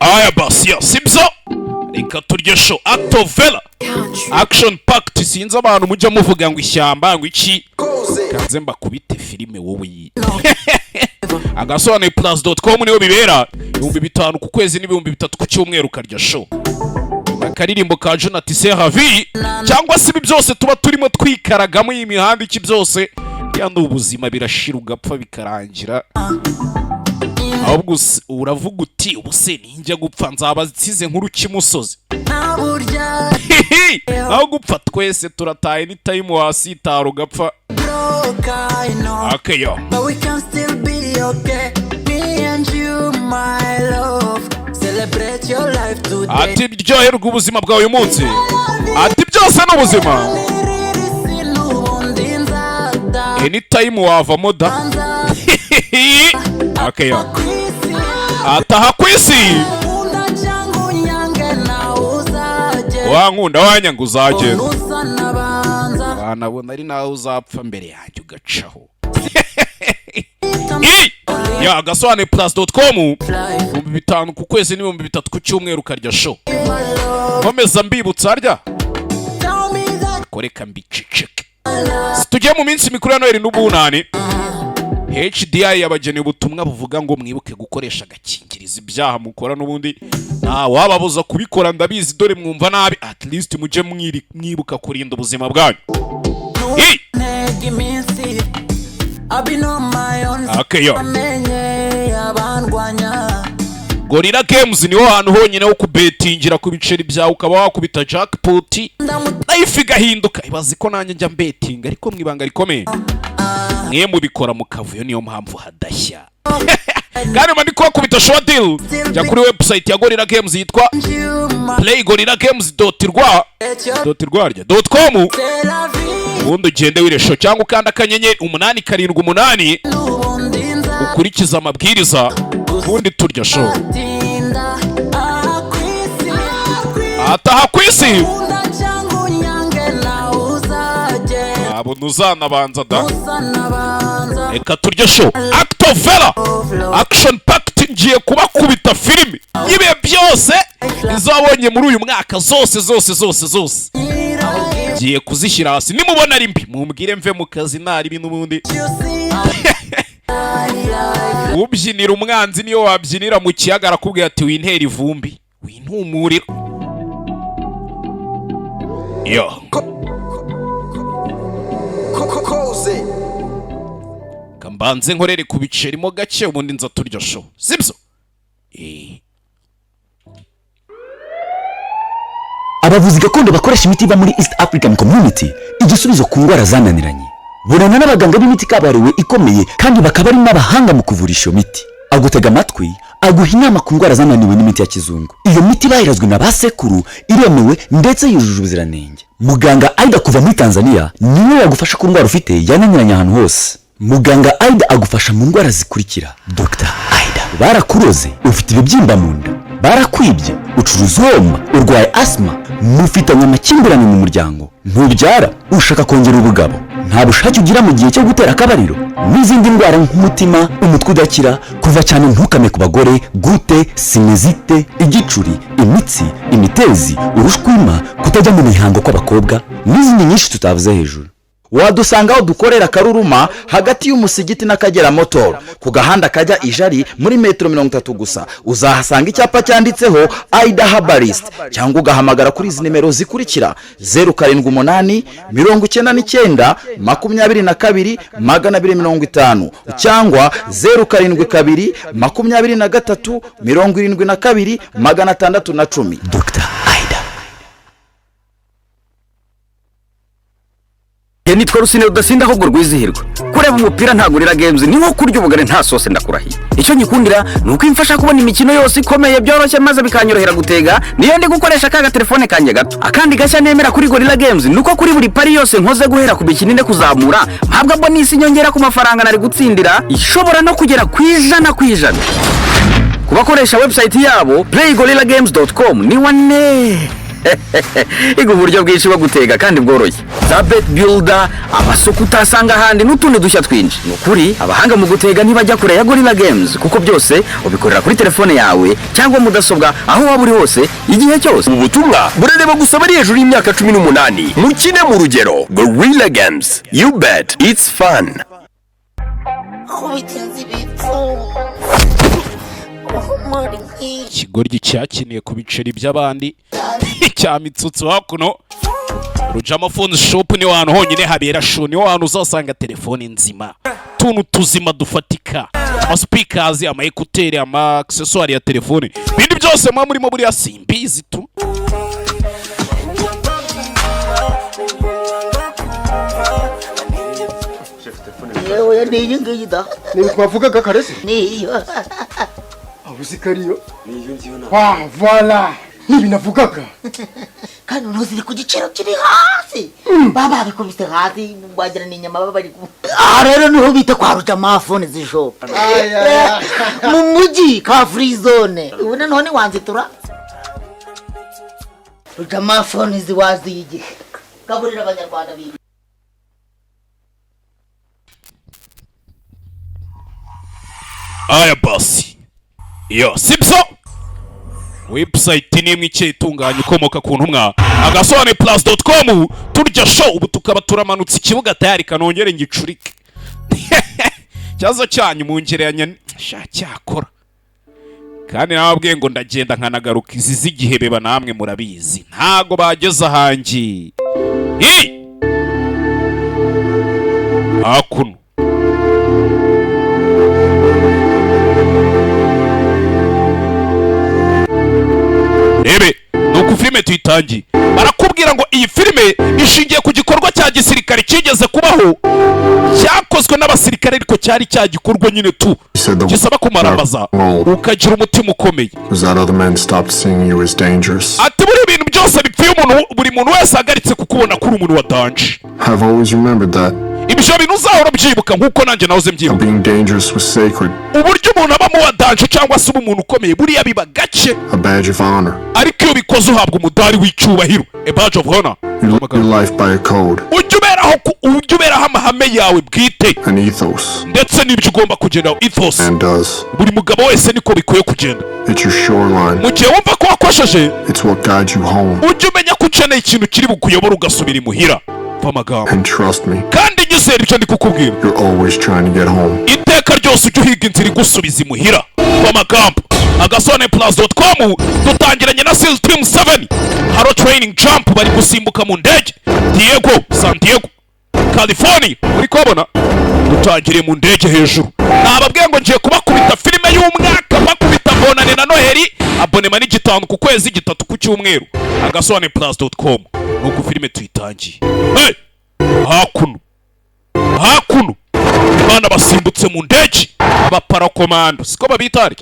aya basi ya sibyo reka turye show VALr action packed. Sinzi abantu mujya muvuga ngo ishyamba ngo iki kanze mbakubite filime wowe agasobanuye plus.com niho bibera 5,000 ku kwezi n'ibihumbi 3 ku cyumweru karya show akaririmbo ka Jonathan Serravi cyangwa se ibi byose tuba turimo twikaragamo imihanda iki byose yandi ubuzima birashira ugapfa bikarangira ahubwo uravuga uti ubuse ninjya gupfa nzaba nsize nkuru kimusozi aho gupfa twese turataye ni time wasitara ugapfa akayo ati biryoherwa ubuzima bwawe uyu munsi ati byose n'ubuzima anytime wava moda akayo ataha kwisi wankunda wanyanga uzagenda wanabona ari nawe uzapfa mbere yanjye ugacaho ya agasobanuye plus.com 5,000 ku kwezi n'ibihumbi 3 ku cyumweru karya show nkomeza mbibutsa harya koreka mbiceceke tujye mu minsi mikuru ya Noheli n'ubunani HDI yabageneye ubutumwa buvuga ngo mwibuke gukoresha agakingirizo ibyaha mukora n'ubundi nta wababuza kubikora ndabizi dore mwumva nabi at least muje mwibuka kurinda ubuzima bwanyu. Okay, Gorilla Games niho hantu honyine ho kubetingira ku biceri byawe ukaba wakubita jackpot life igahinduka. Ibazi ko nanjye njya betinga ariko mwibanga rikomeye mwe mubikora mu kavuyo niyo mpamvu hadashya. Kandi mandi ko kubita show deal jya kuri website ya Gorilla Games yitwa playgorillagames.com ubundi ugende wiresho cyangwa ukanda akanyenyeri 878 ukurikiza amabwiriza ubundi turya show ataha kwisi abo nuzanabanza da eka turya show VALr action packed ngiye kubakubita filimi yibe byose izabonye muri uyu mwaka zose ngiye kuzishyira hasi nimubona ari mbi mumbwire mve mu kazi nari ibintu bundi ubyinira umwanzi niyo wabyinira mu kiyaga arakubwira ati wintera ivumbi wintumurira yo kambanze nkorere ku bicerimo gake ubundi nza turya show sibyo abavuzi gakondo bakoresha imiti iva muri East African Community igisubizo ku ndwara zananiranye burana n'abaganga b'imiti kabariwe ikomeye kandi bakaba ari n'abahanga mu kuvurisha iyo miti agutega amatwi aguha inama ku ndwara zananiwe n'imiti ya kizungu. Iyo miti bayirazwe na basekuru iremewe ndetse yujuje ubuziranenge. Muganga Aida kuva muri Tanzania niwe yagufasha ku ndwara ufite yananiranye ahantu hose. Muganga Aida agufasha mu ndwara zikurikira. Dr. Aida barakuroze ufite ibibyimba mu nda, barakwibye, ucuruza uhoma, urwaye asma, mufitanye amakimbirane mu muryango, ntubyara, ushaka kongera ubugabo, nta bushake ugira mu gihe cyo gutera akabariro, n'izindi ndwara nk'umutima, umutwe udakira, kuva cyane ntukame ku bagore, gute, sinezite, igicuri, imitsi, imitezi, urushwima, kutajya mu mihango kw'abakobwa, n'izindi nyinshi tutavuze hejuru. Wadusanga aho dukorera Karuruma hagati y'umusigiti n'Akagera Motor ku gahanda kajya Ijari muri metero 30 gusa. Uzahasanga icyapa cyanditseho Aida Herbalist cyangwa ugahamagara kuri izi nimero zikurikira 078 99 22 250 cyangwa 072 23 72 610. Dr. Nitwa Rusine udasinda ahubwo rwizihirwa. Kureba umupira nta Gorilla Games ni nko kurya ubugari nta sose ndakurahiye. Icyo nyikundira nuko imfasha kubona imikino yose ikomeye byoroshye maze bikanyorohera gutega. Niyo ndi gukoresha kaga telefone kanje gato. Akandi gashya nemera kuri Gorilla Games nuko kuri buri pari yose nkoze guhera ku bikininde kuzamura mpabwa bonus inyongera ku mafaranga nari gutsindira ishobora no kugera ku 100%. Kubakoresha website yabo playgorillagames.com ni wane Iga uburyo bwinshi bwo gutega kandi bworoshye. Za bet builder, amasoko utasanga ahandi n'utundi dushya twinshi. Ni ukuri abahanga mu gutega ntibajya kure ya Gorilla Games kuko byose ubikorera kuri telefone yawe cyangwa mudasobwa aho waba uri hose igihe cyose. Ubutumwa burareba gusa bari hejuru y'imyaka 18 mukine mu rugero. Gorilla Games, you bet it's fun. ikigoryi cyakiniye ku biceri by'abandi cya mitsutsu hakuno Rujama phone shop ni wantu honyine habera show ni wantu uzasanga telefone nzima tuntu tuzima dufatika ama speakers ama ekuteri ama accessoire ya telefone bindi byose mwa murimo buri asimbizi tu yewe niyi ngiyi da ni twavugaga karese niyo abuzikariyo voilà nibi navugaga kandi ntuziri ku giciro kiri hasi baba bikubise hasi wagira ni inyama baba bari rero niho bita kwa Rujama phone zishop mu mujyi ka free zone ubona none wanzitura Rujama phone ziwazigi gaburira abanyarwanda bibi aya basi yo sibso website nimwe cyitunganya ukomoka ku ntumwa agasobanuye+.com turya show ubu tukaba turamanutse ikibuga tayari kanongere ngicurike cyazo cyanyu mungereranya cyakora kandi nababwiye ngo ndagenda nkanagaruka izi zigihe beba namwe murabizi ntago bageze ahangi hakuno Ebe nuko filime tuyitangiye barakubwira ngo iyi filime ishingiye ku gikorwa cya gisirikare kigeze kubaho cyakozwe n'abasirikare ariko cyari cya gikorwa nyine tu gisaba kumaramaza ukagira umutima ukomeye ati buri bintu byose bipfuye umuntu buri muntu wese agaritse kukubona kuri umuntu wa danger ibyo bintu uzahora byibuka nkuko nanjye nahoze mbyibuka uburyo umuntu aba mu wa danger cyangwa se umuntu ukomeye buriya biba gace ariko iyo bikoze uhabwa umudari w'icyubahiro a badge of honor ujya uberaho amahame yawe bwite ndetse n'ibyo ugomba kugenderaho ethos buri mugabo wese niko bikwiye kugenda mu gihe wumva ko wakosheje ujya umenya ko ukeneye ikintu kiri bukuyobora ugasubira imuhira kandi nyizera ibyo ndi kukubwira iteka ryose ujya uhiga inzira igusubiza imuhira amagambo agasobanuye+.com dutangiranye na SEAL Team 7 haro training jump bari gusimbuka mu ndege San Diego California uri kubona dutangiriye mu ndege hejuru nababwiye ngo ngiye kubakubita filime y'umwaka bakubita bonane na Noheli abonema ni 5 ku kwezi 3 ku cyumweru agasobanuye+.com nuko filime tuyitangiye hakuno bana basimbutse mu ndege abaparakomando siko babitarya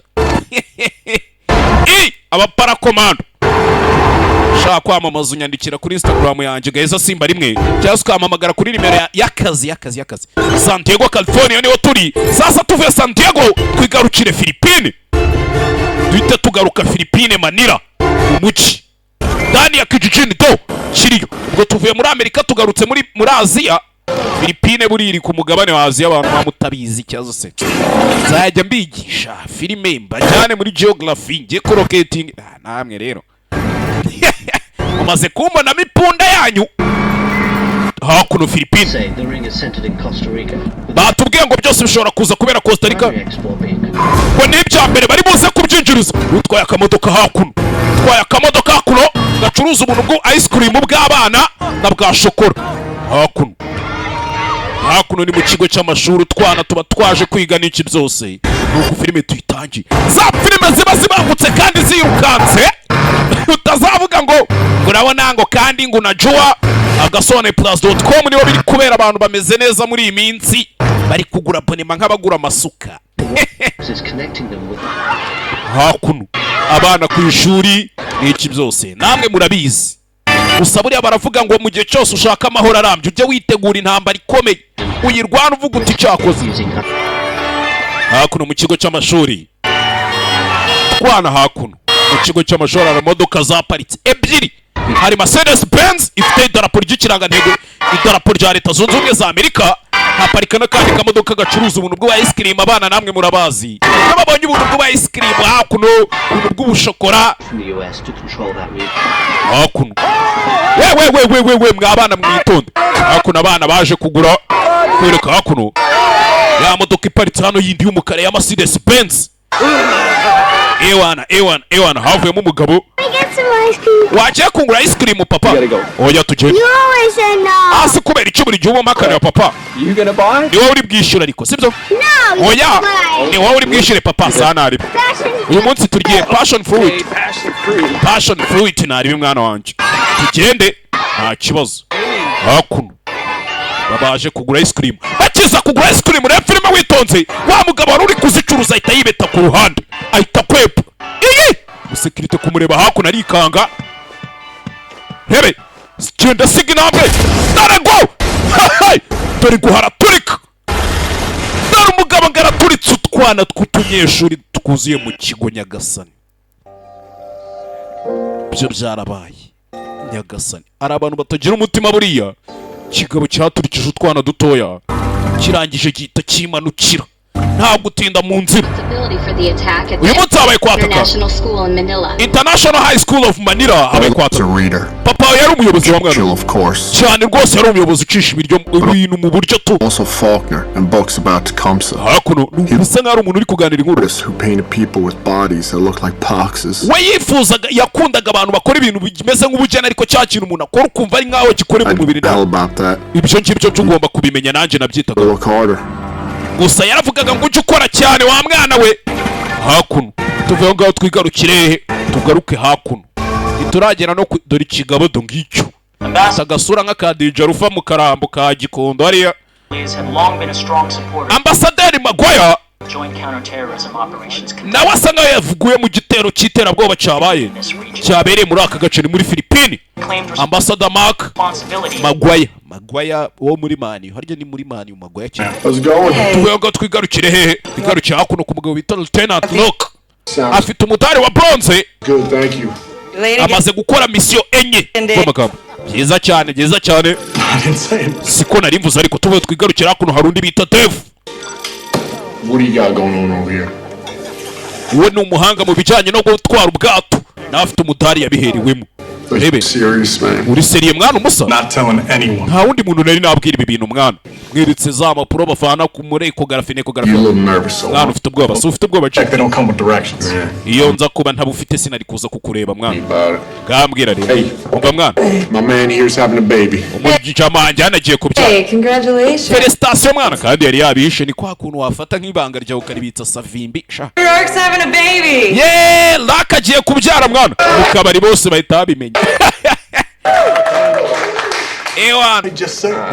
abaparakomando shaka kwamamaza unyandikira kuri Instagram yanjye gaheza simba rimwe cyangwa ukamamagara kuri nimero y'akazi San Diego California niho turi sasa tuvuye San Diego twigarukire Philippines duhita tugaruka Philippines Manila umuci ndani ya kijijini do kiriyo ubwo tuvuye muri Amerika tugarutse muri Aziya Philippines buriri ku mugabane wa Aziya abantu bamutabizi cyazo se zajya mbigisha filime mbajyane muri geography nge ko roketing namwe rero umaze kumbona mipunda yanyu hakuno Philippines batubwiye ngo byose bishobora kuza kubera Costa Rica ngo n'ibya mbere bari buze kubyinjiriza utwaye akamodoka hakuno gacuruza umuntu bwo ice cream bw'abana na bwa shokora hakuno ni mu kigo cy'amashuri utwana tuba twaje kwiga n'iki byose nuko filime tuyitangiye za filime ziba zibangutse kandi zirukanse utazavuga ngo urabona ngo kandi ngo unajua agasobanuye+.com niho biri kubera abantu bameze neza muri iyi minsi bari kugura abonema nk'abagura amasuka hakuno abana ku ishuri n'iki byose namwe murabizi gusa buriya baravuga ngo mu gihe cyose ushaka amahoro arambye ujye witegura intambara ikomeye uyirwana uvuga uti cyakoze hakuno mu kigo cy'amashuri hakuno mu kigo cy'amashuri hari imodoka zaparitse ebyiri hari Mercedes Benz ifite idarapo ry'ikirangantego, idarapo rya Leta Zunze Ubumwe za Amerika. Haparika n'akandi kamodoka gacuruza ubuntu bw'ubu ice cream, abana namwe murabazi. Iyo babonye ubuntu bw'ubu ice cream hakuno, ubuntu bw'ubushokora hakuno. We mwabana mwitonde. Hakuno abana baje kugura kwereka hakuno ya modoka iparitse hano yindi y'umukara ya Mercedes Benz. Ewana havuyemo umugabo. Wagiye kungura ice cream papa? Oya tugende. Asi kubera icyo buri gihe umakana ya papa. Ni wowe uri bwishyura ariko sibyo? Oya ni wowe uri bwishyure papa sana ari. Uyu munsi turgiye passion fruit nari mwana wanje. Tugende nta kibazo. Hakuno babaje kugura ice cream. Bakiza kugura ice cream rero filime witonze. Wa mugabo wari uri kuzicuruza ahita yibeta ku ruhande. Ahita kwepa. Security kumureba hakuno arikanga. Hebe genda signambe. Go. Turi guhara turika. Dore umugabo ngaraturitse utwana tw'utunyeshuri twuzuye mu kigo Nyagasani. Byo byarabaye Nyagasani. Ari abantu batagira umutima buriya. Kigabo cyaturikije utwana dutoya. Kirangije gihita kimanukira. Nta gutinda mu nzira. Uyu munsi habaye kwataka International High School of Manila habaye kwataka. Papa yari umuyobozi wa mwana cyane rwose, yari umuyobozi ucisha ibintu mu buryo tu. Hakuno bisa nk'ari umuntu uri kuganira inkuru. We yifuzaga, yakundaga abantu bakora ibintu bimeze nk'ubugeni ariko cya kintu umuntu akora ukumva ari nk'aho gikore mu mubiri nawe. Ibyo ngibyo tugomba kubimenya, nanjye nabyitaga. Gusa yaravugaga ngo ujye ukora cyane wa mwana we. Hakuno tuvuye ngaho twigarukire, tugaruke hakuno. Ituragera no dore ikigabo do ngicyo. Sagasura nk'akadija rufa mu karambo ka Gikondo hariya. Ambasaderi Magwaya nawe asa nkaho yavuguye mu gitero cy'iterabwoba cyabaye cyabereye muri aka gace, ni muri Filipini. Ambassador Mark Magwaya wo muri Mani, harya ni muri Mani Magwaya cyane. Tuvuye ngo twigarukire hehe? Twigarukire hakuno ku mugabo bita Lieutenant Lock. Afite umudari wa bronze. Amaze gukora mission enye. Komagabo byiza cyane. Siko nari mvuze ariko tuvuye twigarukire hakuno hari undi bita Dave. What do you got going on over here? Uwe ni umuhanga mu bijyanye no gutwara ubwato. Nafite umudari yabiherewemo. Rebe uri seriye mwana umusa? Nta wundi muntu nari nabwira ibi bintu mwana. Mwiritse za mapuro bafana ku muri ecography. Mwana ufite ubwoba? Si ufite ubwoba cyane. Iyo nza kuba ntabufite sinari kuza kukureba mwana. Gambwira rero. Umva mwana. My man here's having a baby. Umujamanje anagiye kubyara. Hey, congratulations. Felicitation mwana, kandi yari yabishe. Ni kwa kuntu wafata nk'ibanga rya ukaribitsa savimbi sha. Rourke's having a baby. Yeah, lakagiye kubyara mwana. Mukabari bose bahita bimenya. Ewan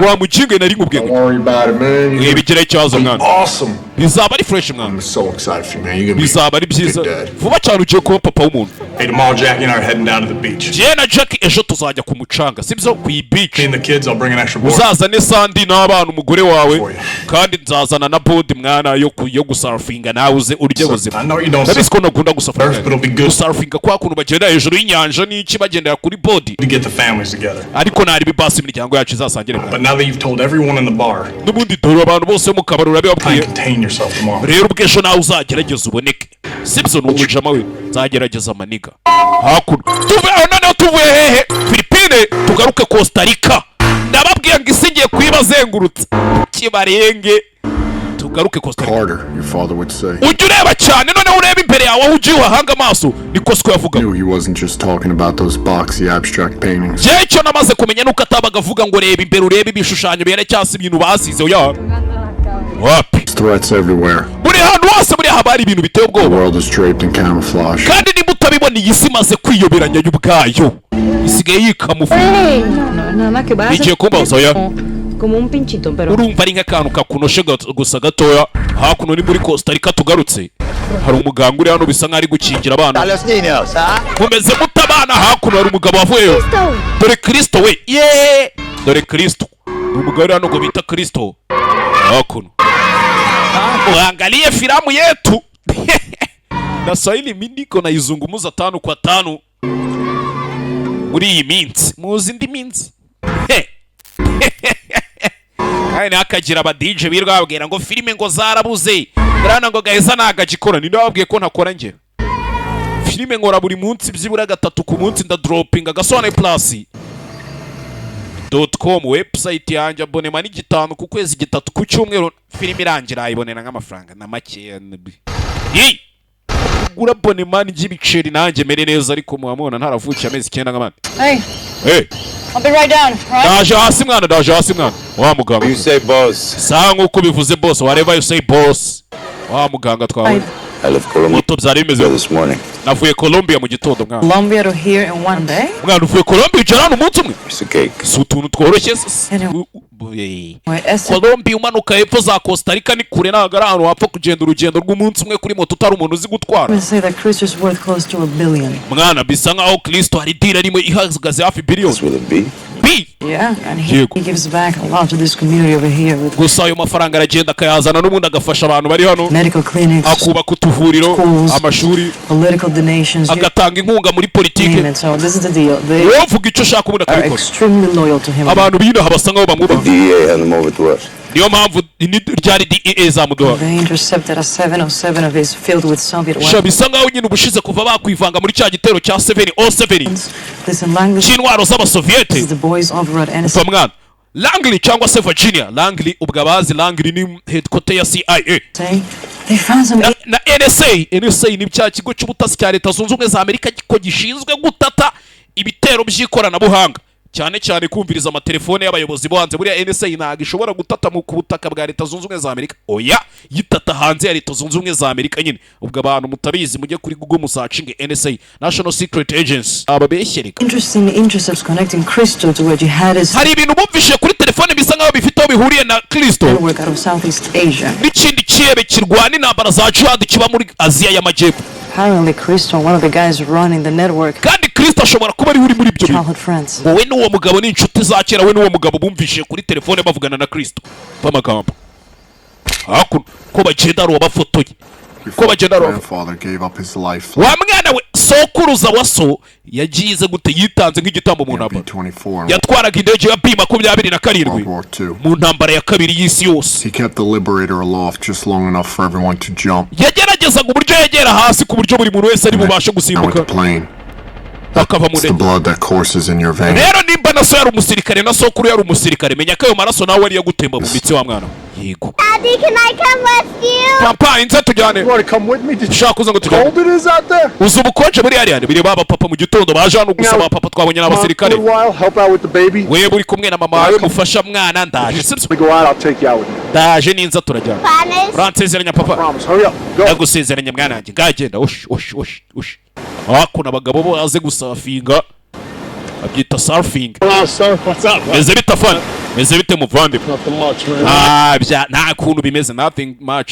wa mujinge nari ngubwe ngo bigira icyazo mwana. Bizaba ari fresh mwana. Bizaba ari byiza vuba cyane ugiye kuba papa w'umuntu. Je na Jack ejo tuzajya ku mucanga sibyo ku beach. Uzazane Sandy n'abana umugore wawe kandi nzazana na board mwana yo gusarfinga nawe uze urye buzima. Ndabizi ko nagunda gusarfinga kwa kuntu bagenda hejuru y'inyanja n'iki bagendera kuri board. Ariko nari bibasi imiryango yacu izasangire. N'ubundi dore abantu bose mu kabari urabibabwiye. Rero ubwesho nawe uzagerageza uboneke sibyo n'umujama we nzagerageza amaniga hakuno. Tuvuye hehe? Filipine tugaruke Costa Rica. Ndababwiye ngo isingiye kwibazengurutse kibarenge. Tugaruke Costa Rica. Ujye ureba cyane noneho ureba imbere yawe aho ugiye uhanga amaso. Niko siko yavuga. Je cyo namaze kumenya nuko atabaga avuga ngo reba imbere urebe ibishushanyo bere cyase ibintu basize oya. Wapi? Buri hantu hose buri habari ibintu biteye ubwoba. Kandi niba utabibona iyi si maze kwiyoberanya y'ubwayo isigaye yikamufura. Igiye kumbaza oya. Urumva ari nk'akantu kakunoshe gusa gatoya. Hakuno ni muri Costa Rica tugarutse. Hari umuganga uri hano bisa nk'ari gukingira abana. Mumeze mutabana hakuno hari umugabo wavuyeyo. Dore Kristo we. Yeah! Dore Kristo. Umugabo uri hano ngo bita Kristo. Hakuno. Uangalie filamu yetu. Na Swahili mimi niko naizungumza 5 kwa 5. muri iyi minsi muzi indi minsi kandi nakagira aba DJ birwa babwira ngo filime ngo zarabuze brana ngo gaheza nagagikora ninde wabwiye ko ntakora nge filime ngora buri munsi byibura gatatu ku munsi nda dropping agasone plus.com website yanjye abonema ni 5 ku kwezi 3 ku cyumweru filime irangira ayibonera nk'amafaranga na make gura abonema n'ibiceri nanjye mere neza ariko muhamona ntaravukiye amezi 9 nk'abandi hey I'll be right down, right? daje hasi mwana wa muganga You say boss. saa nk'uko bivuze boss whatever you say boss wa muganga twawe I left Colombia moto byari bimeze this morning. navuye Colombia mu gitondo mwana Colombia to here in one day? mwana uvuye Colombia ujana umunsi umwe It's a cake. si utuntu tworoshye Colombia umanuka hepfo za Costa Rica ni kure ntabwo ari ahantu wapfa kugenda urugendo rw'umunsi umwe kuri moto utari umuntu uzi gutwara They say that Chris is worth close to $1 billion. mwana bisa nkaho Kristo hari deal arimo ihagaze hafi billion Will it be? Yeah, and he gives back a lot to this community over here with gusa ayo mafaranga aragenda akayazana n'ubundi agafasha abantu bari hano medical clinics, akubaka utuvuriro amashuri political donations, agatanga inkunga muri politike so this is the deal. They wovuga icyo ushaka ubundi are akabikora extremely loyal to him. abantu binaha basa nkaho bamwubaha DEA had him over to us. niyo mpamvu ryari DEA zamuduha They intercepted a 707 of his filled with Soviet weapons. bisa nkaho nyine ubushize kuva bakwivanga muri cya gitero cya 707 Listen, Langley, cy'intwaro z'abasoviyete the boys over at NSA. uva mwana Langley cyangwa se Virginia Langley ubwo abazi Langley ni headquarter ya CIA They found some na NSA ni cya kigo cy'ubutasi cya Leta Zunze Ubumwe za Amerika ko gishinzwe gutata ibitero by'ikoranabuhanga cyane cyane kumviriza amatelefone y'abayobozi bo hanze buriya NSA ntabwo ishobora gutata mu kubutaka bwa Leta Zunze Ubumwe za Amerika oya yitata hanze ya Leta Zunze Ubumwe za Amerika nyine ubwo abantu mutabizi mujye kuri Google musacinge NSA National Secret Agency ababeshyereka interesting intercepts connecting Crystal to where jihadists hari ibintu bumvishije kuri telefone bisa nkaho bifite aho bihuriye na Kristo network out of Southeast Asia. n'ikindi kirebe kirwana intambara za jihad kiba muri Aziya y'Amajyepfo Apparently Crystal, one of the guys running the network, kandi Kristo ashobora kuba ari uri muri ibyo bintu childhood friends. wowe n'uwo mugabo ni inshuti za kera we n'uwo mugabo bumvishije kuri telefone bavugana na Kristo b'amagambo hakuno ko bagenda ari uwabafotoye ko bagenda ari Grandfather gave up his life. wa mwana we sokuruza wa so yagize gute yitanze nk'igitambo mu ntambara B-24 yatwaraga indege ya B-27 World War II. mu ntambara ya kabiri y'isi yose He kept the Liberator aloft just long enough for everyone to jump. yageragezaga uburyo yegera hasi ku buryo buri muntu wese ari bubashe Now with gusimbuka the plane. bakava mu It's the ndege blood that courses in your veins. rero nimba na so yari umusirikare na sokuru yari umusirikare menya ko ayo maraso nawe ariyo gutemba mu mitsi wa mwana yego Daddy, can I come with you? papa inze tujyane You want to come with me? Did you ushaka kuza ngo tujyane cold it is out there? uzi ubukonje buri hariya biri baba papa mu gitondo baje hano gusaba papa twabonye n'abasirikare For a while, help out with the baby. wewe uri kumwe na mama wawe mufasha mwana ndaje sibyo We go out, I'll take you out with me. ndaje ninza turajyana Promise? uransezeranya papa Promise. Hurry up. Go. ndagusezeranya mwana wanjye ngagenda ushi hakuno abagabo bo baze gusafinga abyita surfing Hello, sir. What's up? meze bite fana meze bite muvandimwe Nothing much, man. nta kuntu bimeze nothing much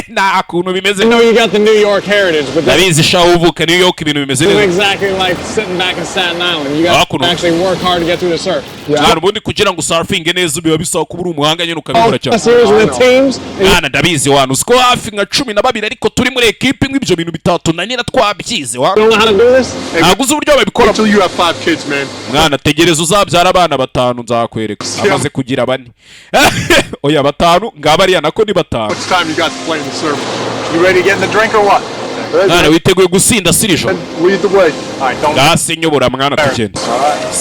nta kuntu bimeze I know you got the New York heritage, but that's ndabizi sha uvuka New York ibintu bimeze not neza exactly like sitting back in Staten Island. You got to actually work hard to get through the surf. cyane ubundi kugira ngo surfing neza biba bisaba kuba uri umuhanga nyine ukabikora cyane Series with teams. mwana ndabizi wanu uziko hafi nka 12 ariko turi muri equipe nk'ibyo bintu bitatu nanira twabyize wa You don't know how to do this? ntabwo uzi uburyo babikora Until you have 5 kids, man. mwana tegereza uzabyara abana 5 nzakwereka amaze kugira 4 oya 5 ngaba ariya nako ni 5 Much time you got to play in the surf? You ready to get in the drink or what? mwana witeguye gusinda sirisho Lead the way. All right, don't. ngase nyobora mwana tugende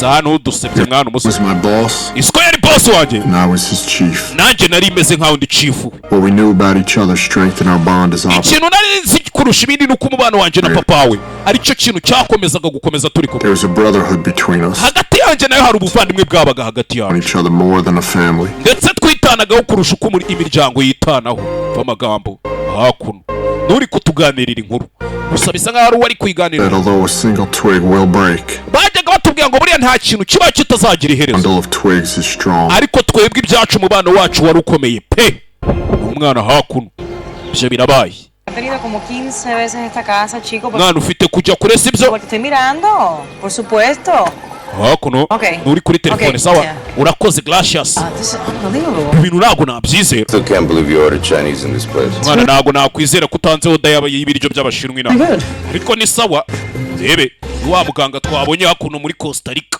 saa ntudusebye mwana Was umusore my boss, isiko yari boss wanjye and I was his chief. nanjye nari meze nkaho ndi chief What we knew about each other strengthened our bond as opposites. ikintu nari nzi kurusha ibindi ni uko umubano wanjye na papa we aricyo kintu cyakomezaga gukomeza turi kumwe There was a brotherhood between us, hagati yanjye nayo hari ubuvandimwe bwabaga hagati on yacu each other more than a family. ndetse twitanagaho kurusha uko imiryango yitanaho amagambo hakuno nturi kutuganirira inkuru gusa bisa nkaho ari uwari kwiganirira That although a single twig will break, bajyaga batubwira ngo buriya nta kintu kiba kitazagira iherezo bundle of twigs is strong. ariko twebwe ibyacu umubano wacu wari ukomeye pe umwana hakuno ibyo birabaye He venido como 15 veces a esta casa, chico. mwana ufite kujya kure sibyo Porque estoy mirando, por supuesto. hakuno Okay. nturi kuri telefone Okay, sawa yeah. urakoze gracious This is unbelievable. ibintu ntabwo nabyizera Still can't believe you ordered Chinese in this place. mwana ntabwo nakwizera ko utanzeho dayaba y'ibiryo by'abashinwa inama Good. ariko ni sawa rebe wa muganga twabonye hakuno muri Costa Rica.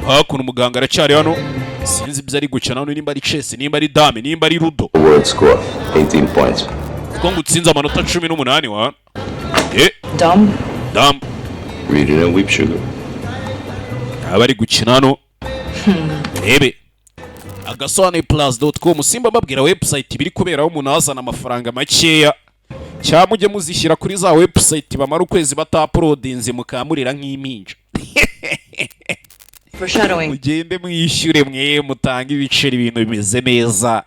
Hakuno muganga aracyari hano, sinzi ibyo ari gukina hano, nimba ari chess, nimba ari dame, nimba ari ludo. World score 18 points. Ko ngutsinze amanota 18 wa. Dam. Read it and weep sugar. Abari gukina hano. Rebe. agasobanuye+.com simba babwira website biri kuberaho umuntu azana amafaranga makeya. Cyamujye muzishyira kuri za website bamara ukwezi batauploadinze mukamurira nk'impinja. Mugende mwishyure mwe mutanga ibiceri ibintu bimeze neza.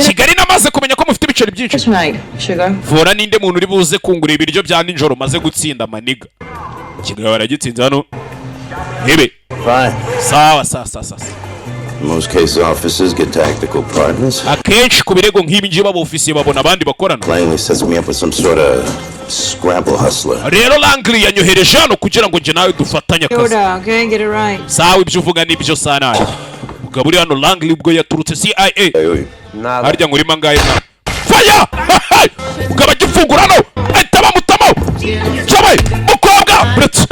Kigali namaze kumenya ko mufite ibiceri byinshi. Vora ninde muntu uri buze kungura ibiryo bya nijoro maze gutsinda maniga. Kigali baragitsinze hano. Hebe. Sawa. In most cases, officers get tactical partners. Akenshi ku birego nk'ibi ngiye baba ofisiye babona abandi bakorana. Plainly sets me up with some sort of scrabble hustler. Rero Langley yanyohereje hano kugira ngo nje nawe dufatanye akazi. Okay, get it right. Sawa ibyo uvuga nibyo sana. Ugabo uri hano Langley ubwo yaturutse CIA. Harya nguri mangaye na. Fire! Ugaba gifungura hano. Ahita bamutamo. Cyabaye mukobwa. Brett.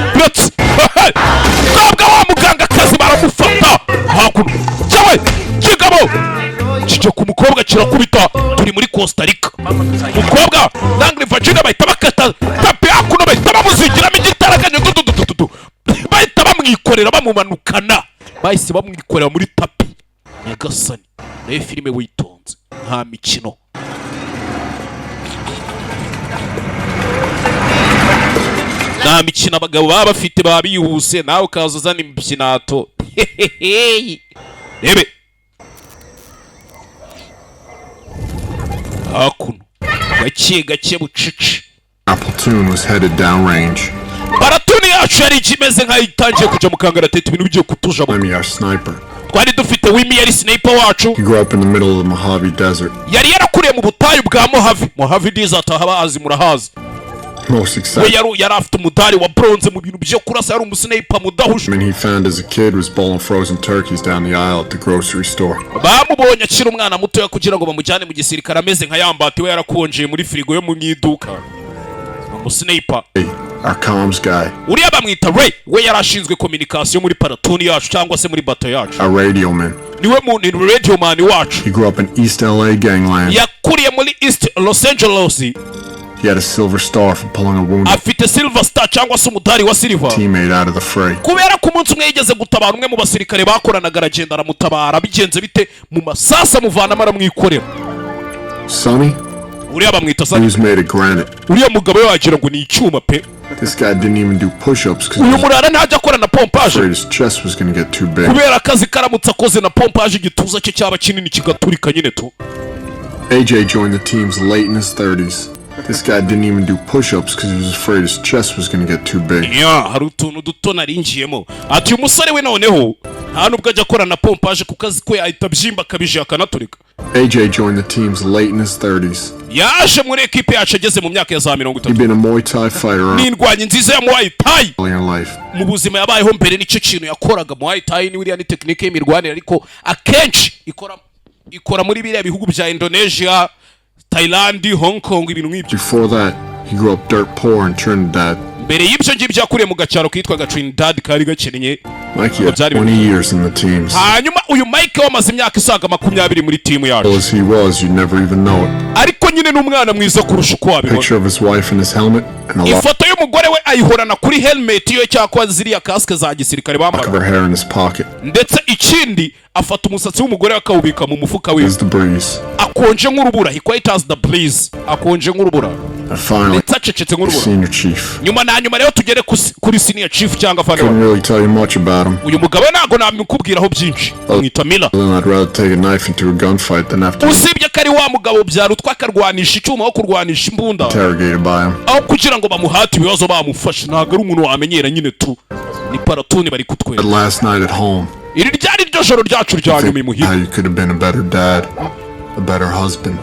Mukobwa wa muganga kazi baramufata. Hakuno. Cyabaye kigabo. Kijya ku mukobwa kirakubita. Turi muri Costa Rica. Mukobwa Langley Virginia bahita bakata. Tapi hakuno bahita bamuzigiramo igitaraganya. Bahita bamwikorera bamumanukana. Bahise bamwikorera muri tapi. Nyagasani. Nayo filime witonze. Nta mikino. Nta mikino abagabo baba bafite baba bihuse nawe ukaza uzana imbyinato. Rebe. Hakuno. Gake bucici. Our platoon was headed downrange. Baratuni yacu yari ikimeze nk'ayitangiye kuja mu kangaratete ibintu bigiye kutujamo. Wimmy, our sniper. Twari dufite Wimmy yari sniper wacu. He grew up in the middle of the Mojave Desert. Yari yarakuriye mu butayu bwa Mojave Desert ahabazi murahazi. Most exciting. Yari afite umudari wa bronze mu bintu byo kurasa yari umusniper mudahusha. He found as a kid was bowling frozen turkeys down the aisle at the grocery store. Bamubonye akiri umwana muto ya kugira ngo bamujyane mu gisirikare ameze nka yambati we yarakonjeye muri firigo yo mu iduka. Umusniper. Our comms guy. Uriya bamwita Ray, we yarashinzwe communication muri platoon yacu cyangwa se muri bato yacu. A radio man. Niwe muntu radio man wacu. He grew up in East LA gangland. Yakuriye muri East Los Angeles. He had a silver star for pulling a wounded afite silver star cyangwa se umudari wa silver teammate out of the fray. Kubera ko umunsi umwe yigeze gutabara umwe mu basirikare bakoranaga aragenda aramutabara bigenze bite mu masasa muvana mara mwikorera. Sonny? Uriya bamwita Sonny. He was made of granite. Uriya mugabo wagira ngo ni icyuma pe. This guy didn't even do push-ups because uyu murara ntajya akora na pompage. His chest was going to get too big. Kubera akazi karamutse akoze na pompage igituza cye cyaba kinini kigaturika nyine tu. AJ joined the teams late in his 30s. This guy didn't even do push-ups because he was afraid his chest was going to get too big. Yeah, hari utuntu duto narinjiyemo. Ati umusore we noneho nta nubwo ajya akora na pompage ku kazi ko yahita byimba kabije akanaturika. AJ joined the teams late in his 30s. Yaje muri ekipe yacu ageze mu myaka ya za 30. He'd been a Muay Thai fighter. N'indwanyi nziza ya Muay Thai. In life. Mu buzima yabayeho mbere nicyo kintu yakoraga. Muay Thai ni wiriya ni technique y'imirwanire ariko akenshi ikora muri biriya bihugu bya Indonesia, Thailand, Hong Kong ibintu nk'ibyo. Before that, he grew up dirt poor in Trinidad. Mbere y'ibyo ngibyo yakuriye mu gacyaro kitwaga Trinidad kari gakennye. Mike had 20 years in the teams. Hanyuma uyu Mike wamaze imyaka isaga 20 muri timu yacu. As he was, you'd never even know it. Ariko nyine n'umwana mwiza kurusha uko wabibona. Picture of his wife in his helmet and a lot. Ifoto y'umugore we ayihorana kuri helmet yo cyakwa ziriya kaske za gisirikare bambara. Her hair in his pocket. Ndetse ikindi afata umusatsi w'umugore akawubika mu mufuka we. It's the breeze. Akonje nk'urubura. He quite has the breeze. Akonje nk'urubura. Finally, senior chief. Nyuma rero tugere kuri senior chief cyangwa fana. Couldn't really tell you much about him. Uyu mugabo ntago namukubwiraho byinshi. Mwita Miller. I'd rather take a knife into a gunfight than have to. Usibye kari wa mugabo byarutwa akarwanisha icyuma aho kurwanisha imbunda. Interrogated by him. Aho kugira ngo bamuhate ibibazo bamufashe ntago ari umuntu wamenyera nyine tu. Ni paratuni bari kutwera. Last night at home. Iri ryari ryo joro ryacu rya nyuma imuhira. How you could have been a better dad, a better husband.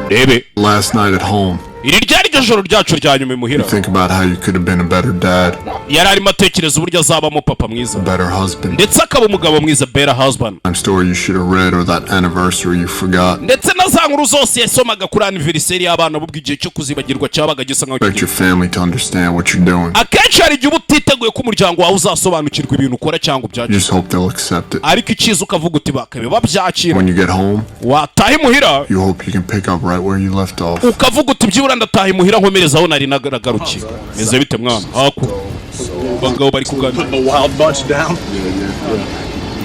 Rebe. Last night at home. Iri ryari ryo joro ryacu rya nyuma imuhira. Think about how you could have been a better dad. Yari arimo atekereza uburyo azabamo papa mwiza. A better husband. Ndetse akaba umugabo mwiza, better husband. Story you should have read or that anniversary you forgot. Ndetse na za nkuru zose yasomaga kuri anniversary y'abana bubwo igihe cyo kuzibagirwa cyabaga gisa nkaho. Expect your family to understand what you're doing. kenshi hari igihe uba utiteguye ko umuryango wawe uzasobanukirwa ibintu ukora cyangwa You just hope they'll accept it. ariko icyiza ukavuga uti bakabe babyakira. When you get home, wataha imuhira you hope you can pick up right where you left off. ukavuga uti byibura ndataha imuhira nkomereza aho nari nagarukiye. Meze bite mwana? Bagabo bari kuganira. The wild bunch down.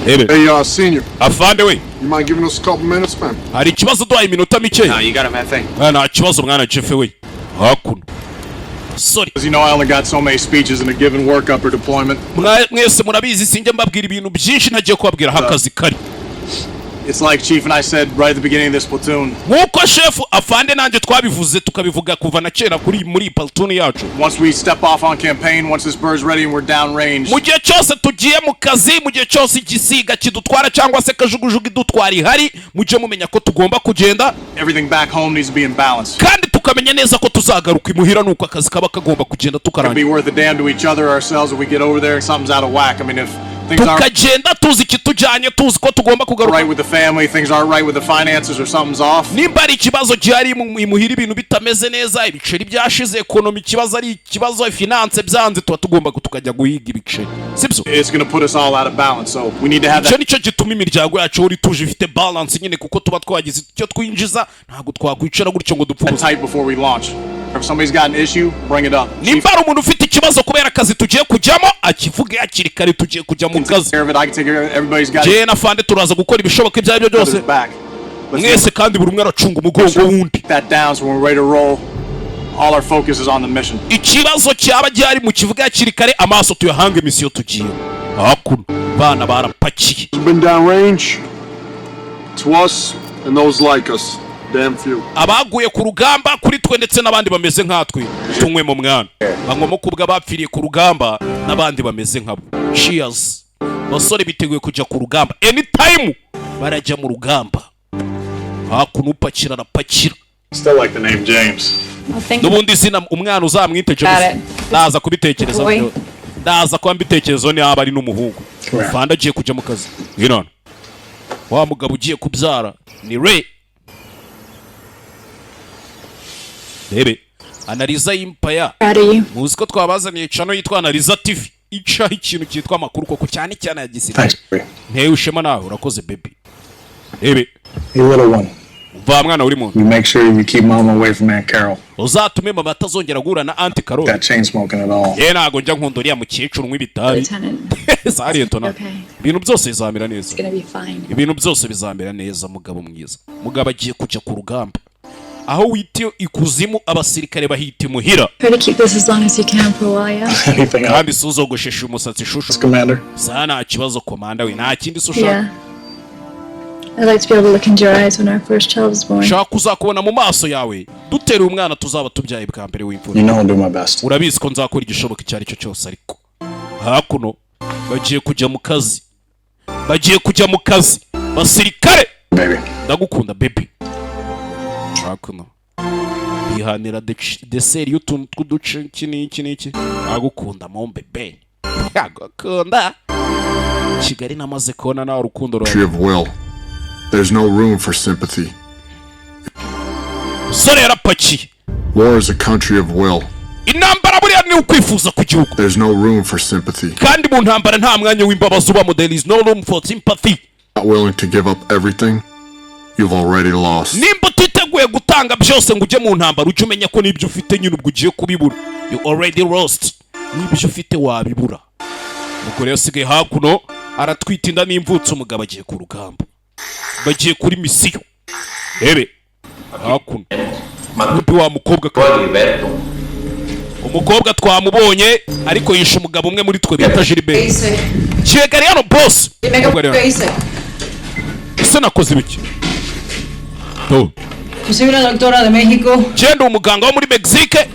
Hey, senior. Afande we. You mind giving us a couple minutes, man? Hari ikibazo duhaye iminota mike. No, you got a man thing. Nta kibazo mwana Jeff we. Hakuno. Sorry. As you know, I only got so many speeches in a given workup or deployment. Mwese murabizi sinjye mbabwira ibintu byinshi ntagiye kubabwira hakazi kari. It's like Chief and I said right at the beginning of this platoon. Nkuko chef afande nanjye twabivuze tukabivuga kuva na kera muri platoon yacu. Once we step off on campaign, once this bird's ready and we're down range. Mu gihe cyose tugiye mu kazi, mu gihe cyose igisiga kidutwara cyangwa se kajugujugu idutwara ihari, mujye mumenya ko tugomba kugenda. Everything back home needs to be in balance. Kandi tukamenya neza ko tuzagaruka imuhira nuko akazi kaba kagomba kugenda tukarangira. It'll be worth a damn to each other ourselves if we get over there and something's out of whack. I mean, if things aren't tukagenda tuzi kitujyanye tuzi ko tugomba kugaruka right with the family, things aren't right with the finances or something's off. nimba ari ikibazo gihari imuhira ibintu bitameze neza, ibiceri byashize, ekonomi ikibazo ari ikibazo, finance byanze, tuba tugomba tukajya guhiga ibiceri, sibyo? It's going to put us all out of balance, so we need to have that. Nicyo gituma imiryango yacu uri tuje ifite balance nyine, kuko tuba twagize icyo twinjiza, ntabwo twakwicara gutyo ngo dupfuze. Tight before we launch. If somebody's got an issue, bring it up. nimba ari umuntu ufite ikibazo kubera akazi tugiye kujyamo, akivuge hakiri kare tugiye kujya mu kazi. Jye na Fande turaza gukora ibishoboka ibyo ari byo byose, mwese kandi buri umwe aracunga umugongo wundi. Ikibazo cyaba gihari mu kivuga hakiri kare, amaso tuyahange misiyo tugiye. Hakuno bana barapakiye. Been down range. To us and those like us. Damn few. Abaguye ku rugamba kuri twe ndetse n'abandi bameze nkatwe, tunywe mu mwana. Bankomo kubwa bapfiriye ku rugamba n'abandi bameze nkabo. Cheers. Basore biteguye kujya ku rugamba anytime barajya mu rugamba. Hakuno upakira na pakira. Still like the name James. Nubundi zina umwana uzamwite James. Ndaza kubitekereza byo. Ndaza kwa mbitekerezo ni aba ari n'umuhungu. Fanda agiye kujya mu kazi. None wa mugabo ugiye kubyara ni Ray. Bebe analiza impaya. Muzi ko twabazaniye channel yitwa Analiza TV. Ica ikintu cyitwa amakuru koko cyane cyane ya gisirikare. Ntewe ushema nawe urakoze baby. Bebe. Hey little one. Va mwana uri mu. You make sure you keep mom away from Aunt Carol. Uzatume mama atazongera guhura na Aunt Carol. That chain smoking at all. Ye nago njya nkundoriya mu cyecuru nk'ibitabi. Sari entona. Ibintu byose bizamera neza. Ibintu byose bizamera neza mugabo mwiza. Mugabo agiye kujya ku rugamba. Aho witiyo ikuzimu abasirikare bahita imuhira. Kandi suzogoshesha umusatsi shushu. Sana kibazo komanda we nta kindi sushaka. I'd like to be able to look into your eyes when our first child is born. Shaka uzakubona mu maso yawe dutera umwana tuzaba tubyaye bwa mbere w'imfura. You know I'll do my best. Urabizi ko nzakora igishoboka icyo ari cyo cyose, ariko hakuno bagiye kujya mu kazi. Bagiye kujya mu kazi. Basirikare. Baby. Ndagukunda baby. Hakuno bihanira deseri y'utuntu tw'uduce iki agukunda mon bebe. Agukunda Kigali namaze kubona nawe urukundo rwawe. There's no room for sympathy. Sore yarapakiye. War is a country of will. Intambara buriya ni ukwifuza ku gihugu. There's no room for sympathy. Kandi mu ntambara nta mwanya w'imbabazi ubamo. There is no room for sympathy. Not willing to give up everything, you've already lost. Nimba utiteguye gutanga byose ngo ujye mu ntambara, ujye umenya ko n'ibyo ufite nyine ubwo ugiye kubibura. You already lost. N'ibyo ufite wabibura. Umugore yasigaye hakuno aratwita inda n'imvutso, umugabo agiye ku rugamba. Bagiye kuri misiyo. Ebe hakuno mubi wa mukobwa kandi umukobwa twamubonye ariko yishe umugabo umwe muri twe bita Gilbert. Kigali hano boss. Ese nakoze ibiki? To. Yo soy una doctora de México. Genda umuganga wo muri Mexique.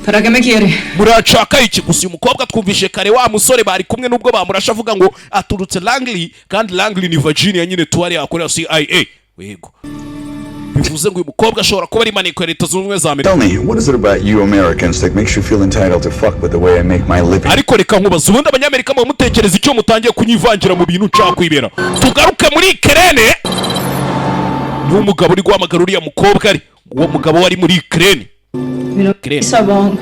¿Para qué me quiere? Murashaka iki? Gusa umukobwa twumvishe kare wa musore bari kumwe nubwo bamurasha avuga ngo aturutse Langley, kandi Langley ni Virginia nyine tuwari akorera CIA. Wego. Bivuze ngo uyu mukobwa ashobora kuba ari maneko leta zunze ubumwe za Amerika. Tell me, what is it about you Americans that makes you feel entitled to fuck with the way I make my living? Ariko reka nkubaza ubundi abanyamerika mu mutekereza icyo mutangiye kunyivangira mu bintu nshaka kwibera. Tugaruke muri Ukraine. Ni umugabo uri guhamagara uriya mukobwa ari. Uwo mugabo wari muri Ukraine. Sabon.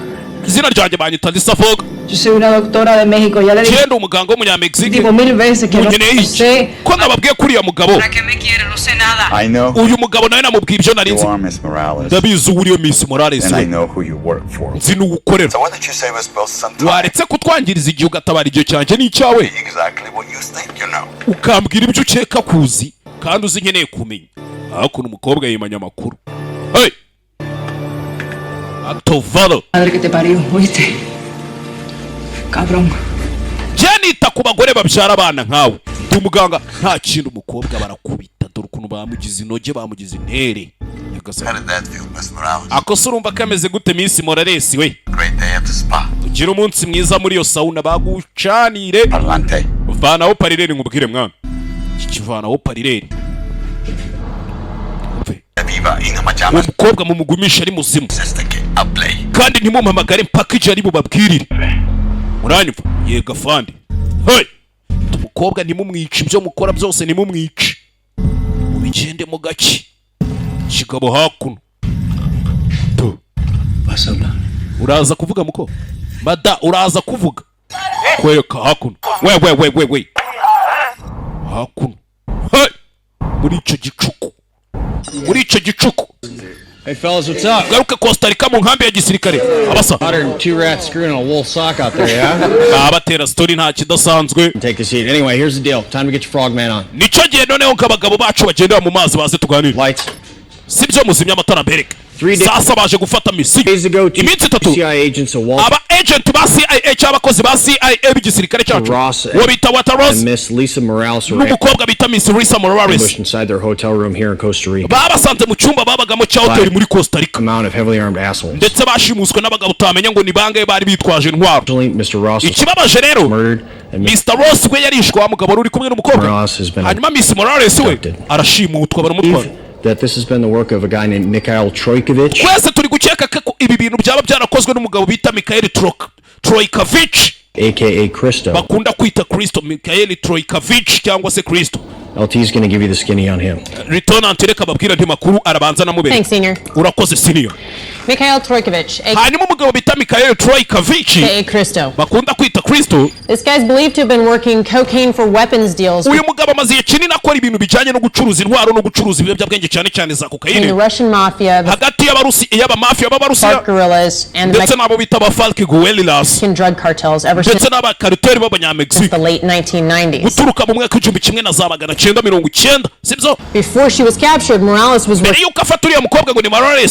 izina ryanjye banyita Lisafog. Yo soy una doctora de México, ya le dije. Genda umuganga w'umunyamegizike. Digo 1000 veces que no sé. Ko nababwiye kuri uyu mugabo. ¿Para qué me quiere? No sé nada. I know Uyu mugabo nawe namubwiye ibyo nari nzi. you are Miss Morales, Ndabizi uriyo Miss Morales. and I know who you work for. Nzi n'ugukorera. So what did you say was both sometime? Waretse kutwangiriza igihe ugatabara igihe cyanjye n'icyawe. Exactly what you think you know. Ukambwira ibyo ukeka kuzi kandi uzi nkeneye kumenya. Hakuno umukobwa yimanya amakuru. Hey! VALr. Madre que te parió, ¿oíste? Cabrón. Janita ku bagore babyara abana nkawe. Ndi umuganga nta kintu umukobwa barakubita dore ukuntu bamugize inoge bamugize intere. How did that feel, Miss Morales? Akoso urumva kameze gute Miss Morales we? Great day at the spa. Ugira umunsi mwiza muri yo sauna bagucanire. Parlante. Vanaho parirere ngubwire mwana. Kivanaho parirere. Viva inga majama. Umukobwa mumugumisha ari muzimu. Kandi ntimumpamagare mpaka ije ari bubabwirire. Muranyumva? Yega fandi. Hey! Umukobwa ntimumwice ibyo mukora byose ntimumwice. Mubigende mu gaki. Kigabo hakuno. To. Basabna. Uraza kuvuga muko? Mada uraza kuvuga. Kweka hakuno. We. Hakuno. Hey! Muri ico gicuku. Hey fellas, what's up? Garuka Costa Rica mu nkambi ya gisirikare. Abasa. 102 rats screwing a wool sock out there, yeah? Abatera story nta kidasanzwe. Take a seat. Anyway, here's the deal. Time to get your frogman on. Nico gihe noneho nk'abagabo bacu bagendera mu mazi baze tuganire. Lights. Sibyo muzimya amatara bereka. Sasa baje gufata misi. Iminsi 3. CIA agents of Wall. Aba agent ba CIA cy'abakozi ba CIA b'igisirikare cyacu. Wo bita Ross. Miss Lisa Morales. N'umukobwa bita Miss Lisa Morales. Inside their hotel room here in Costa Rica. Babasanze mu cyumba babagamo cya hotel muri Costa Rica. Amount of heavily armed assholes. Ndetse bashimuswe n'abagabo utamenya ngo ni bangaye bari bitwaje intwaro. Mr. Ross. Ikibabaje rero. Mr. Ross we yarishwe umugabo uri kumwe n'umukobwa. Hanyuma Miss Morales we arashimutwa baramutwara. That this has been the work of a guy named Mikhail Troikovich. Kwese turi gukeka ko ibi bintu byaba byarakozwe n'umugabo bita Mikhail Troikovich aka Christo. Bakunda kwita Christo, Mikhail Troikovich cyangwa se Christo. LT is going to give you the skinny on him. Return antereka babwira nti makuru arabanza namubere. Thanks, senior. Urakoze senior. Mikhail Troikovich. Hanyuma umugabo bita Mikhail Troikovich aka Christo. Bakunda kwita Christo. This guy's believed to have been working cocaine for weapons deals. Uyu mugabo amaze kinini akora ibintu bijanye no gucuruza intwaro no gucuruza ibiyobyabwenge cyane za cocaine. The Russian mafia. Hagati y'abamafia b'Abarusiya. Guerrillas and the nabo bita VALr guerrillas. Drug cartels ever since the late 1990s. Guturuka mu mwaka w'igihumbi kimwe na za magana cyenda mirongo icyenda. Sibyo? Before she was captured, Morales was working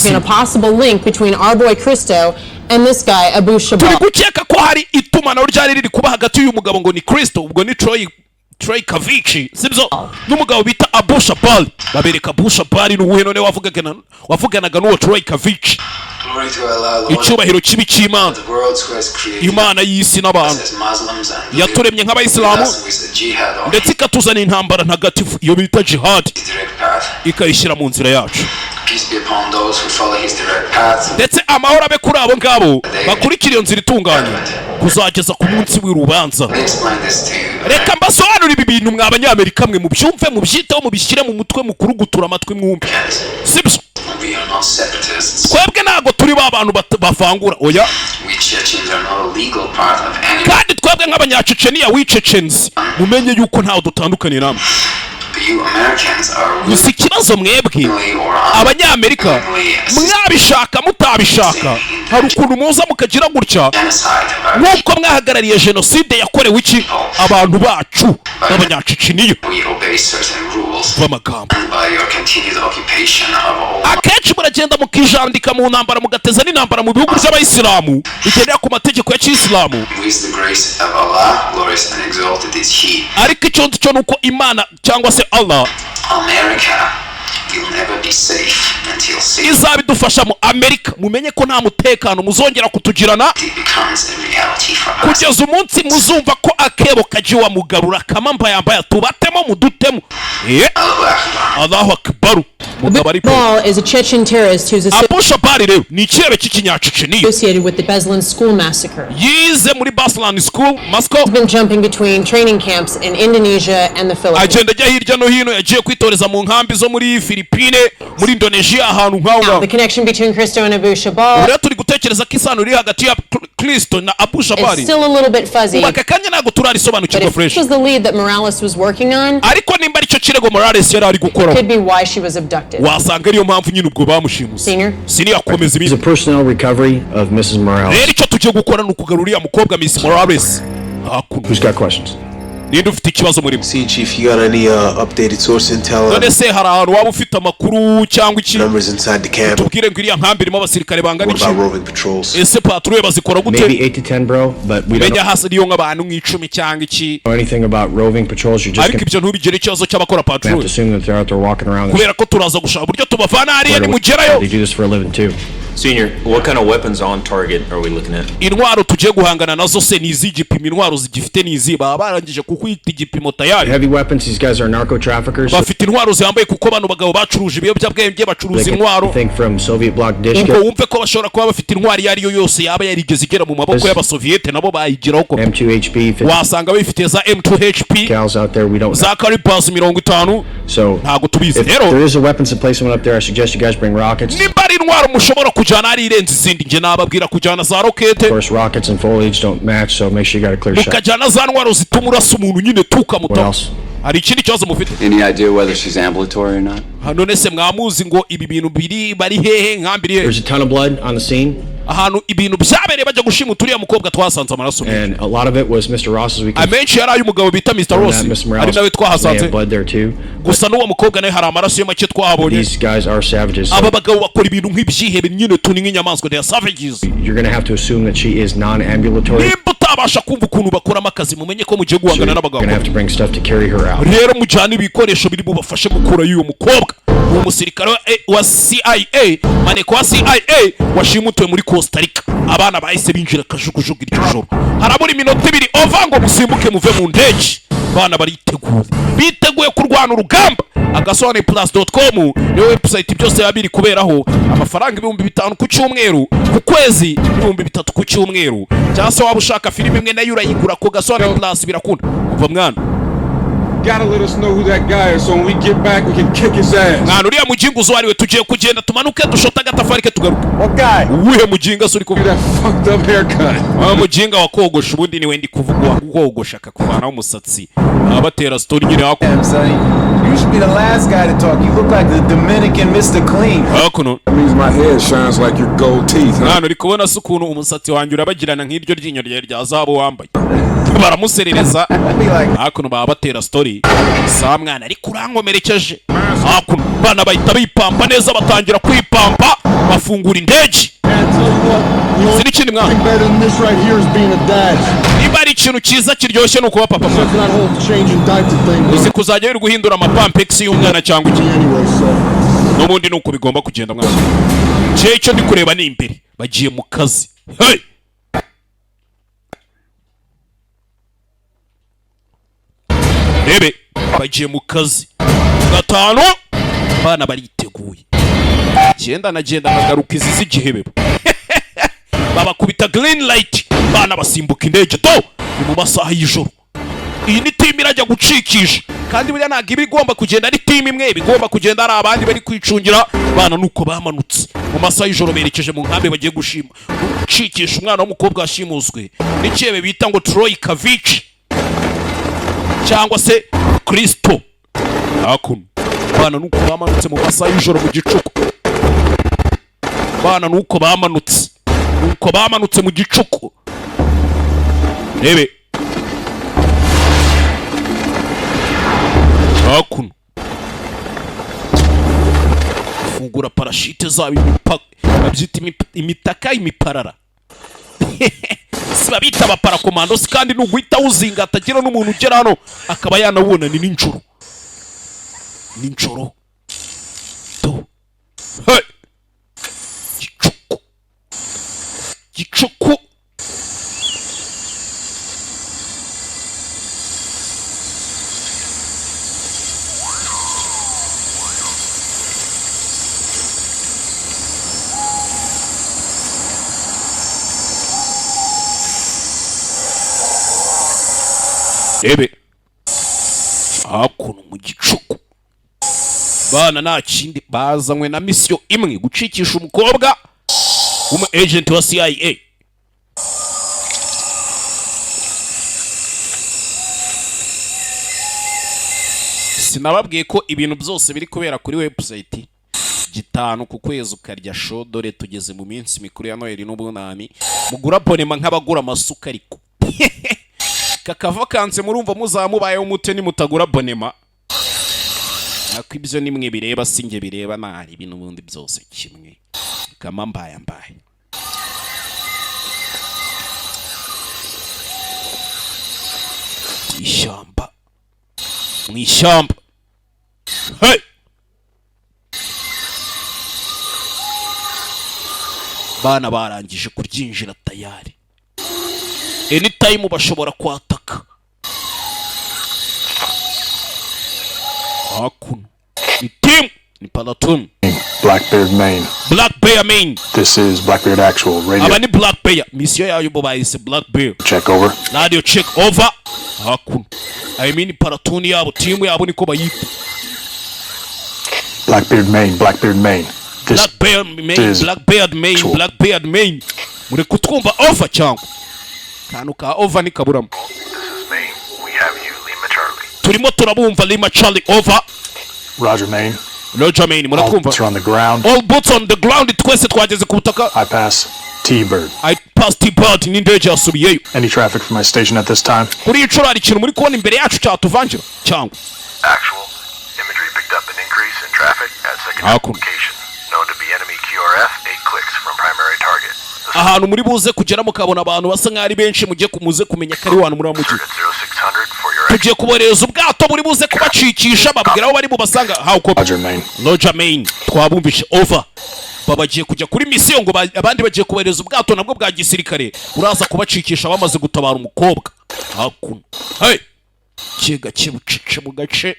in a possible link between our boy Christo and this guy Abu Shabab. Gukeka ko hari itumanaho ryari riri kuba hagati y'uyu mugabo ngo ni Christo ubwo ni Troikovich. Sibyo? N'umugabo bita Abu Shabab. Babereka Abu Shabab n'uwuhe none wavuganaga n'uwo Troikovich. Icyubahiro kibi cy'Imana. Imana y'isi n'abantu yaturemye nk'abayisilamu ndetse ikatuzana intambara ntagatifu iyo bita jihad ikayishyira mu nzira yacu. Ndetse amahoro abe kuri abo ngabo bakurikira iyo nzira itunganye kuzageza ku munsi w'urubanza. Reka mbasobanurire ibi bintu mwa Abanyamerika mwe mubyumve mubyiteho mubishyire mu mutwe mukuru gutura amatwi mwumve. Sibyo? Twebwe ntabwo turi ba bantu bavangura oya. Kandi twebwe nk'Abanyaceceniya wicecens mumenye yuko ntaho dutandukanye namwe. Gusa ikibazo mwebwe Abanyamerika mwabishaka mutabishaka hari ukuntu muza mukagira gutya nk'uko mwahagarariye jenoside yakorewe iki abantu bacu b'Abanyaceceniya b'amagambo. Akenshi muragenda mukijandika mu ntambara mugateza n'intambara mu bihugu by'Abayisilamu bigendera ku mategeko ya Kiyisilamu. Ariko icyo cyo nuko Imana cyangwa se Allah izabidufasha mu Amerika mumenye ko nta mutekano muzongera kutugirana kugeza umunsi muzumva ko akebo kajiwa mugarura kama mbayambaya tubatemo mudutemo. Allahu Akbar. Paul is a Chechen terrorist who's associated with the Beslan school massacre. He's been jumping between training camps in Indonesia and the Philippines. Philippine muri Indonesia ahantu nkaho The connection between Christo and Abu Shabar ura turi gutekereza ko isano riri hagati ya Kristo na Abu Shabar is still a little bit fuzzy. bakakanya nago turarisobanukirwa fresh. This was the lead that Morales was working on. Ariko nimba aricyo kirego Morales yari ari gukora Could be why she was abducted. wasanga ariyo mpamvu nyine ubwo bamushimuse senior akomeza It's a personnel recovery of Mrs. Morales. rero icyo tugiye gukora ni ukugarura mukobwa Miss Morales. Who's got questions? Ninde ufite ikibazo muri See Chief, you got any updated source intel on none se hari ahantu waba ufite amakuru cyangwa iki numbers inside the camp? tubwire ngo iriya nkambi irimo abasirikare bangana What iki about roving patrols? ese patrouille bazikora gute Maybe 8 to 10, bro, but we don't menya hasi ariyo nk'abantu nk'icumi cyangwa iki know anything about roving patrols. You're just ariko ibyo ntubigire ikibazo cy'abakora gonna have to patrouille assume that they're out there walking around. kubera ko turaza gushaka uburyo tubavana hariya nimugerayo. They do this for a living too. Senior, what kind of weapons on target are we looking at? Intwaro tugiye guhangana nazo se ni iz'igipimo, intwaro zigifite ni izi baba barangije kukwita igipimo tayari. Heavy weapons. These guys are narco traffickers. Bafite intwaro zambaye kuko bano bagabo bacuruje ibiyobyabwenge bacuruza intwaro. Think from Soviet bloc dish. Ubwo wumve ko bashobora kuba bafite intwari yari yo yose yaba yarigeze igera mu maboko y'abasoviete nabo bayigiraho ko M2HP. wasanga bifite za M2HP Gals out there we don't za calibers 50. So ntago tubizi rero there is a weapons emplacement up there. I suggest you guys bring rockets. nimba ari intwaro mushobora kujana ari irenze izindi nge nababwira kujana za rokete. Of course rockets and foliage don't match, so make sure you got a clear shot. Mukajana za ntwaro zituma urasa umuntu nyine tukamuta. Hari ikindi kibazo mufite? Any idea whether she's ambulatory or not? None se mwamuzi ngo ibi bintu bari hehe nkambiriye? There's a ton of blood on the scene. Ahantu ibintu byabereye bajya gushima turiya mukobwa twasanze amaraso menshi. And a lot of it was Mr. Ross's. We amenshi yari ay'umugabo bita Mr. Ross ari nawe twahasanze. Blood there too. Gusa n'uwo mukobwa nawe hari amaraso make twahabonye. These guys are savages. Aba bagabo bakora ibintu nk'ibyihebe nyine tuni nk'inyamaswa, they are savages. You're going to have to assume that she is non-ambulatory. Nimba utabasha kumva ukuntu bakoramo akazi mumenye ko mugiye guhangana n'abagabo. You're going to have to bring stuff to carry her out. Rero mujyana ibikoresho biri bubafashe gukura y'uwo mukobwa. Uwo musirikare wa CIA maneko wa CIA washimutiwe muri Costa Rica. Abana bahise binjira kajugujugu iryo joro. Harabura iminota 2 ova ngo musimbuke muve mu ndege. Bana biteguye kurwana urugamba. agasobanuye+.com niyo website byose yabiri kuberaho amafaranga 5,000 ku cyumweru, ku kwezi 3,000 ku cyumweru. Cyase waba ushaka filime imwe nayo urayigura ko gasobanuye+ birakunda. Umva mwana, gotta let us know who that guy is so when we get back we can kick his ass. Mwana uriya mujinga uzwariwe tugiye kugenda tumanuke dushota agatafari ke tugaruka. What guy? Uwuhe mujinga suri kuvuga? That fucked up haircut. Mujinga wakogosha ubundi niwe ndi kuvuga wakogosha akakuvanaho umusatsi. Abatera story nyine hako. You should be the last guy to talk. You look like the Dominican Mr. Clean. Hakuno. That means my head shines like your gold teeth. Mwana uri kubona sukuntu umusatsi wanjye urabagirana nk'iryo ryinyo rya zabo wambaye. Baramuserereza. Hakuno baba batera story. Sa mwana ari kurankomerekeje. Hakuno bana bahita bipampa neza batangira kwipampa bafungura indege. Siri kindi mwana. Niba ari ikintu cyiza kiryoshye nuko papa mwana. Uzi kuzajya uri guhindura amapampex y'umwana cyangwa iki. N'ubundi nuko bigomba kugenda mwana. Je icyo ndi kureba ni imbere. Bagiye mu kazi. Hey! Rebe bagiye mu kazi. 5 bana bariteguye. 9 nagenda nkagaruka izi z'igihebe. Babakubita green light bana basimbuka indege to mu masaha y'ijoro. Iyi ni team irajya gucikisha kandi burya ntago ibigomba kugenda ari team imwe, bigomba kugenda ari abandi bari kwicungira bana nuko bamanutse mu masaha y'ijoro berekeje mu nkambi bagiye gucikisha umwana w'umukobwa washimuswe n'ikebe bita ngo Troy Kavich cyangwa se Kristo. Hakuno bana nuko bamanutse mu masaha y'ijoro mu gicuku. Bana nuko bamanutse mu gicuku. Rebe hakuno fungura parashite zabo babyita imitaka imiparara. Siba bita abaparakomandos kandi nuguhita uzinga atagira n'umuntu ugera hano akaba yanabona ni ninjoro to hey gicuku Ebe hakuno mu gicuku bana nta kindi bazanywe na misiyo imwe gucikisha umukobwa w'umu agent wa CIA. Sinababwiye ko ibintu byose biri kubera kuri website. 5 ku kwezi ukarya show, dore tugeze mu minsi mikuru ya Noheli n'ubunani. Mugura abonema nk'abagura amasuka ariko kakava kanse murumva muzamubayeho mute ni mutagura abonema. Nako ibyo nimwe bireba singe bireba nari ibintu bundi byose kimwe kama mbaye. Mw'ishyamba hey! Bana barangije kuryinjira tayari, anytime bashobora kwataka. Hakuno ni team ni platoon. Blackbeard Maine. Blackbeard Maine. This is Blackbeard Actual Radio. Aba ni Blackbeard. Mission yayo bo bayise Blackbeard. Check over. Radio check over. Hakuno. I mean platoon yabo, team yabo niko bayita. Blackbeard Maine. Blackbeard Maine. Blackbeard Maine. Blackbeard Maine. Blackbeard Maine. Muri kutwumva over cyangwa kanu ka over ni kaburamu. Turimo turabumva Lima Charlie over. Roger Maine. Roger Maine, muratwumva. On the ground. All boots on the ground. Twese twageze ku butaka. I pass T-Bird. I pass T-Bird n'indege yasubiyeyo. Any traffic from my station at this time? Kuri icuro hari ikintu muri kubona imbere yacu cyatuvangira cyangwa. Actual imagery picked up an increase in traffic at secondary location known to be enemy QRF 8 clicks from primary target. Ahantu muri buze kugera mukabona abantu basa nk'ari benshi mujye kumuze kumenya kari wantu muri amugi. Tugiye kuboreza ubwato muri buze kubacikisha babwira aho bari bubasanga. How copy? Roger Maine. Twabumvishe over. Babagiye kujya kuri misiyo ngo abandi bagiye kuboreza ubwato nabwo bwa gisirikare uraza kubacikisha bamaze gutabara umukobwa. Hakuno. Hey. Kiga kibucice mu gace.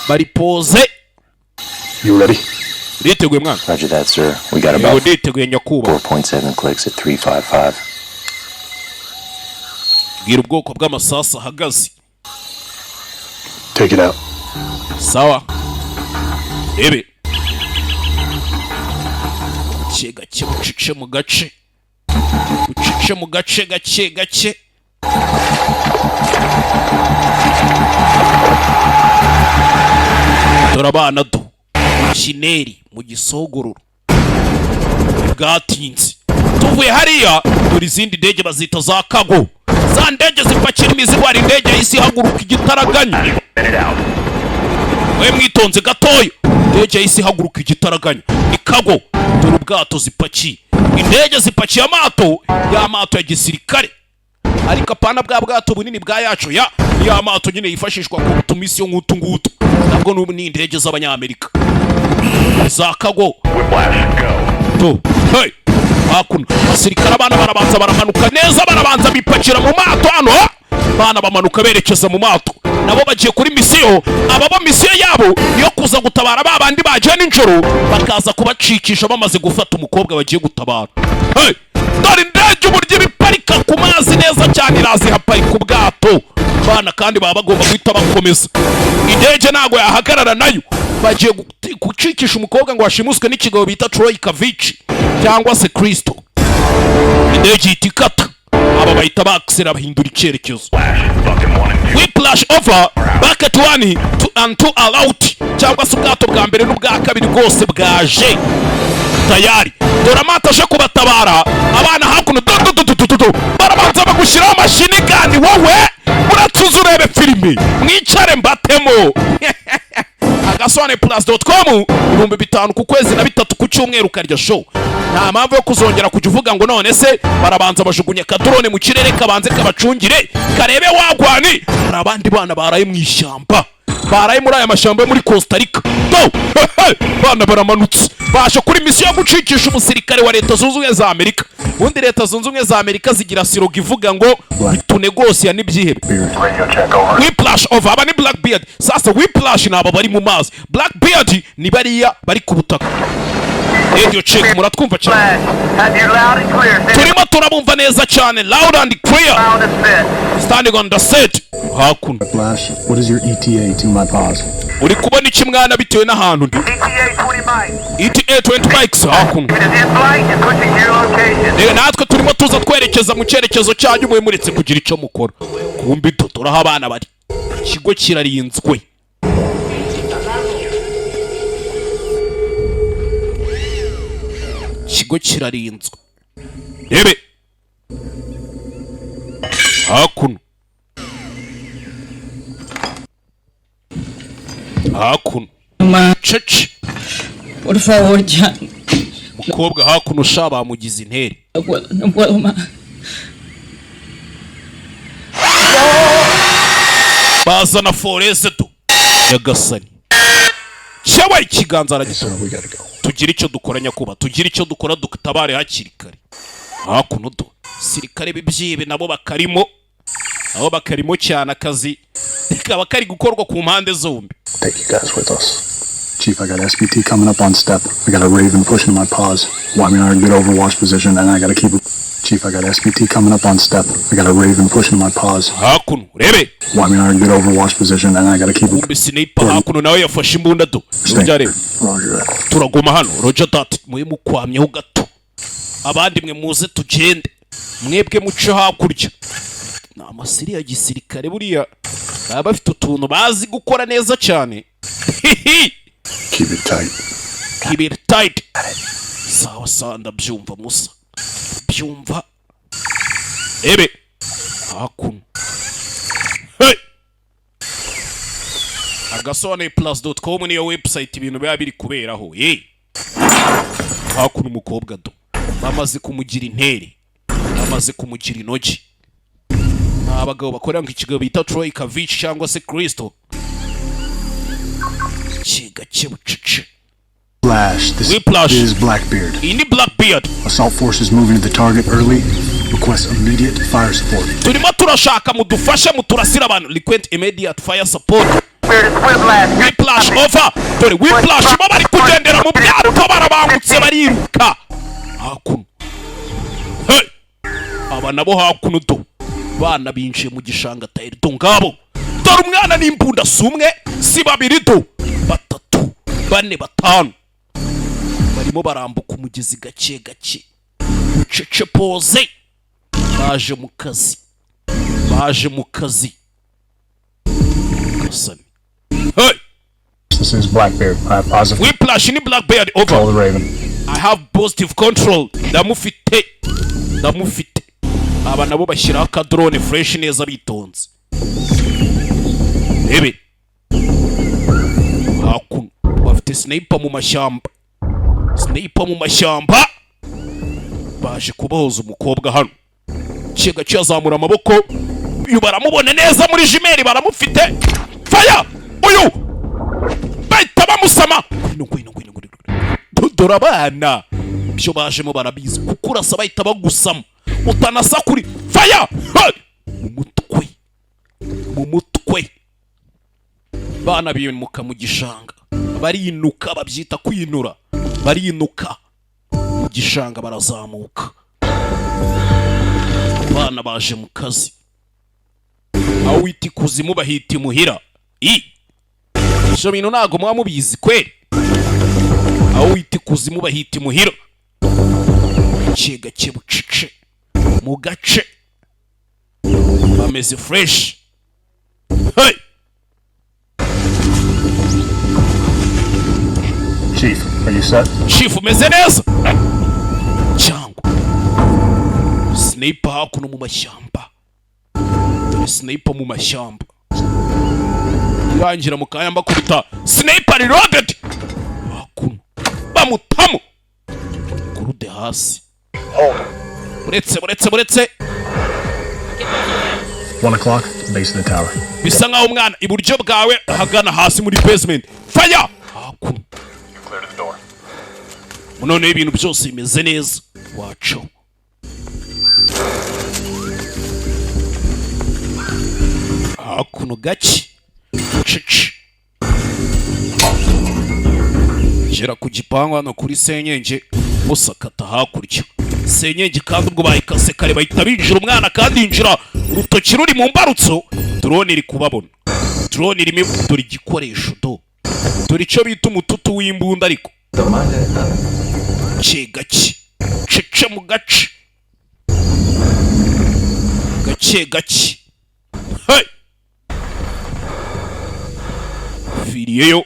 Bari pose. You ready? Riteguye mwana. Roger that, sir. We got about 4.7 clicks at 355. Gira ubwoko bw'amasasa ahagaze. Take it out. Sawa. Ebe. Kiga kibucice mu gace. Ucice mu gace gake. Turabana do. Shineri mu gisogororo bwatinze. Tuvuye hariya dore izindi ndege bazita za kago. Za ndege zipakira imizigo, hari indege yisi haguruka igitaraganya. We mwitonze gatoya. Indege yisi haguruka igitaraganya. Ni kago. Dore ubwato zipakiye. Indege zipakiye amato, ya mato ya gisirikare. Ariko apana bwa bwato bunini bwa yacu ya mato nyine yifashishwa ku tumisiyo nk'utu ngutu. Nabwo ni indege z'abanyamerika. Za kago. To. Hey. Hakuno. Abasirikare abana barabanza baramanuka neza, barabanza bipakira mu mato hano. Bana bamanuka berekeza mu mato. Nabo bagiye kuri misiyo. Ababa misiyo yabo yo kuza gutabara babandi baje n'injoro bakaza kubacikisha bamaze gufata umukobwa bagiye gutabara. Hey. Dore indege uburyo biparika ku mazi neza cyane, irazi haparika ubwato. Bana kandi baba bagomba guhita bakomeza. Indege nago yahagarara nayo. Bagiye gucikisha umukobwa ngo washimuswe n'ikigabo bita Troy Kavici cyangwa se Kristo. Indege itikata. Aba bahita baksera bahindura icyerekezo. Whiplash over. Back at 1 and 2 are out. Cyangwa se ubwato bwa mbere n'ubwa kabiri bwose bwaje. Tayari. Dore amata aje kubatabara. Abana hakuno barabanza bagushyiraho amashini gani wowe. Uratuze urebe filime. Mwicare mbatemo. agasobanuye+.com 5,000 ku kwezi na 3 ku cyumweru karya show. Nta mpamvu yo kuzongera kujya uvuga ngo none se barabanza bajugunye kadrone mu kirere kabanze kabacungire karebe wagwani. Hari abandi bana baraye mu ishyamba, baraye muri aya mashyamba muri Costa Rica. Bana baramanutse baje kuri misiyo yo gucikisha umusirikare wa Leta Zunze Ubumwe za Amerika. Ubundi Leta Zunze Ubumwe za Amerika zigira siroga ivuga ngo tunegosiya n'ibyihebe. Whiplash over. Aba ni Blackbeard. Sasa Whiplash ni aba bari mu mazi, Blackbeard ni bariya bari ku butaka. radio check muratwumva cyane turimo turabumva neza cyane loud and clear standing on the set hakuno Flash, what is your ETA to my pause? uri kubona iki mwana bitewe n'ahantu ndi ETA 20 mics hakuno natwe turimo tuza twerekeza mu cyerekezo cyanyu mwe muretse kugira icyo mukora kumbi duturaho abana bari ikigo kirarinzwe ikigo kirarinzwe rebe hakuno hakuno cece mukobwa hakuno sha bamugize intere bazana forese tu yagasani cyabaye ikiganza aragisa tugira icyo dukora nyakuba tugira icyo dukora dutabare hakiri kare hakuno do sirikare bibyibe nabo bakarimo abo bakarimo cyane akazi kaba kari gukorwa ku mpande zombi. Take you guys with us. Chief, I got SPT coming up on step. I got a Raven pushing my paws. Want me in a good overwatch position, and I gotta keep it. Chief, I got SPT coming up on step. I got a Raven pushing my paws. Hakuno, rebe. Want me in a good overwatch position, and I gotta keep it. Sniper hakuno nawe yafashe imbunda do. Roger that. Turagoma hano, Roger that. Mwe mukwamyeho gato. Abandi mwe muze tugende. Mwebwe muco hakurya. Na amasiri ya gisirikare buriya baba bafite utuntu bazi gukora neza cyane. Keep it tight. Keep it tight. Sawa sawa ndabyumva musa. Byumva. Ebe. Hakuno. Hey. agasobanuye+.com niyo website ibintu biba biri kuberaho. Hey. Hakuno umukobwa do. Bamaze kumugira intere. Bamaze kumugira inogi. Abagabo bakorera ngo ikigo bita Troy Kavich cyangwa se Kristo. Chiga chibucici. Flash, this is Blackbeard. Ini Blackbeard. Assault forces moving to the target early. Request immediate fire support. Turimo turashaka mudufashe muturasira abantu. Request immediate fire support. Whiplash over. Dore Whiplash bari kugendera mu byato barabangutse bariruka. Hakuno. Hey. Aba nabo hakuno do. Bana binjiye mu gishanga tayiri do ngabo. Dore umwana n'imbunda sumwe si babiri do. Batatu, bane, batanu. Barimo barambuka umugezi gake gake. Cece pose. Baje mu kazi. Baje mu kazi. Kasani. Hey! This is Blackbeard. I have positive. Whiplash ni Blackbeard over. Call the Raven. I have positive control. Ndamufite. Ndamufite. Aba nabo bashyiraho ka drone fresh neza bitonze. Ebe. Hakuno. Bafite sniper mu mashyamba. Sniper mu mashyamba. Baje kuboza umukobwa hano. Kiga cyazamura amaboko. Uyu baramubona neza muri jimeri baramufite. Fire! Uyu! Bahita bamusama. Ngwino. Dore abana. Byo bajemo barabizi. Kukurasa bahita bagusama. Utanasakuri. Fire! Mu mutwe. Bana bimuka mu gishanga. Barinuka babyita kwinura. Barinuka. Mu gishanga barazamuka. Bana baje mu kazi. Awiti kuzimu bahita imuhira. Sho bintu nago mwa mubizi kweli. Awiti kuzimu bahita imuhira. Kiga kibucice. Mu gace. Bameze fresh. Hey! Chief, are you set? Chief, umeze neza? Cyangwa. Sniper hakuno mu mashyamba. Sniper mu mashyamba. Yangira mu kayamba kubita. Sniper reloaded. Hakuno. Bamutamo. Kurude hasi. Buretse. 1 o'clock, base of the tower. Bisa nkaho umwana iburyo bwawe hagana hasi muri basement. Fire! Hakuno. Clear to the door. None ibintu byose bimeze neza. Wacho. Hakuno gachi. gera ku gipangu hano kuri senyenge musakata hakurya senyenge kandi ubwo bayikase kare bahita binjira umwana kandi yinjira urutoki ruri mu mbarutso drone iri kubabona drone irimo dore igikoresho dore icyo bita umututu w'imbunda ariko gake cece mu gace gake hey firiyeyo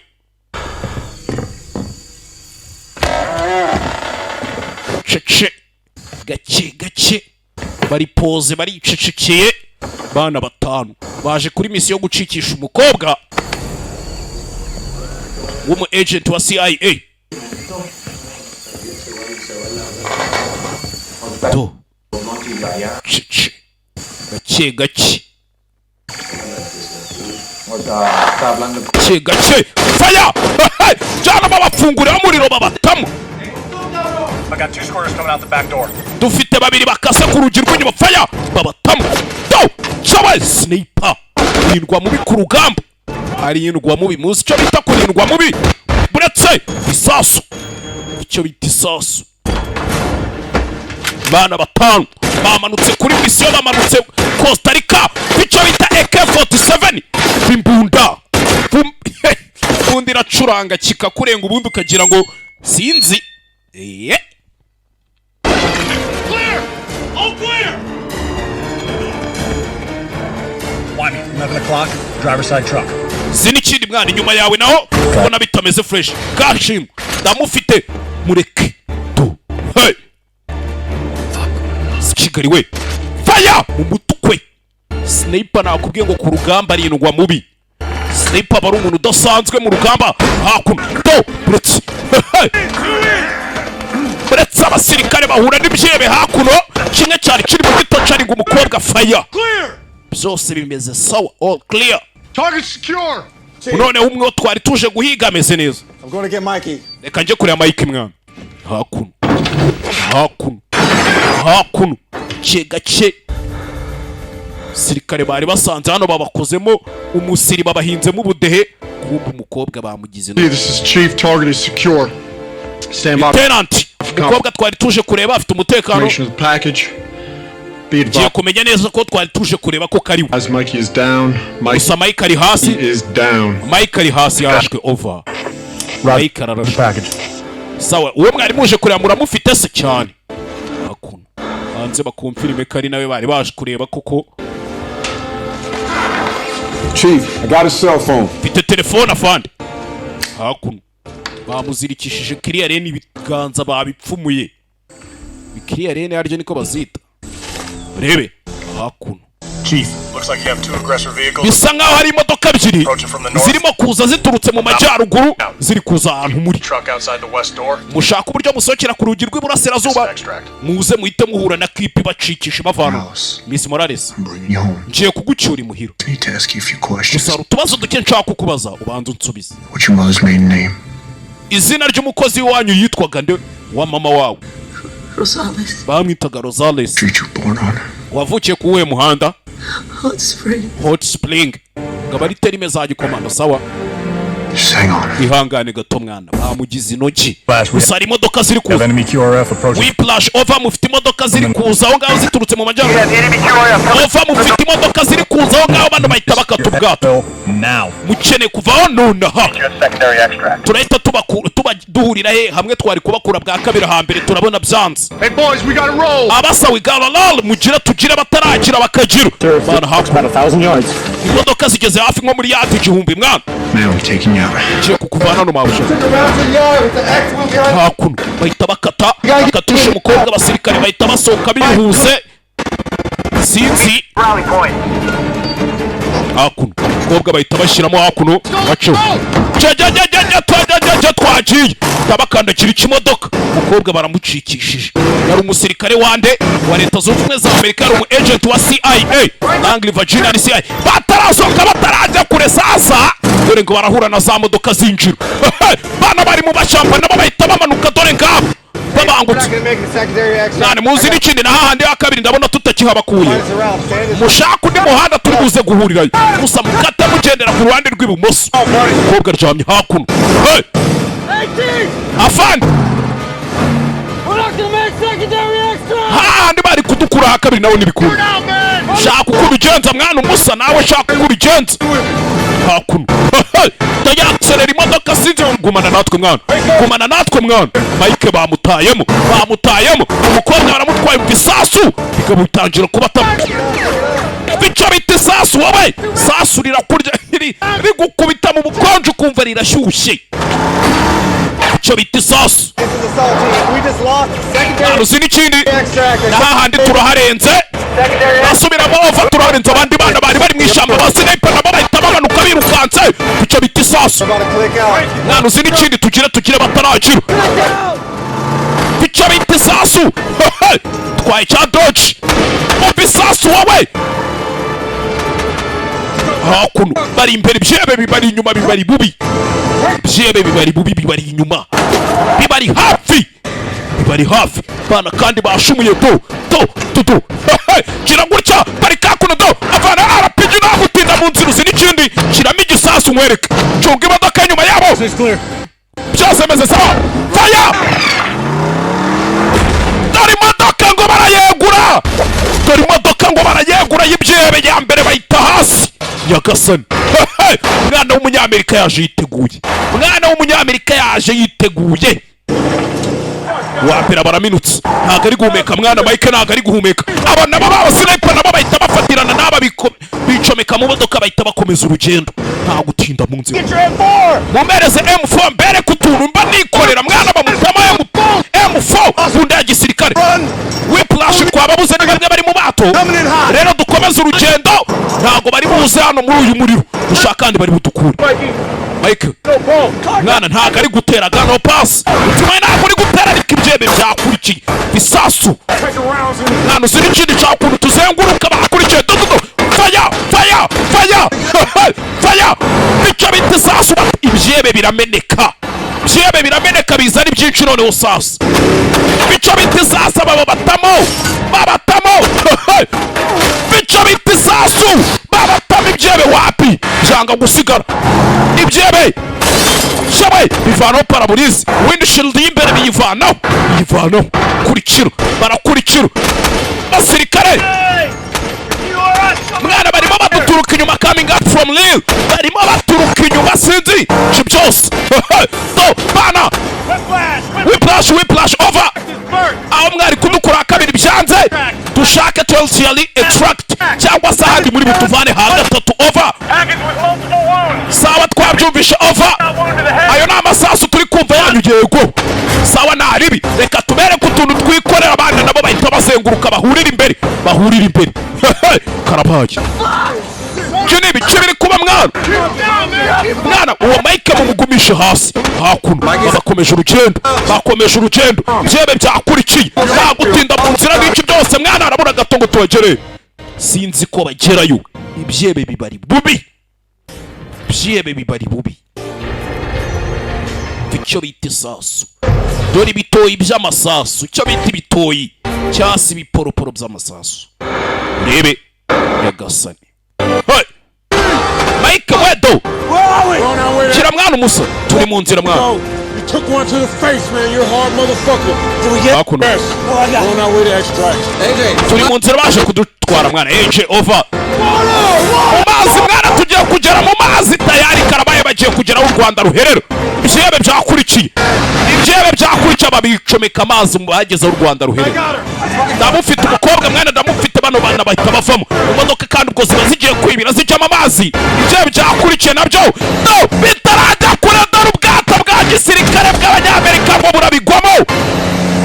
cece gake bari pose bari cecekeye bana batanu baje kuri misiyo yo gucikisha umukobwa w'umu agent wa CIA gake fire jana babafungurira umuriro babatamu dufite babiri bakase ku rugi rw'inyuma fire babatamu chawe sniper irindwa mubi ku rugamba arindwa mubi muzi icyo bita kurindwa mubi buretse isasu icyo bita isasu bana batanu bamanutse kuri misiyo bamanutse Costa Rica icyo bita AK-47 imbunda ubundi iracuranga kikakurenga ubundi ukagira ngo sinzi All clear! 11 o'clock, driver's side truck. Zini ikindi mwana inyuma yawe naho ubona bitameze fresh. Kashim, ndamufite mureke. Hey! Sikigari we. Fire! Mu mutukwe. Sniper nakubwiye ngo ku rugamba arindwa mubi. Sniper bari umuntu udasanzwe mu rugamba. Hakuno. Buretse. Buretse abasirikare bahura n'ibyebe hakuno. Kimwe cyari kiri mu gitoca ari ngo umukobwa fire. Byose bimeze sawa. All clear. Target secure. None umwe twari tuje guhiga ameze neza. I'm going to get Mikey. Reka nje kureba Mike mwana. Hakuno. Gake. Sirikare bari basanze hano babakozemo umusiri babahinzemo ubudehe kumba umukobwa bamugize. This is Chief, target is secure. Stand by. Lieutenant, umukobwa twari tuje kureba afite umutekano. Ngiye kumenya neza ko twari tuje kureba ko kariwe. As Mikey is down, Mike ari hasi. He is down. Mike ari hasi yarashwe over. Mike ararashwe. Sawa, uwo mwari muje kureba muramufite se cyane. Hakuno. Hanze bakumfirime kari nawe bari baje kureba koko. Chief, I got a cell phone. Mfite telefone afande. Hakuno. Bamuzirikishije kiriya rene ibiganza babipfumuye. Bikiriya rene aryo niko bazita. Rebe hakuno. Chief, looks like you have two aggressor vehicles. Bisa nkaho hari imodoka ebyiri zirimo kuza ziturutse mu majyaruguru ziri kuza ahantu muri. Mushaka uburyo musokera ku rugi rw'iburasirazuba. Muze muhite muhura na kipi bacikisha bavana. Miss Morales. Ngiye kugucyura imuhiro. Gusa utubazo duke nshaka kukubaza ubanza unsubize. What's your mother's maiden name? Izina ry'umukozi wanyu yitwaga nde wa mama wawe? Rosales. Bamwitaga Rosales. Street you born on? Wavukiye ku uwe muhanda? Hot Spring. Hot Spring. Ngabari terime za gikomando sawa. Hang on. Ihangane gato mwana. Bamugize inogi. Gusa hari imodoka ziri kuza. Whiplash over mufite imodoka ziri kuza aho ngaho ziturutse mu majyaruguru. Over mufite imodoka ziri kuza aho ngaho bano bahita bakata ubwato. Mukene kuvaho nonaha. Turahita duhurira he hamwe twari kubakura bwa kabiri hambere turabona byanze. Hey boys, we gotta roll. Abasa we gotta roll. Mugira tugira bataragira bakagira. Bana hafi 1000 yards. Imodoka zigeze hafi nko muri yard igihumbi mwana. Man, we're taking you out. Ngiye kukuvana hano mabusha. Hakuno bahita bakatusha umukobwa abasirikare bahita basohoka bihuse. Sinzi. Hakuno umukobwa bahita bashyiramo hakuno baco. Twagiye tabakandakira ikimodoka umukobwa baramucikishije. Yari umusirikare wande wa leta zunze ubumwe za Amerika, yari umu agent wa CIA Langley Virginia ni CIA. Batarasohoka batarajya kure sasa dore ngo barahura na za modoka zinjira. Bana bari mu bashyamba nabo bahita bamanuka dore ngabo babangutse. Nane muzi n'ikindi na hahandi ya kabiri ndabona tutakihabakuye. Mushaka undi muhanda turi buze guhurirayo. Gusa mukata mugendera ku ruhande rw'ibumoso. Umukobwa aryamye hakuno. afande hahandi bari kudukura ha kabiri nawe ntibikunda shaka uko ubigenza mwana umusa nawe shaka uko ubigenza hakuno tayakserera imodoka sinzi gumana natwe mwana Mike bamutayemo umukobwa baramutwaye mu isasu bikamutangira kuba bica bita isasu wowe sasu rirakurya rigukubita mu bukonje ukumva rirashyushye bica bita isasu uzi n'ikindi n'ahandi turaharenze basubiramo ova turaharenze abandi bana bari mu ishyamba basinepa nabo bahita bamanuka birukanse bica bita isasu mwana uzi n'ikindi tugire bataragira bica bita isasu twaye cya doji umva isasu wowe hakuno bari imbere byebe bibari inyuma bibari bubi bibari inyuma bibari hafi bana kandi bashumuye kira gutya bari kakuno avana RPG nagutinda mu nzira uzi n'ikindi kiramo igisasu nkwereke cunga imodoka inyuma yabo byose meze sawa fire dore imodoka ngo barayegura y'ibyebe ya mbere bayita hasi nyagasani umwana w'umunyamerika yaje yiteguye wapera baraminutse ntago ari guhumeka mwana Mike ntago ari guhumeka aba nabo babasinepa nabo bahita bafatirana n'aba bicomeka mu modoka bahita bakomeza urugendo nta gutinda mu nzira mumereze M4 mbere kutuntu mba nikorera mwana bamutama M4 bunda ya gisirikare whiplash twababuze ni bamwe bari mu bato rero dukomeza urugendo ntago bari buze hano muri uyu muriro dushaka kandi bari budukure Mike mwana ntago ari gutera no pass utumaye ntago uri gutera ariko ibyebe byakurikiye bisasu mwana uzi n'ikindi cyakuntu tuzenguruka bakurikiye fire bica bita isasu ibyebe birameneka biza ari byinshi noneho sasu bica bita isasu babatamo bica bita isasu babatamo ibyebe wapi byanga gusigara ibyebe shabaye bivanaho paraburize windshield y'imbere biyivanaho barakurikira basirikare mwana barimo baduturuka inyuma coming up from Lille barimo baturuka inyuma sinzi byose bana whiplash over aho mwari kudukura kabiri byanze dushake 12 extract cyangwa se ahandi muri butuvane hagatatu over sawa twabyumvisha over ayo ni amasasu turi kumva yanyu yego sawa naribi reka tubere ku tuntu twikorera abandi nabo bahita bazenguruka bahurira imbere karabaye cyane bice biri kuba mwana uwo Mike mumugumisha hasi hakuno bakomeje urugendo byebe byakurikiye nagutinda mu nzira n'iki byose mwana arabura gato ngo tubagere sinzi ko bagerayo ibyebe bibari bubi icyo bita isasu dore ibitoyi by'amasasu icyo bita ibitoyi cyasi ibiporoporo by'amasasu urebe nyagasani Mike wedo kira mwana umusa turi mu nzira mwana took one to the face, man. You're a hard motherfucker. Do we get best? Oh, I got it. On our way to extract. AJ. Turi mu nzira baje kudutwara mwana. AJ over. Mazi mwana tugiye kugera mu mazi tayari karabaye bagiye kugera u Rwanda ruherero. Ibyebe byakurikiye babicomeka amazi mu bageze u Rwanda ruherero. Ndamufite umukobwa mwana ndamufite bano bana bahita bavamo. Imodoka kandi ubwo ziba zigiye kwibira zijyamo amazi. Ibyebe byakurikiye nabyo. No bitarajya kure dore ubwato bwa gisirikare bw'abanyamerika ngo burabigwamo.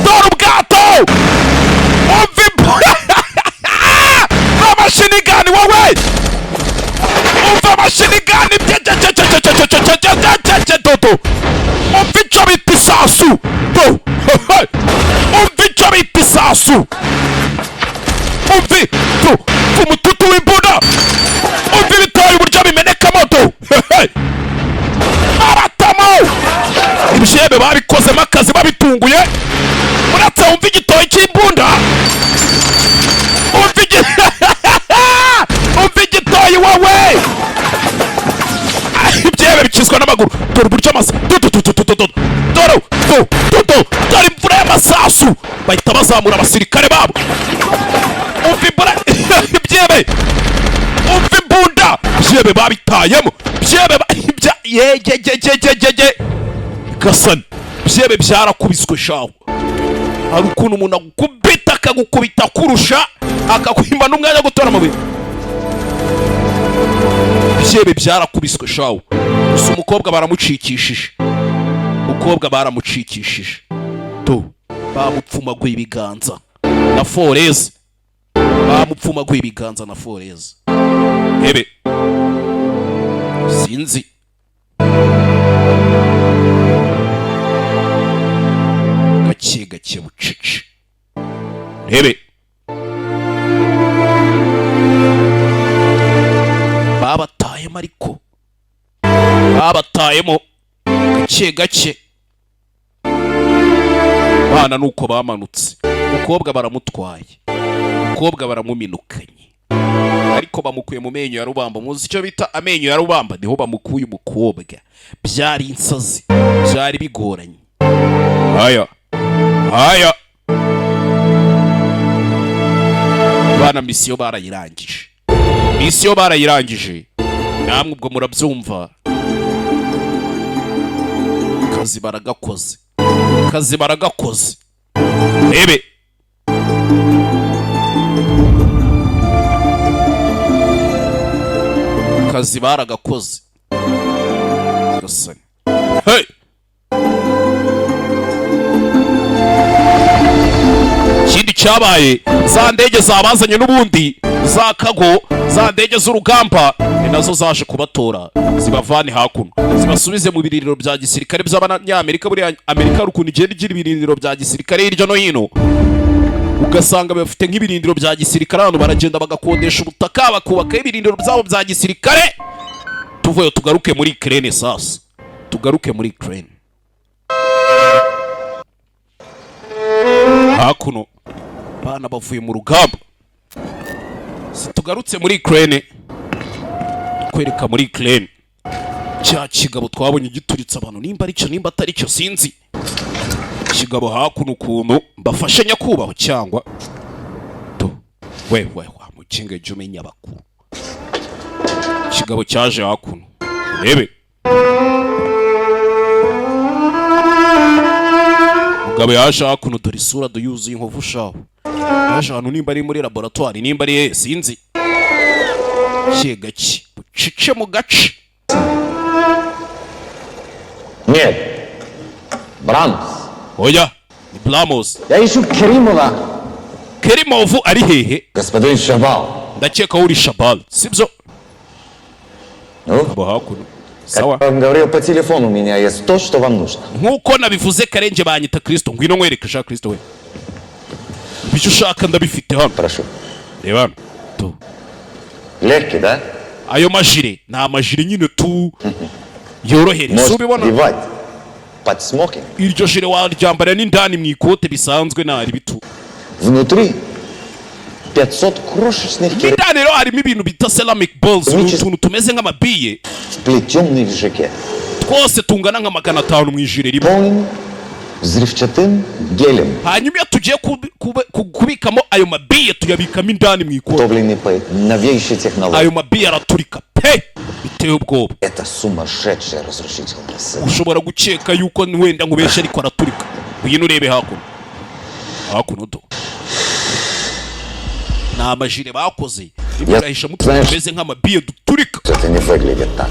Dore ubwato. Amashinigani wowe. Umva amashinigani dodo. Umvicho bitisasu. Do. Umvicho bitisasu. Umvi. Do. Umututu w'imbunda. Umvi bitoye uburyo bimeneka moto. Aratamo. Ibishebe babikozemo akazi babitunguye. Muratse umva igitoye cy'imbunda. Umva igitoye wowe. Ibyebe akizwa n'amaguru dore uburyo amaso dore imvura y'amasasu bahita bazamura abasirikare babo byebe umva imbunda byebe babitayemo byebe yegegegegege gasani byebe byarakubiswe shaho hari ukuntu umuntu agukubita akagukubita kurusha akaguhimba n'umwanya gutora amabuye byebe byarakubiswe shaho gusa umukobwa baramucikishije to bamupfumaguye ibiganza na foreze bamupfumaguye ibiganza na foreze ebe sinzi gake bucece ebe babatayemo ariko babatayemo gake bana nuko bamanutse umukobwa baramutwaye umukobwa baramuminukanye ariko bamukuye mu menyo ya rubamba muzi icyo bita amenyo ya rubamba niho bamukuye umukobwa byari insazi byari bigoranye haya bana misiyo barayirangije namwe ubwo murabyumva kazi baragakoze ebe kazi baragakoze gasani hey ikindi cyabaye za ndege zabazanye n'ubundi za kago za ndege z'urugamba ni nazo zaje kubatora zibavane hakuno zibasubize mu birindiro bya gisirikare by'abanyamerika buri Amerika rukundo igenda igira ibirindiro bya gisirikare hirya no hino ugasanga bafite nk'ibirindiro bya gisirikare hano baragenda bagakodesha ubutaka bakubaka ibirindiro byabo bya gisirikare tuvuye tugaruke muri Ukraine sasa tugaruke muri Ukraine hakuno bana bavuye mu rugamba tugarutse muri Ukraine kwereka muri Ukraine cya kigabo twabonye gituritse abantu nimba ari cyo nimba atari cyo sinzi kigabo hakuno ukuntu mbafashe nyakubaho cyangwa to we mukinge jyo menya bakuru kigabo cyaje hakuno rebe mugabo yaje hakuno dore isura yuzuye inkovu shaho yaje hano nimba ari muri laboratoire nimba ari sinzi gake bucice mu gace Нет, Брамс. Оля, Брамос. Я ищу Керимова. Керимову ari hehe? Господин Шабал. Ndakeka uri Шабал, sibyo? Abo hakuno. Sawa. Я вам говорил по телефону, у меня есть то, что вам нужно. Nkuko nabivuze Karenge banyita Kristo, ngwino nkwereke sha Kristo we. Bicho shaka ndabifite hano. Прошу. Reba. To. Легкий, да? Ayo majire, na majire nyine tu. Yorohere subibona под смокинг iryo jire waryambara n'indani mu ikote bisanzwe nari bitu внутри 500 крошечных indani rero harimo ibintu bita ceramic balls utuntu tumeze nk'amabiye сплетенные в жаке twose tungana nka 500 mu ijire rimwe взрывчатым гелем hanyuma tugiye kubikamo ayo mabiye tuyabikamo indani mu ikote новейшей технологии ayo mabiye araturika pe biteye ubwoba это сумасшедшая разрушительная сила ushobora gukeka yuko wenda nkubesha ariko araturika uyino urebe hakuno do na amajire bakoze ibirahisha mutumeze nk'amabiye duturika это не выглядит так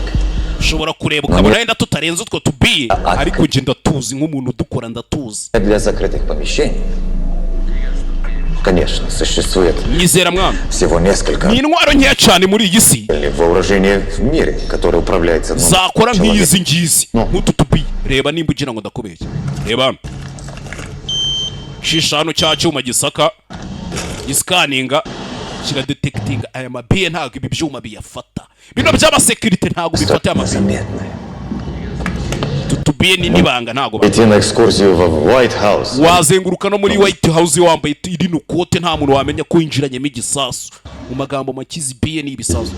ushobora kureba ukabona wenda tutarenze utwo tubiye ariko nje ndatuzi nk'umuntu dukora ndatuzi для закрытых помещений Конечно, существует всего несколько вооружений в мире, которые управляются Reba nimba ugira ngo ndakubeshye. Reba. Shishano cya cyuma gisaka giscaninga kira detecting aya mabiye ntago ibi byuma biyafata. Bino by'aba security ntago bifata amabiye. Tutubiye ni nibanga ntago. Itti na excursion в White House. Wazenguruka no muri White House wambaye irino kote nta muntu wamenya ko yinjiranye migisasu. Mu magambo makizi biye ni ibisasu.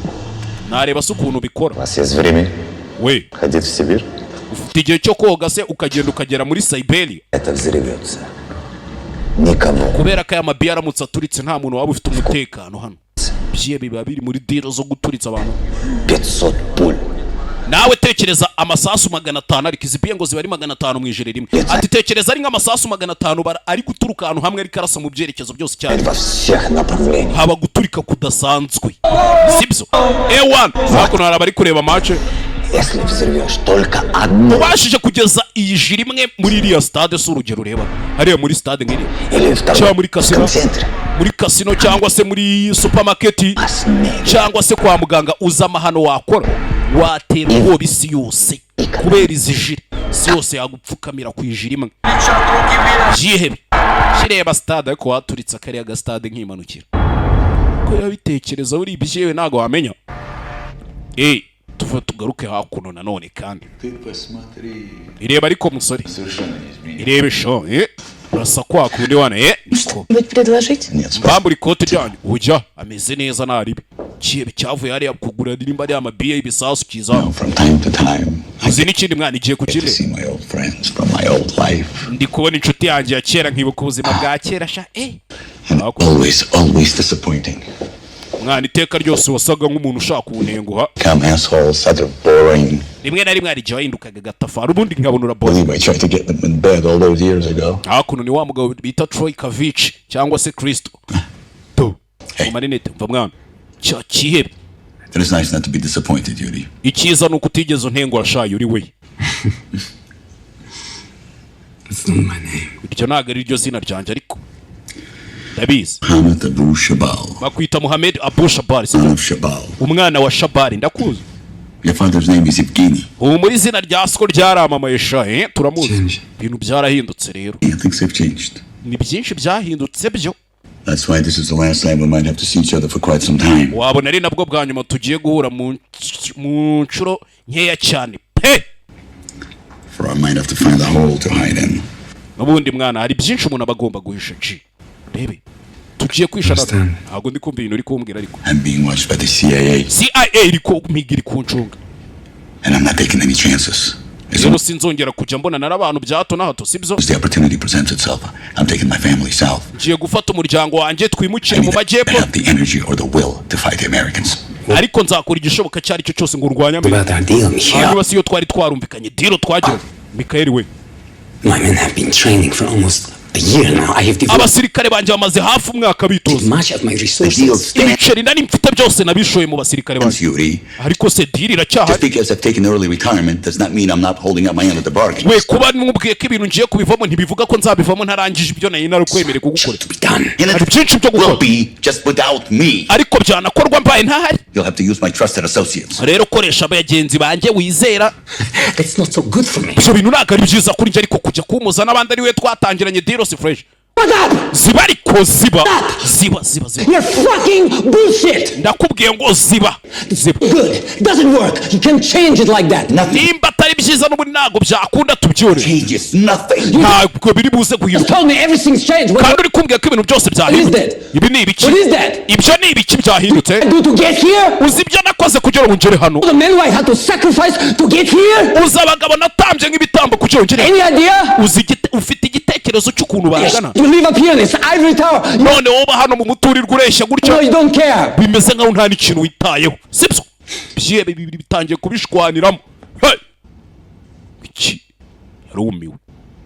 Nareba se ukuntu bikora. У вас есть время? we Ходить в Сибирь? ufite igihe cyo koga se ukagenda ukagera muri Siberia? Это взорвется. Никому. Kubera ko aya mabiya aramutse aturitse nta muntu waba ufite umutekano hano. Bye biba biri muri deal zo guturitsa abantu. 500 пуль. Nawe tekereza amasasu 500 ariko izibiye ngo ziba ari 500 mu ijere rimwe. Ati tekereza ari nk'amasasu 500 ari guturuka ahantu hamwe ari karasa mu byerekezo byose cyane. Haba guturika kudasanzwe. Sibyo? A1 hakuno hari abari kureba match. Если взорвешь только одну. Ubashije kugeza iyi jiri imwe muri iriya stade s'urugero ureba. Hariya muri stade ngiri. Cyangwa muri casino. Muri casino cyangwa se muri supermarket cyangwa se kwa muganga uzama hano wakora. Watera ubwoba isi yose kubera izi jiri isi yose yagupfukamira ku ijiri imwe. Jihebe kireba stade ariko waturitse akariya ga stade nk'imanukira ko yabitekereza uri ibyewe nago wamenya. Tuva tugaruke hakuno nanone kandi ireba ariko musore irebe sho urasa kwa kundi wana niko bambura ikote ryanyu ujya ameze neza naribi kibe cyavuye hariya kugura nimba ari amabiye ibisasu kiza izi n'ikindi mwana igiye kukire ndi kubona inshuti yanjye ya kera nkibuka ubuzima bwa kera sha always disappointing. Mwana iteka ryose wasaga nk'umuntu ushaka kunenguha. Come assholes that are boring. Rimwe na rimwe ari wahindukaga gatafari ubundi nkabonura boss. I tried to get them in bed all those years ago. Hakuno ni wa mugabo bita Troy Kavich cyangwa se Kristo. To. Marinete mva mwana. Cha kihebe. It is nice not to be disappointed, Yuri. Ikiza nuko utigeze untengo ashaye uri we. It's not my name. Iryo naga ari ryo zina ryanje ariko. Dabiz. Muhammad Abu Shabal. Bakwita Muhammad Abu Shabal. Shabal. Umwana wa Shabal ndakuzi. Your father's name is Evgeny. Muri zina rya sko ryaramamaye sha turamuzi. Ibintu byarahindutse rero. Things have changed. Ni byinshi byahindutse byo. That's why this is the last time we might have to see each other for quite some time. Wabona ari nabwo bwa nyuma tugiye guhura mu nshuro nkeya cyane. For I might have to find a hole to hide in. Nabundi mwana hari byinshi umuntu abagomba guhisha ji. Rebe. Tugiye kwishana. Ntabwo ndi kumva ibintu uri kumbwira ariko. I'm being watched by the CIA. CIA iriko migiri kuncunga. And I'm not taking any chances. Rero sinzongera kujya mbona n'abantu bya hato na hato sibyo. The opportunity presents itself. I'm taking my family south. Ngiye gufata umuryango wanjye twimukire mu majyepfo. I have the energy or the will to fight the Americans. Ariko nzakora igishoboka cyari cyo cyose ngo urwanya Amerika. Hanyuma siyo twari twarumvikanye deal twagira. Mikaeli we. My men have been training for almost a year now. I have developed abasirikare banje bamaze hafi umwaka bitoza. Much of my resources. Ibiceri nari mfite byose nabishoye mu basirikare banje. Ariko se deal iracyahari. Just because I've taken early retirement does not mean I'm not holding up my end of the bargain. We kuba numubwiye ko ibintu ngiye kubivamo ntibivuga ko nzabivamo ntarangije ibyo nayo narukwemere kugukora. Hari byinshi byo gukora. Just without me. Ariko byanakorwa mbaye ntahari. You'll have to use my trusted associates. Rero koresha abagenzi banje wizera. That's not so good for me. Byo bintu nagari byiza kuri nje ariko kujya kumuza nabandi ari we twatangiranye deal si fresh. What up? Ziba ariko ziba. Ziba. You're fucking bullshit. Ndakubwiye ngo ziba. Good. Doesn't work. You can change it like that. Nimba atari byiza n'ubundi ntago byakunda tubyore. Changes nothing. Ntabwo biri buze guhinduka. Told me everything's changed. Kandi uri kumbwira ko ibintu byose byahindutse. Ibi ni ibiki? What is that? Ibyo ni ibiki byahindutse? Do to get here? Uzi ibyo nakoze kugira ngo ngere hano. The men I had to sacrifice to get here? Uzi abagabo natambye nk'ibitambo kugira ngo ngere. Any idea? Uzi ufite igitekerezo cy'ukuntu bangana. You live up here in this ivory tower. None woba hano mu muturirwa ureshya gutyo. No, you don't care. Bimeze nkaho nta n'ikintu witayeho. Sibyo? Bye bibiri bitangiye kubishwaniramo. Iki yarumiwe.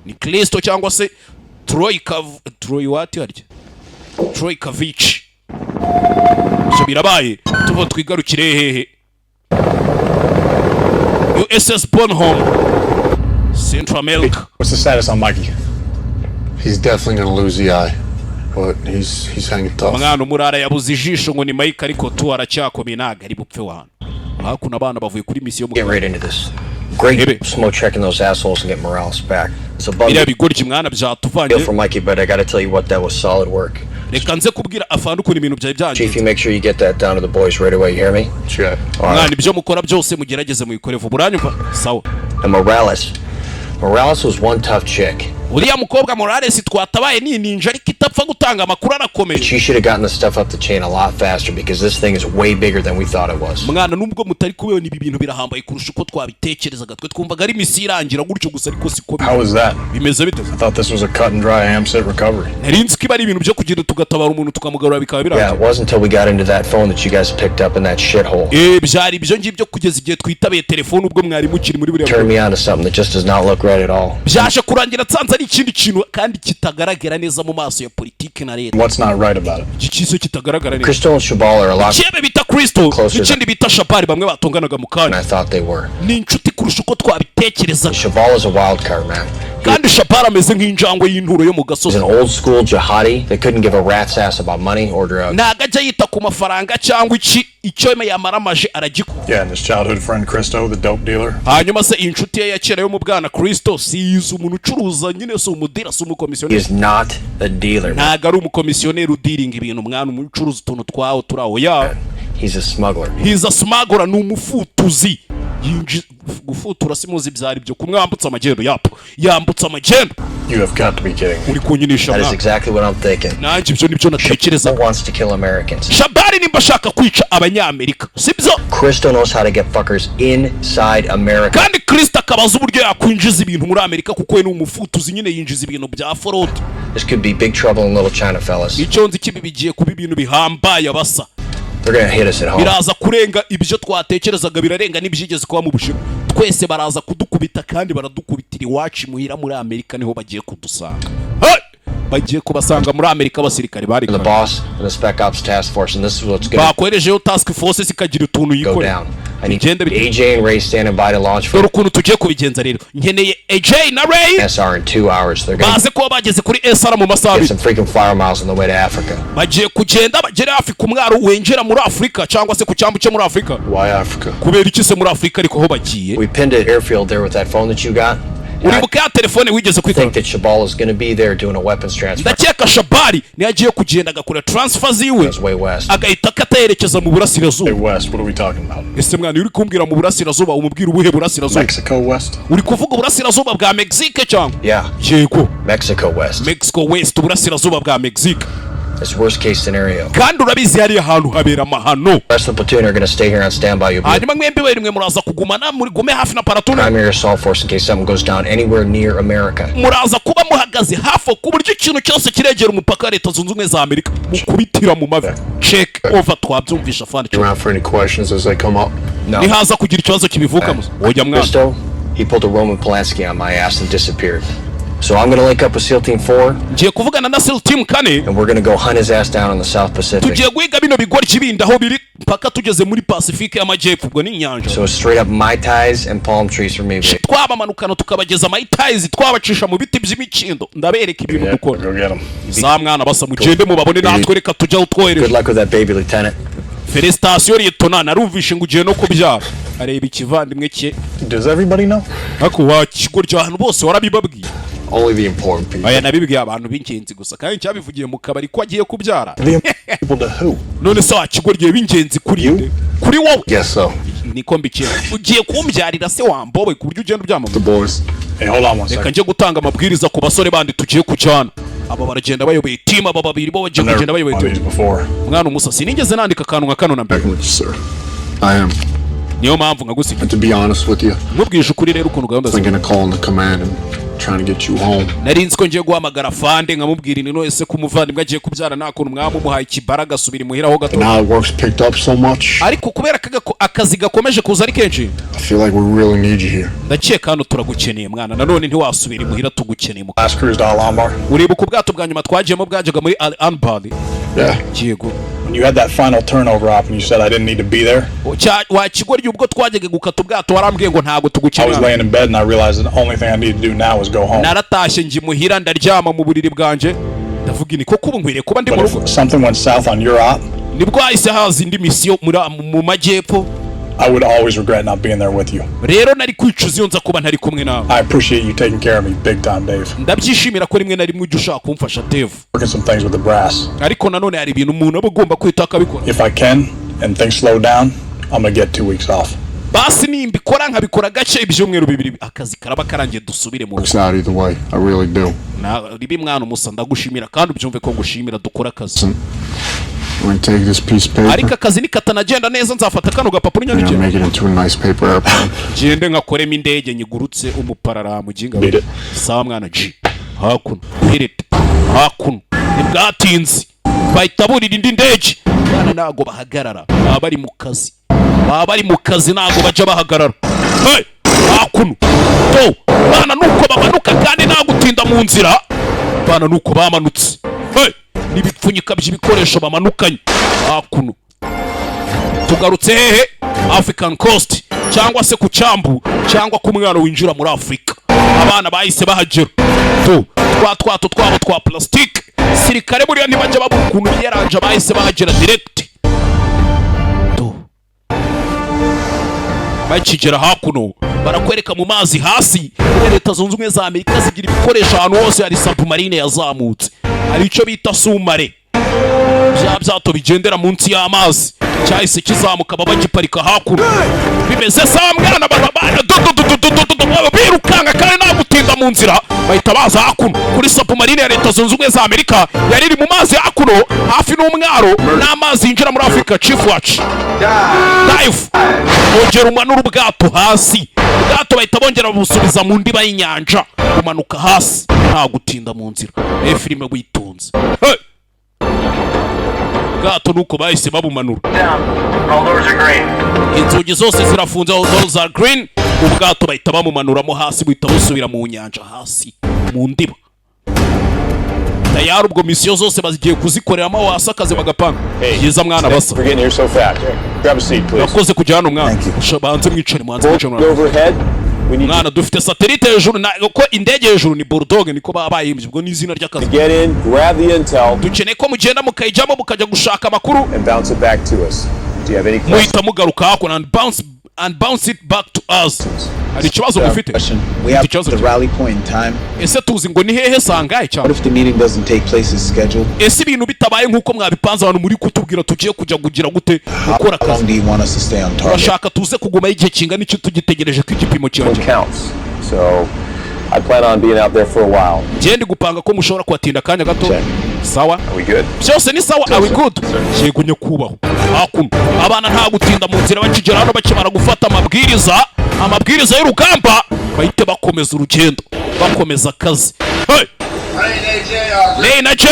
Ni Kristo cyangwa se Troy what arya? Troy Kavich. Byo birabaye. Tuvo twigarukire hehe. USS Bonhomme. Central America. What's the status on Mikey? He's definitely gonna lose the eye, but he's hanging tough. Mwana umurara yabuze ijisho ngo ni Mike ariko tu aracyakomeye naga ari bupfe wana. Hakuna abana bavuye kuri mission mu. Get right into this. Great smoke checking those assholes and get morales back. It's above. Ira bigoryi mwana byatuvanye. For Mikey, but I got to tell you what, that was solid work. Reka nze kubwira afandu kuri ibintu byaje byanje. Chief, you make sure you get that down to the boys right away, you hear me? Sure. Mwana ibyo mukora byose mugerageze muyikore vuba uranyumva. Sawa. And Morales was one tough chick. uriya mukobwa Morales twatabaye ni ninja ariko itapfa gutanga amakuru arakomeye. She should have gotten the stuff up the chain a lot faster because this thing is way bigger than we thought it was. Mwana nubwo mutari kubona ibi bintu birahambaye kurusha uko twabitekerezaga twe twumvaga ari misi irangira gutyo gusa ariko siko How was that? Bimeze bite? I thought this was a cut and dry ham-set recovery. Narinzi ko ari ibintu byo kugira tugatabara umuntu tukamugarura bikaba birangiye. Yeah, it wasn't until we got into that phone that you guys picked up in that shithole. Byari ibyo ngibyo kugeza igihe twitabiye telefone ubwo mwari mukiri muri buriya. Turn me on to something that just does not look right at all. Byaje kurangira tsanze ari ikindi kintu kandi kitagaragara neza mu maso ya politiki na leta. What's not right about it? Ikiso kitagaragara neza. Crystal and Shabal are a lot. Chebe bita Crystal, ikindi bita Shabal bamwe batonganaga mu kanya. I thought they were. Ni inshuti kurusha uko twabitekereza. Shabal is a wild card, man. Kandi Shabal ameze nk'injangwe y'inturo yo mu gasozi. He's an old school jihadi that couldn't give a rat's ass about money or drugs. Nagajya yita ku mafaranga cyangwa icyo yamaramaje aragiko. Yeah, and his childhood friend Christo, the dope dealer. Hanyuma se inshuti ye yakera yo mu bwana Christo si umuntu ucuruza nyine so umudira so umukomisiyoneri. He is not a dealer. Ntago ari umukomisiyoneri udiringa ibintu mwana umucuruza utuntu twawo turawo ya. He's a smuggler. He's a smuggler ni umufutuzi. Gufutura simuzi byari byo kumwambutsa amagendo yapo yambutsa amagendo. You have got to be kidding me. Uri kunyinisha That is exactly what I'm thinking. Nanjye ibyo nibyo natekereza. Wants to kill Americans. Shabari nimba ashaka kwica abanyamerika sibyo? Crystal knows how to get fuckers inside America. Kandi Crystal akabaza uburyo yakwinjiza ibintu muri Amerika kuko we ni umufutuzi nyine yinjiza ibintu bya fraud. This could be big trouble in Little China, fellas. Icyo nzi kibi bigiye kuba ibintu bihambaye abasa. They're gonna hit us at home. Biraza kurenga ibyo twatekerezaga birarenga n'ibyigeze kuba mu Bushinwa. Twese baraza kudukubita kandi baradukubitira iwacu muhira muri Amerika niho bagiye kudusanga. Bagiye kubasanga muri Amerika abasirikare bari the boss and the spec ops task force, and this is what's gonna bakoherejeho task force sikagira utuntu yikora. I need AJ and Ray standing by to launch for. Ukuntu tugiye kubigenza rero nkeneye AJ na Ray SR in 2 hours. They're gonna baze ko bageze kuri SR mu masaha some freaking flyer miles on the way to Africa. Bagiye kugenda bagere hafi ku mwaro wenjera muri Afrika cyangwa se ku cyambu cyo muri Afrika. Why Africa? Kubera iki se muri Afrika ariko ho bagiye? We pinned it airfield there with that phone that you got. Uribuka telefone wigeze kwikora. I think that Shabal is going to be there doing a weapons transfer. Ndakeka Shabali ni agiye kugenda agakora transfer ziwe. Agahita akaterekeza mu burasirazuba. West, what are we talking about? Ese mwana uri kumbwira mu burasirazuba umubwira ubuhe burasirazuba? Mexico West. Uri kuvuga burasirazuba bwa Mexique cyangwa? Yeah. Yego. Mexico West. Mexico West burasirazuba bwa Mexique. It's worst case scenario. Kandi urabizi hari ahantu habera mahano. The rest of the platoon are going to stay here on standby. Hanyuma mwembi werimwe muraza kugumana muri gume hafi na platoon. Primary assault force in case something goes down anywhere near America. Muraza kuba muhagaze hafi ku buryo ikintu cyose kiregera umupaka leta zunze ubumwe za Amerika mukubitira mu mavi. Check over twabyumvisha fani. You around for any questions as they come up? No. Ni haza kugira ikibazo kibivukamo. Oya mwana. Christo, he pulled a Roman Polanski on my ass and disappeared. So I'm going to link up with SEAL Team 4. Ngiye kuvugana na SEAL Team 4. And we're going to go hunt his ass down in the South Pacific. Tugiye guhiga bino bigori kibinda aho biri paka tugeze muri Pacific y'amajyepfo ubwo ni inyanja. So straight up Mai Tais and palm trees for me. Twabamanukana tukabageza Mai Tais twabacisha mu biti by'imikindo ndabereka ibintu dukora. Go get him. Za mwana basa mugende mu babone natwe reka tujya utwohereje. Good luck with that baby, Lieutenant. Felicitation Lieutenant, narumvishe ngo ugiye no kubyara. Areba ikivandimwe cye. Does everybody know? Ako wakigoryo abantu bose warabibabwiye. Only the important people. Aya nabibwiye abantu b'ingenzi gusa kandi cyabivugiye mu kabari ko agiye kubyara. People to who? None se wakigoryo b'ingenzi kuri nde? Kuri wowe? Yes so. Niko mbikira. Ugiye kumbyarira se wambowe ku buryo ugenda ubyamama. The boys. Hey, hold on one second. Reka nje gutanga amabwiriza ku basore bandi tugiye kujyana. Aba baragenda bayoboye team aba babiri bo bagiye kugenda bayoboye team. Mwana umusasi nigeze nandika akantu nka kano na mbere. Sir. I am. Niyo mpamvu nkagusiga. And to be honest with you. Mubwije ukuri rero ukuntu gahunda I'm gonna call in the command and trying to get you home. Narinzi ko ngiye guhamagara fande nkamubwira ni no ese kumuvandimwe agiye kubyara nakuntu mwamumuhaye ikibaraga subira imuhira ho gato. Now it work's picked up so much. Ariko kubera akazi gakomeje kuza ari kenshi. I feel like we really need you here. Ndakeka hano turagukeneye mwana nanone ntiwasubira imuhira tugukeneye mu. Last cruise to Al-Anbar. Uribuka ubwato bwa nyuma twagiyemo bwajyaga muri Al-Anbar. Yeah. Yego. When you had that final turnover op and you said I didn't need to be there. Wakigoryo ubwo twajyaga gukata ubwato warambwiye ngo ntago tugukeneye. I was laying in bed and I realized the only thing I needed to do now was go home. Naratashye ngi muhira ndaryama mu buriri bwanje. Ndavuga ni koko ngwire kuba ndi mu rugo. Something went south on your op. Nibwo hahise haza indi misiyo mu majyepfo. I would always regret not being there with you. Rero nari kwicuza iyo nza kuba ntari kumwe nawe. I appreciate you taking care of me big time, Dave. Ndabyishimira ko rimwe na rimwe ujya ushaka kumfasha Dave. Working some things with the brass. Ariko nanone hari ibintu umuntu aba agomba kwita akabikora. If I can and things slow down, I'm gonna get 2 weeks off. basi nimbikora nkabikora gace ibyumweru bibiri akazi karaba karangiye dusubire mu rugo. Excited either way. I really do. Na ribi mwana umusa ndagushimira kandi ubyumve ko ngushimira dukora akazi. We're gonna take this piece of paper. Ariko akazi nikatanagenda neza nzafata kano gapapuro nyandike. Make it into a nice paper airplane. Gende ngakoremo indege nyigurutse umuparara mu ginga. Sawa mwana G. Hakuno. Hirete. Hakuno. Nibwatinzi. Bayitaburira indi ndege. Bana nago bahagarara. Abari mu kazi. Bari mu kazi nago baje bahagarara. Hey! Hakuno. To. Bana nuko bamanuka kandi nagutinda mu nzira. Bana nuko bamanutse. Hey! Nibipfunyika by'ibikoresho bamanukanye. Hakuno. Tugarutse hehe? African Coast cyangwa se ku cyambu cyangwa ku mwaro winjira muri Afrika. Abana bahise bahagera. To. Twato twabo twa plastic. Sirikare buriya ntibajya babura ukuntu yaranje bahise bahagera direct. To. Bakigera hakuno barakwereka mu mazi hasi. Leta zunze ubumwe za Amerika zigira ibikoresho ahantu hose hari submarine yazamutse. Hari icyo bita sumare. Byato bigendera munsi y'amazi. Cyahise kizamuka babagiparika hakuno. Bimeze samwana babana birukanga kandi nagutinda mu nzira. Bahita baza hakuno kuri submarine ya Leta zunze ubumwe za Amerika yari iri mu mazi hakuno hafi n'umwaro n'amazi yinjira muri Africa. Chief watch dive ongera umanura ubwato hasi. Ubwato bahita bongera busubiza mu ndiba y'inyanja umanuka hasi nta gutinda mu nzira. Filime witonze. Hey! Ubwato nuko bahise babumanura. Inzugi zose zirafunze, all doors are green. Ubwato bahita bamumanuramo hasi buhita busubira mu nyanja hasi mu ndiba. Tayari ubwo misiyo zose bazigiye kuzikoreramo hasi akazi bagapanga. Yiza mwana basa. Nakoze kujya hano mwana. Banze mwicare mwanze mwicare. Mwana dufite satellite hejuru ko indege hejuru ni Bulldog niko babayimbye ubwo n'izina ry'akazi. Dukeneye ko mugenda mukayijamo mukajya gushaka amakuru. Muhita mugaruka hakuno and bounce it back to us. Hari ikibazo mufite? We have the rally point in time. Ese tuzi ngo ni hehe sangaye cyane? What if the meeting doesn't take place as scheduled? Ese ibintu bitabaye nkuko mwabipanze abantu muri kutubwira tugiye kujya kugira gute gukora akazi? How long do you want us to stay on target? Urashaka tuze kuguma igihe kingana iki tugitegereje ko igipimo cyongera? So I plan on being out there for a while. Gende gupanga ko mushobora kwatinda kanya gato. Sawa? Are we good? Byose ni sawa. Are we good? Yego nyakubaho. Hakuno abana nta gutinda mu nzira bakigera hano bakimara gufata amabwiriza y'urugamba bahite bakomeza urugendo bakomeza akazi. Hey! Lay na J.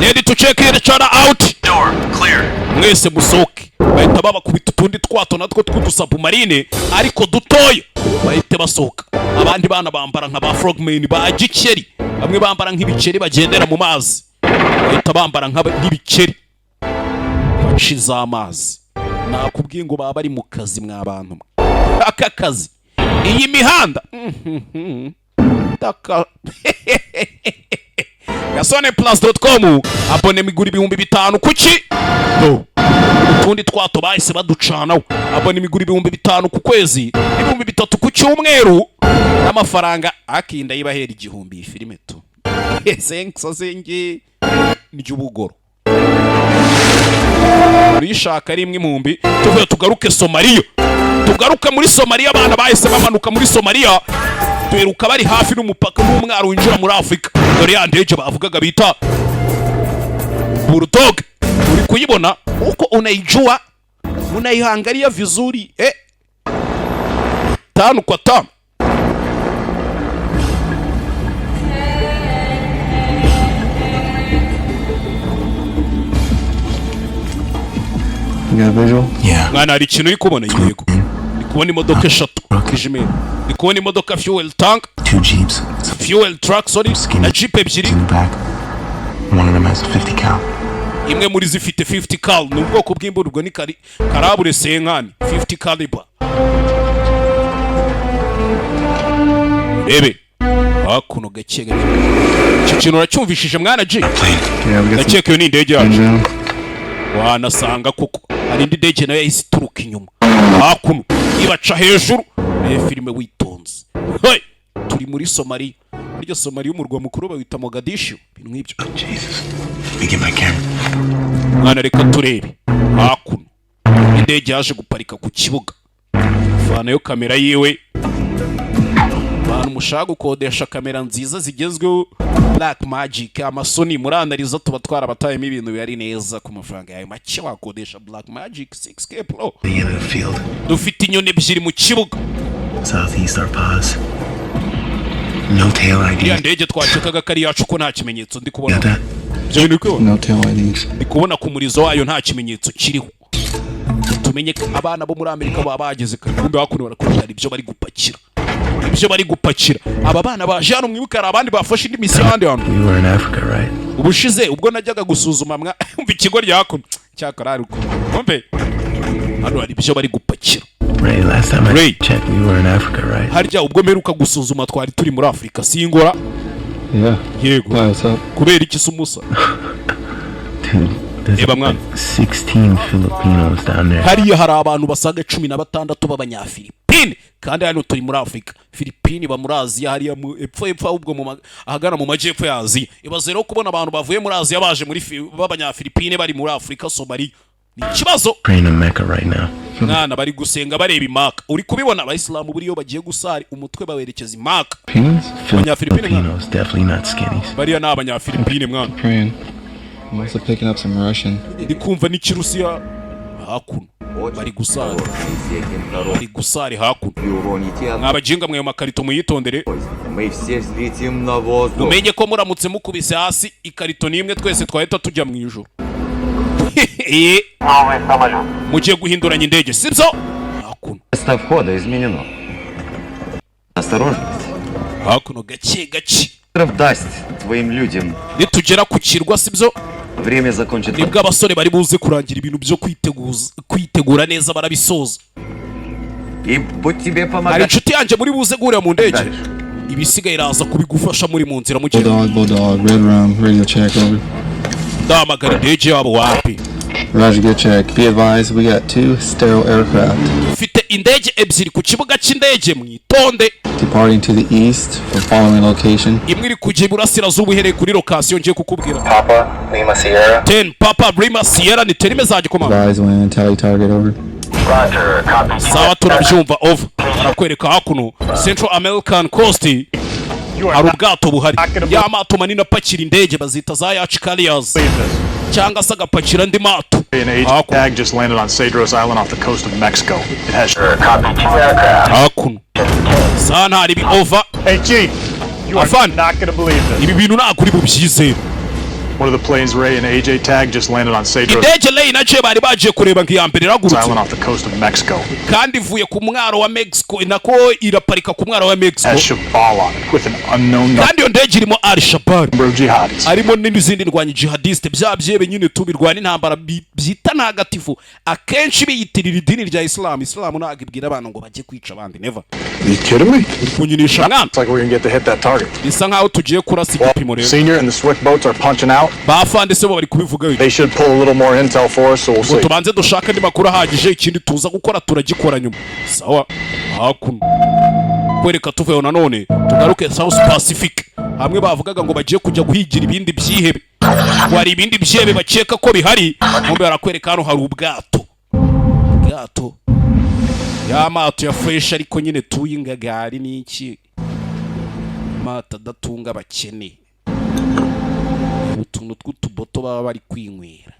Ready to check each other out. Door clear. Mwese musoke. Bahita babakubita utundi twato natwo tw'udusubmarine ariko dutoya. Bahite basohoka. Abandi bana bambara nka ba frogmen ba gikeri. Bamwe bambara nk'ibikeri bagendera mu mazi. Bahita bambara nk'ibikeri. Baciza amazi. Nakubwiye ngo baba bari mu kazi mw'abantu. Aka kazi. Iyi mihanda. Taka. gasoneplus.com abone migura 5,000 kuki? No. Utundi twato bahise baducanaho. Abone migura 5,000 ku kwezi, 3,000 ku cyumweru. N'amafaranga akinda yibahera 1,000 filime tu. Sengi n'jubugoro. Urishaka rimwe impumbi tuvuye tugaruke Somalia. Tugaruka muri Somalia abana bahise bamanuka muri Somalia. Tuheruka bari hafi n'umupaka n'umwaro winjira muri Afrika. Dore ya ndege bavugaga bita Bulldog. Uri kuyibona uko unaijua unaihangalia vizuri 5 kwa 5. You got a visual? Yeah. Mwana hari ikintu uri kubona yego. Ndi kubona imodoka 3 kijime. Ndi kubona imodoka fuel tank. 2 jeeps. Fuel truck sorry. Na jeep ebyiri. One of them has a 50 cal. Imwe muri zifite 50 cal. Ni ubwoko bw'imburwa ni karabure senkani 50 caliber. Bebe. Hakuno gake. Iki kintu uracyumvishije mwana G? Gake yo ni indege yacu. Wanasanga kuko hari indi ndege nayo yahise ituruka inyuma. Hakuno ibaca hejuru. Filime witonze. Hey! Turi muri Somalia. Buryo Somalia umurwa mukuru bawita Mogadishu. Bintu nk'ibyo. Jesus. Let me get my camera. Mwana reka turebe. Hakuno. indege yaje guparika ku kibuga vanayo kamera yiwe. Abantu mushaka gukodesha kamera nziza zigezweho Black Magic amasoni muranariza tuba twarabatayemo ibintu biri neza ku mafaranga yawe make wakodesha Black Magic 6K Pro. Dufite inyoni ebyiri mu kibuga. Southeast our pause. No tail ID. Ya ndege twacekaga kari yacu ko nta kimenyetso ndi kubona. No tail IDs. Ndi kubona ku murizo wayo nta kimenyetso kiriho. Tumenye abana bo muri Amerika baba bageze kumbe bakuno barakora ibyo bari gupakira. Ibyo bari gupakira. Aba bana baje hano mwibukara abandi bafashe indi misi handi hano. You were in Africa, right? Ubushize ubwo najyaga gusuzuma umva ikigo ryakuno. Cyakarari uko. Kumbe hano hari ibyo bari gupakira. Ray, last time I checked, we were in Africa, right? Harya ubwo meruka gusuzuma twari turi muri Afrika singora. Yeah. Yego. What's up? Kubera iki sumusa? Dude, there's like 16 Filipinos down there. Hariya hari abantu basaga 16 b'abanyafilipine kandi hano turi muri Afrika. Filipine ba muri Aziya hariya epfo ahubwo mu ahagana mu majyepfo ya Aziya. Ibaze rero kubona abantu bavuye muri Aziya baje muri b'abanyafilipine bari muri Afrika Somalia. Ni kibazo. Praying in Mecca right now. Mwana bari gusenga bareba imaka. Uri kubibona abayisilamu buriyo bagiye gusari umutwe bawerekeza imaka. Filipinos definitely not skinnies. Bariya ni abanyafilipine mwana. Praying. I'm also picking up some Russian. Ndi kumva n'ikirusiya hakuno. Bari gusari. Bari gusari hakuno. Mwabajinga mwe makarito muyitondere. Umenye ko muramutse mukubise hasi ikarito nimwe twese twahita tujya mu ijuru. Mugiye guhinduranya indege sibyo? Hakuno. Место входа изменено. Осторожность. Hakuno gake. Даст твоим людям. Nitugera ku kirwa sibyo? Время закончится. Nibwo abasore bari buze kurangira ibintu byo kwitegura neza barabisoza. И будь тебе помогать. Hari inshuti yanjye muri buze guhurira mu ndege. Ibisigaye iraza kubigufasha muri mu nzira mugiye. Bulldog, red room, radio check over. Damagara indege yabo wapi? Roger, good check. Be advised, we got 2 sterile aircraft. Ufite indege ebyiri ku kibuga cy'indege mwitonde. Departing to the east for following location. Imwe iri kujya iburasirazuba uhereye kuri location ngiye kukubwira. Papa Lima Sierra. 10 Papa Lima Sierra ni terime zaje komanda. Advise when tally target over. Roger, copy. Sawa turabyumva over. Arakwereka hakuno Central American Coast. Hari ubwato buhari. Ya mato manini apakira indege bazita za yacht carriers. Cyangwa se agapakira andi mato. An agent tag just landed on Cedros Island off the coast of Mexico. It has copy 2 aircraft. Hakuno. Sana hari bi over. Hey Chief, you are not going to believe this. Ibi bintu naguri bubyizera. One of the planes Ray and AJ tag just landed on Cedros Indege Ray na Je bari baje kureba nk'iyambere ragurutse. Island off the coast of Mexico. Kandi ivuye ku mwaro wa Mexico nako iraparika ku mwaro wa Mexico. Al-Shabaab on it with an unknown kandi iyo ndege irimo Al-Shabaab jihadists. Arimo n'izindi ndwanyi jihadiste byabye nyine tubirwana intambara byita ntagatifu akenshi biyitirira idini rya Islam. Islam ntabwo ibwira abantu ngo bajye kwica abandi never. You kidding me? Kunyinisha mwana. It's like we're going to get to hit that target. Bisa nkaho tugiye kurasa igipimo rero. Senior and the Swift boats are punching out. Bafande se bo bari kubivuga. They should pull a little more intel for us, so we'll see. Tubanze dushaka ndi makuru ahagije ikindi tuza gukora turagikora nyuma. Sawa. Hakuno. Kwereka tuveho nanone tugaruke South Pacific. Hamwe bavugaga ngo bagiye kujya guhigira ibindi byihebe. Wari ibindi byihebe bakeka ko bihari. Mumbe barakwereka hano hari ubwato. Ubwato. Ya mato ya fresh ariko nyine tuyingagari n'iki. Mata datunga abakene. Utuntu tw'utuboto baba bari kwinywera.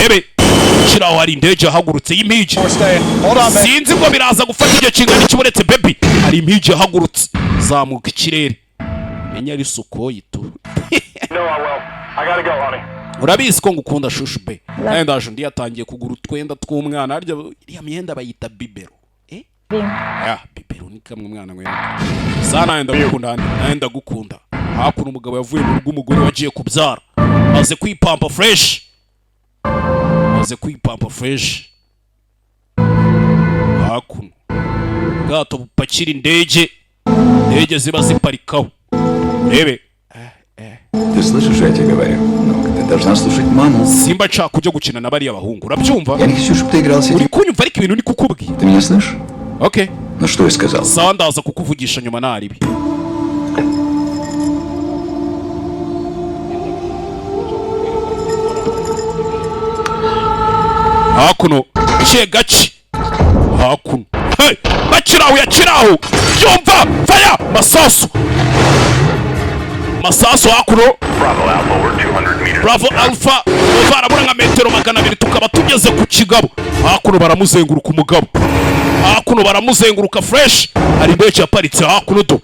Ebe kiraho hari indege ahagurutse y'impigi. Sinzi ngo biraza gufata igihe kingana kiburetse baby. Hari impigi ahagurutse zamuka ikirere. Menya ari Sukhoi tu. No, I will. I gotta go, honey. Urabizi ko ngukunda shushu be. Ndaje ndi yatangiye kugura utwenda tw'umwana harya iriya myenda bayita bibero. Ya bibero ni kamwe mwana ngwe. Sana ndagukunda gukunda. Hakuno umugabo yavuye mu rugo umugore wagiye kubyara. Maze kwipampa fresh. Hakuno. Gato bupakira indege ziba ziparikaho. Rebe. Ты слышишь, что я тебе говорю? Ну, ты должна слушать маму. Simba nshaka kujya gukina na bariya bahungu. Urabyumva? Я не хочу, чтобы ты играл с Uri kunyumva ariko ibintu ni kukubwira. Ты меня слышишь? Okay. Ну что я сказал? Sawa ndaza kukuvugisha nyuma naribi. Hakuno gace hakuno hey bakiraho yakiraho yumva fire masaso hakuno Bravo Alpha barabura nka metero 200 tukaba tugeze ku kigabo hakuno baramuzenguruka umugabo hakuno baramuzenguruka fresh ari ndege yaparitse hakuno do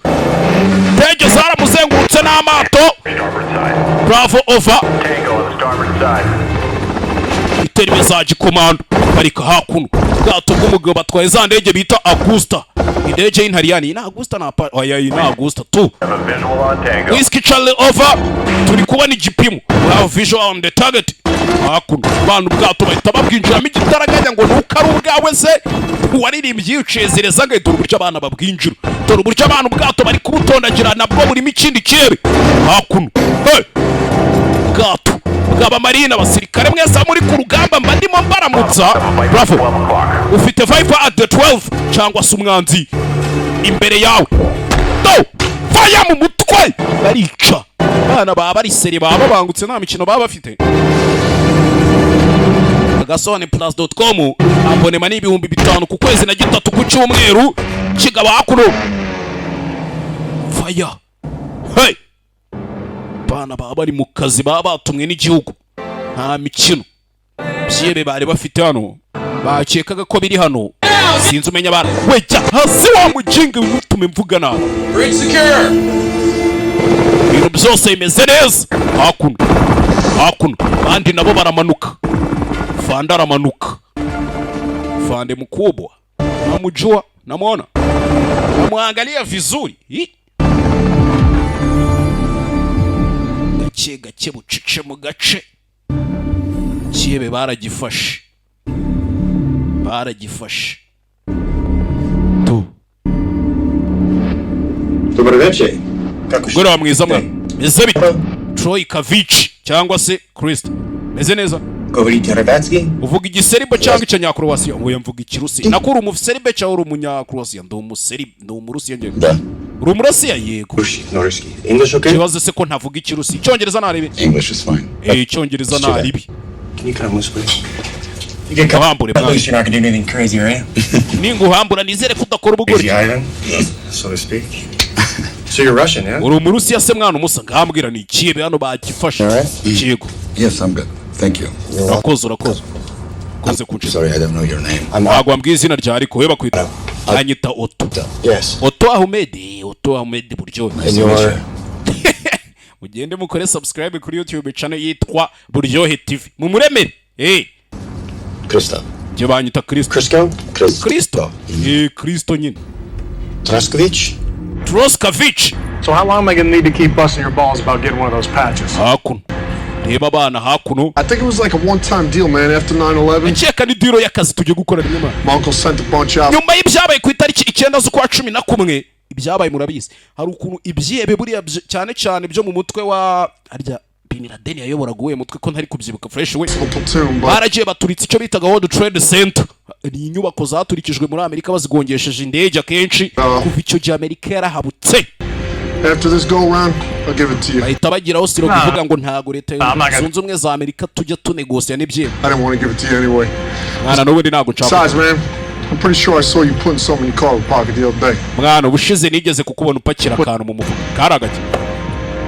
ndege zaramuzengurutse n'amato Bravo over iteri mesaje komando parika hakuno gato bw'umugabo atwaye za ndege bita Augusta indege y'intariyani ina Augusta na oya ina Augusta tu Whiskey Charlie over turi kubona igipimo have visual on the target hakuno bantu bwato bahita babwinjiramo igitaraganya ngo nuko ari ubwawe se waririmbye ucezereza ngo dore uburyo abana babwinjira dore uburyo abantu bwato bari kubutondagira nabwo burimo ikindi kirere hakuno hey gato bwaba marina abasirikare mwese muri ku rugamba mbandimo mbaramutsa Bravo ufite Viper at the 12 cyangwa se umwanzi imbere yawe do fire mu mutwe barica bana baba bari seri baba bangutse nta mikino baba bafite agasobanuye+.com abonema ni 5,000 ku kwezi na 3 ku cyumweru kigaba hakuno fire hey bana baba bari mu kazi baba batumwe n'igihugu nta mikino byebe bari bafite hano bakekaga ko biri hano sinzi umenya bana wejya hasi wa mujinga utume mvuga nawe ibintu byose bimeze neza hakuno bandi nabo baramanuka fanda aramanuka fande mkubwa namujua namwona namwangalia vizuri gake bucece mu gace kibe baragifashe tu Добрый Gora mwiza mwe meze bite Troy Kavic cyangwa se Christ meze neza Говорите ребятский? Uvuga igiseribe cyangwa icanyakroasia ngo yamvuga ikirusi nakuri umuferibe cyangwa umunyakroasia ndo umurusiya ngiye Да. uri umurasiya yego Русский. English okay? Kibazo se ko ntavuga ikirusi icyongereza naribi English is fine. Icyongereza naribi Can you come this way? You get hambure At least you're not gonna do anything crazy, right? Ningu hambura nizere kudakora ubugori. So to speak. So you're Russian, yeah? Uri umurusiya se mwana umusa ngambwira ni kibe hano bagifashe. Kigo. Yes, I'm good. Thank you. Urakoze. Sorry, I don't know your name. Agwa mbwiye izina rya ariko we bakwita anyita Otto. Yes. Otto Ahmed buryo. Mugende mukore subscribe kuri YouTube channel yitwa Buryohe TV. Mumuremere. Kristo. Je banyita Kristo. Kristo. Kristo nyine. Troskavich. So how long am I gonna need to keep busting your balls about getting one of those patches? Hakuno. Reba bana hakuno. I think it was like a one-time deal, man, after 9/11. Cheka ni deal y'akazi tujye gukora rimwe ma. My uncle sent a bunch out. Nyuma y'ibyabaye ku itariki 9 z'ukwa 11 ibyabaye murabizi. Hari ukuntu ibyebe buriya cyane byo mu mutwe wa arya Bin Laden yayoboraga uwe mutwe ko ntari kubyibuka fresh we. Baragiye baturitse icyo bitaga World Trade Center. Ni inyubako zaturikijwe muri Amerika bazigongesheje indege akenshi kuva icyo gihe Amerika yarahabutse. After this go round, I'll give it to you. Bahita bagiraho siro kuvuga ngo ntago leta zunze ubumwe za Amerika tujya tunegosia n'ibye. I don't want to give it to you anyway. Mwana n'ubundi ntago nshaka. Besides, man, I'm pretty sure I saw you putting something in your car pocket the other day. Mwana ubushize nigeze kukubona upakira akantu mu mufuka. Karagake.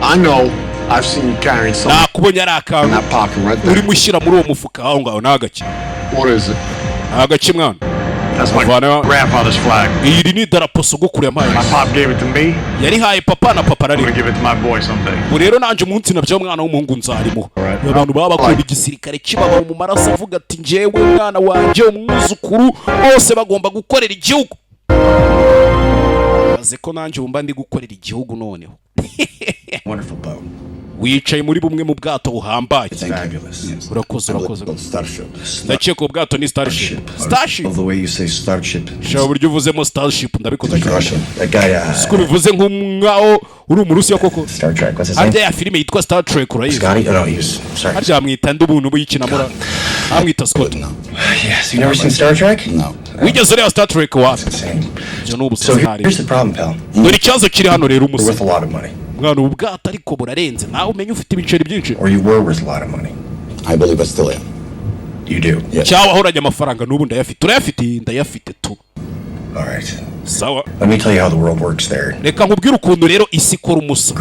I know. I've seen you carrying something. Nakubonye ari akantu. That pocket right there. Uri mushyira muri uwo mufuka aho ngaho nagake. What is it? Nagake mwana. That's my grandfather's flag. Iri ni darapo sogokuru yampaye. My pop gave it to me. Yari haye papa na papa rari. I'm gonna give it to my boy someday. Rero nanje umunsi nabyo mwana w'umuhungu nzarimo. Abantu baba bakunda igisirikare kibaba mu maraso avuga ati njewe mwana wanje umwuzukuru bose bagomba gukorera igihugu. Aze ko nanje umba ndi gukorera igihugu noneho. Wonderful boat. Wicaye muri bumwe mu bwato buhambaye. Urakoze. Ndakeka ubwato ni Starship. The way you say Starship. Shaba buryo uvuzemo Starship ndabikoze. That guy. Siko bivuze nk'umwao uri umurusiya koko. Star Trek. What's his name? Harya ya filime yitwa Star Trek urayizi. Scotty? No, he's sorry. Harya amwita ndi ubuntu buyikina mura. Amwita Scott. Yes, you never seen Star Trek? No. Wigeze ureba Star Trek wa? So here's the problem, pal. Dore ikibazo kiri hano rero We're worth a lot of money. Mwana ubwato ariko burarenze nawe umenye ufite ibiceri byinshi. Or you were worth a lot of money. I believe I still am. You do? Yes. Cyawa horanya amafaranga n'ubu ndayafite tu. All right. Sawa. Let me tell you how the world works there. Reka nkubwire ukuntu rero isi ikora umusa.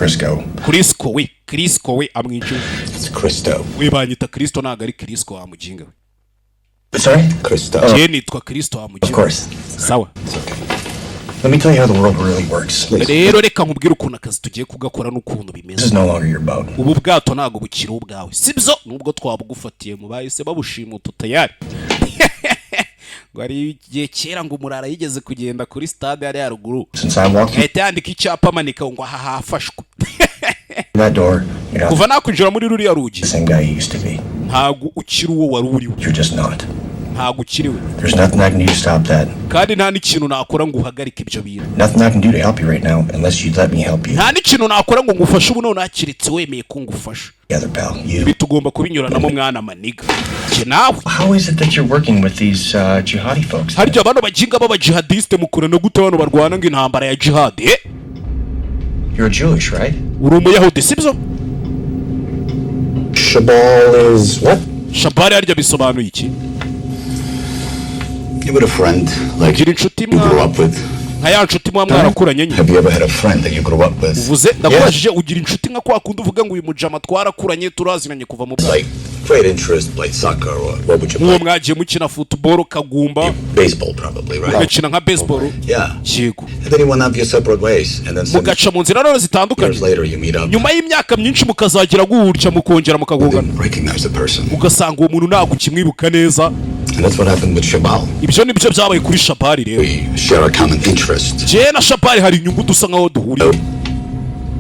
Crisco we amwicu. It's Cristo. We banyita Kristo ntago ari Kristo wa mujinga we. Sorry? Cristo. Je nitwa Kristo wa mujinga. Of course. Sawa. It's okay. Let me tell you how the world really works. Rero reka nkubwire ukuntu akazi tugiye kugakora n'ukuntu bimeze. This is no longer your boat. Ubu bwato ntago bukiri ubwawe. Sibyo nubwo twabugufatiye mu bahise babushimuta tayari. Gwari igihe kera ngo umurara yigeze kugenda kuri stade yari yaruguru. Ahita yandika icyapa amanika ngo aha hafashwe. That door. Kuva nakwinjira muri ruriya rugi. The same guy you used to be. Ntago ukiri uwo wari uriwe. You're just not. Ntago ukiri we. There's nothing I can do to stop that. Kandi nta n'ikintu nakora ngo uhagarike ibyo bintu. Nothing I can do to help you right now unless you let me help you. Nta n'ikintu nakora ngo ngufashe ubu none akiritse wemeye ko ngufasha. Together, pal. Ibi tugomba kubinyuranamo mwana maniga. Nawe. How is it that you're working with these jihadi folks? Harya bano bajinga baba jihadiste mukura no gute bano barwana ngo intambara ya jihad You're Jewish, right? Uri umuyahudi sibyo? Shabal is what? Shabal harya bisobanuye iki? You had a friend like you grew up with. Nkaya nshuti mwa mwarakuranye nyine. Have you ever had a friend that you grew up with? Uvuze ndakubajije ugira inshuti nka kwa kundi uvuga ngo uyu mujama twarakuranye turazinanye kuva mu like great interest played soccer or what would you play? Uwo mwagiye mukina football kagumba. Baseball probably, right? Mukina nka baseball. Yeah. Yego. And then you went off your separate ways and then mugaca mu nzira rero zitandukanye. Years later you meet up. Nyuma y'imyaka myinshi mukazagira guhurira mukongera mukagongana. Recognize the person. Ugasanga uwo muntu ntago kimwibuka neza. And that's what happened with Shabal. Ibyo nibyo byabaye kuri Shabal rero. We share a common interest. Je na Shabal hari inyungu dusa nkaho duhuriye.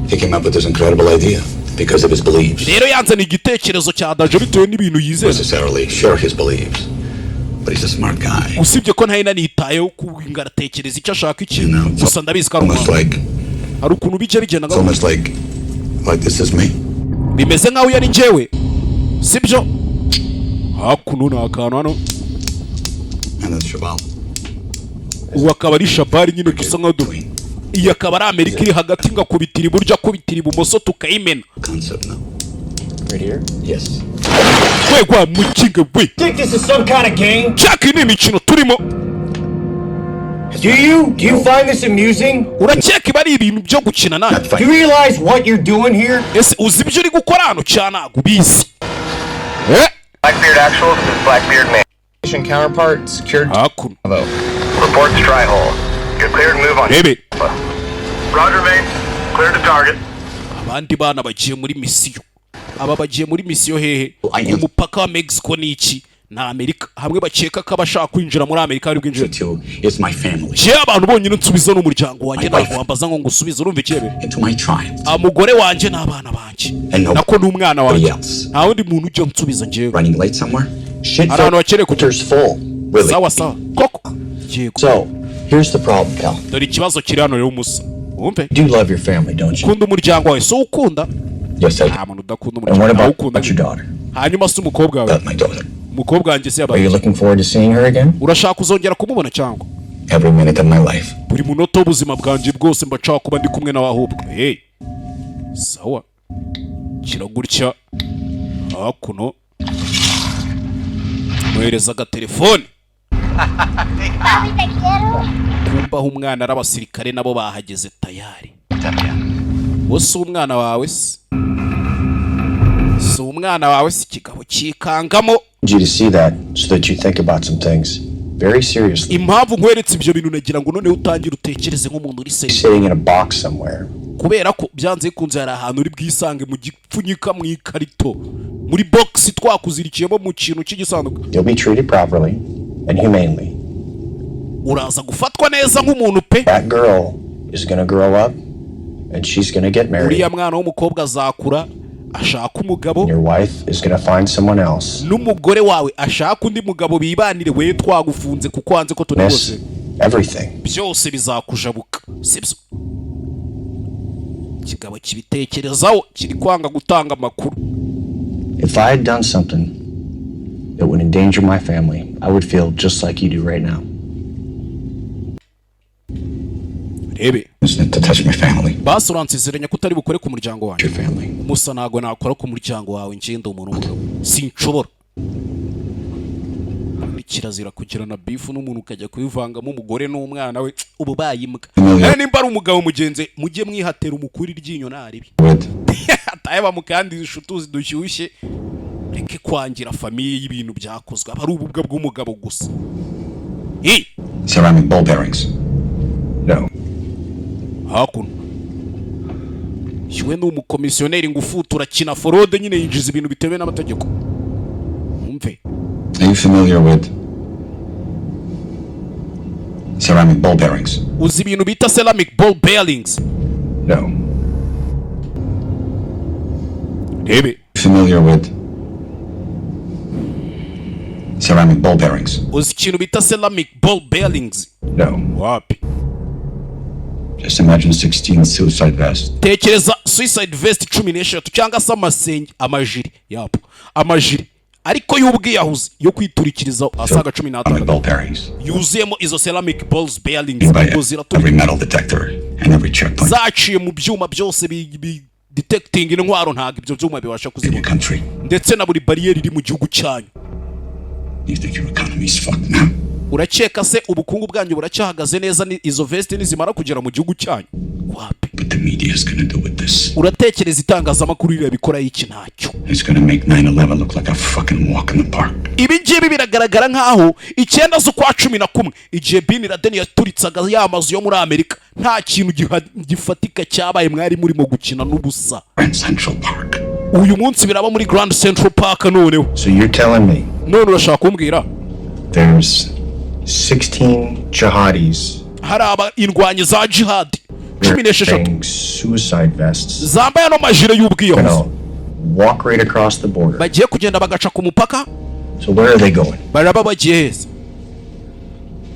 He came up with this incredible idea because of his beliefs. Rero yanzana igitekerezo cya daje bitewe n'ibintu yizera. Necessarily share his beliefs. But he's a smart guy. Usibye ko ntayina nitayeho kubingaratekereza icyo ashaka iki. Gusa ndabizi ko like hari ukuntu bijya bigenda ngaho. Almost like this is me. Bimeze nkaho yari njyewe. Sibyo? Hakuno nakana hano. And that's Shabal. Uwo akaba ari Shabal nyine dusa nkaho duhuriye. Iyi akaba ari Amerika iri hagati ngakubitira iburyo akubitira ibumoso tukayimena. Concept now. Right here? Yes. Wegwa mukinga we. Think this is some kind of game? Jack ni imikino turimo. Do you find this amusing? Urakeka bari ibintu byo gukina nani? Do you realize what you're doing here? Ese uzi ibyo uri gukora hano cyane gubizi. Blackbeard actual, this is Blackbeard man. Mission counterpart secured. Hello. Report dry hole. You're cleared to move on. Baby. Roger, mate. Clear to target. Abandi bana bagiye muri misiyo. Aba bagiye muri misiyo hehe? Umupaka wa Mexico ni iki? Na Amerika hamwe bakeka ko abashaka kwinjira muri Amerika ari bwinjira. It's my family. Je abantu bonyine nsubiza n'umuryango wanjye ntabwo wambaza ngo ngusubize urumva ikebe. Into my tribe. Amugore wanje n'abana banje. Nako n'umwana wanje. Nta wundi muntu ujya nsubiza njewe. Running late somewhere? Shit. Abantu bakere Cutters full. Really? Sawa. Koko. Yego. So, here's the problem, pal. Dore ikibazo kiri hano rero musa. Umve. You do love your family, don't you? Ukunda umuryango wawe so ukunda? Yes, I do. Nta muntu udakunda And what umuryango. about your daughter? Hanyuma se umukobwa wawe. My daughter. Umukobwa wanjye se Are yabaye. you looking forward to seeing her again? Urashaka kuzongera kumubona cyangwa? Every minute of my life. Buri munota w'ubuzima bwanjye bwose mba nshaka kuba ndi kumwe nawe ahubwo. Hey. Sawa. Kiragurya. Hakuno. Muhereza agatelefone. Kumva aho umwana ari abasirikare nabo bahageze tayari. Wose umwana wawe se? So umwana wawe se kigabo kikangamo. You to see that so that you think about some things very seriously. Impamvu nkweretse ibyo bintu nagira ngo none utangira utekereze nk'umuntu uri serious. Sitting in a box somewhere. Kubera ko byanze kunze hari ahantu uri bwisange mu gipfunyika mu ikarito. Muri box twakuzirikiyemo mu kintu cy'igisanduku. You'll be treated properly and humanely. Uraza gufatwa neza nk'umuntu pe. That girl is going to grow up and she's going to get married. Uriya mwana w'umukobwa azakura ashaka umugabo. Your wife is going to find someone else. N'umugore wawe ashaka undi mugabo bibanire we twagufunze kuko wanze ko turi bose. Everything. Byose bizakujabuka. Sibyo. Kigabo kibitekerezaho kiri kwanga gutanga amakuru. If I had done something that would endanger my family, I would feel just like you do right now. Rebe. To touch my family. Basi uransezeranya kutari bukore ku muryango wanjye. Your family. Musa nago nakora ku muryango wawe ngende umuntu umugabo. Sinshobora. kirazira kugirana beef n'umuntu ukajya kuyivangamo umugore n'umwana we ubu bayimbwa nimba ari umugabo mugenzi mujye mwihatera umukuri ryinyo naribi atayeba mukandi ishutuzi dushyushye reke kwangira famiye y'ibintu byakozwe aba ari ububwa bw'umugabo gusa. Ceramic ball bearings. No. Hakuno Shwe n'umukomisiyoneri ngufutura kina forode nyine yinjiza ibintu bitewe n'amategeko. Umve. Are you familiar with ceramic ball bearings? Uzi ibintu bita ceramic ball bearings? No. Ebe. Familiar with ceramic ball bearings? Uzi ikintu bita ceramic ball bearings? No. Wapi? Just imagine 16 suicide vests. Tekereza suicide vest 16 cyangwa se amasenge amajiri yapo amajiri ariko y'ubwiyahuzi yo kwiturikiriza asaga 15 yuzuyemo izo ceramic balls bearings every metal detector and every checkpoint. Zaciye mu byuma byose bi detecting intwaro ntago ibyo byuma bibasha kuzibona ndetse na buri barrier iri mu gihugu cyanyu. You think your economy is fucked now? Uraceka se ubukungu bwanyu buracyahagaze neza ni izo vest nizimara kugera mu gihugu cyanyu? Wapi? But the media is going to do with this. Uratekereza itangazamakuru rire bikora iki ntacyo? It's going to make 9/11 look like a fucking walk in the park. Ibi ngibi biragaragara nkaho 9 z'ukwa 11 igihe Bin Laden yaturitsaga yamazu yo muri Amerika nta kintu gifatika cyabaye mwari muri mu gukina n'ubusa. Grand Central Park. Uyu munsi biraba muri Grand Central Park noneho. So you're telling me? None urashaka kumbwira? There's 16 jihadis. Haraba indwanyi za jihad. 16 suicide vests. Zambaye no majire y'ubwiyahuzi. Walk right across the border. Bagiye kugenda bagaca ku mupaka. So where are they going? Baraba bagiye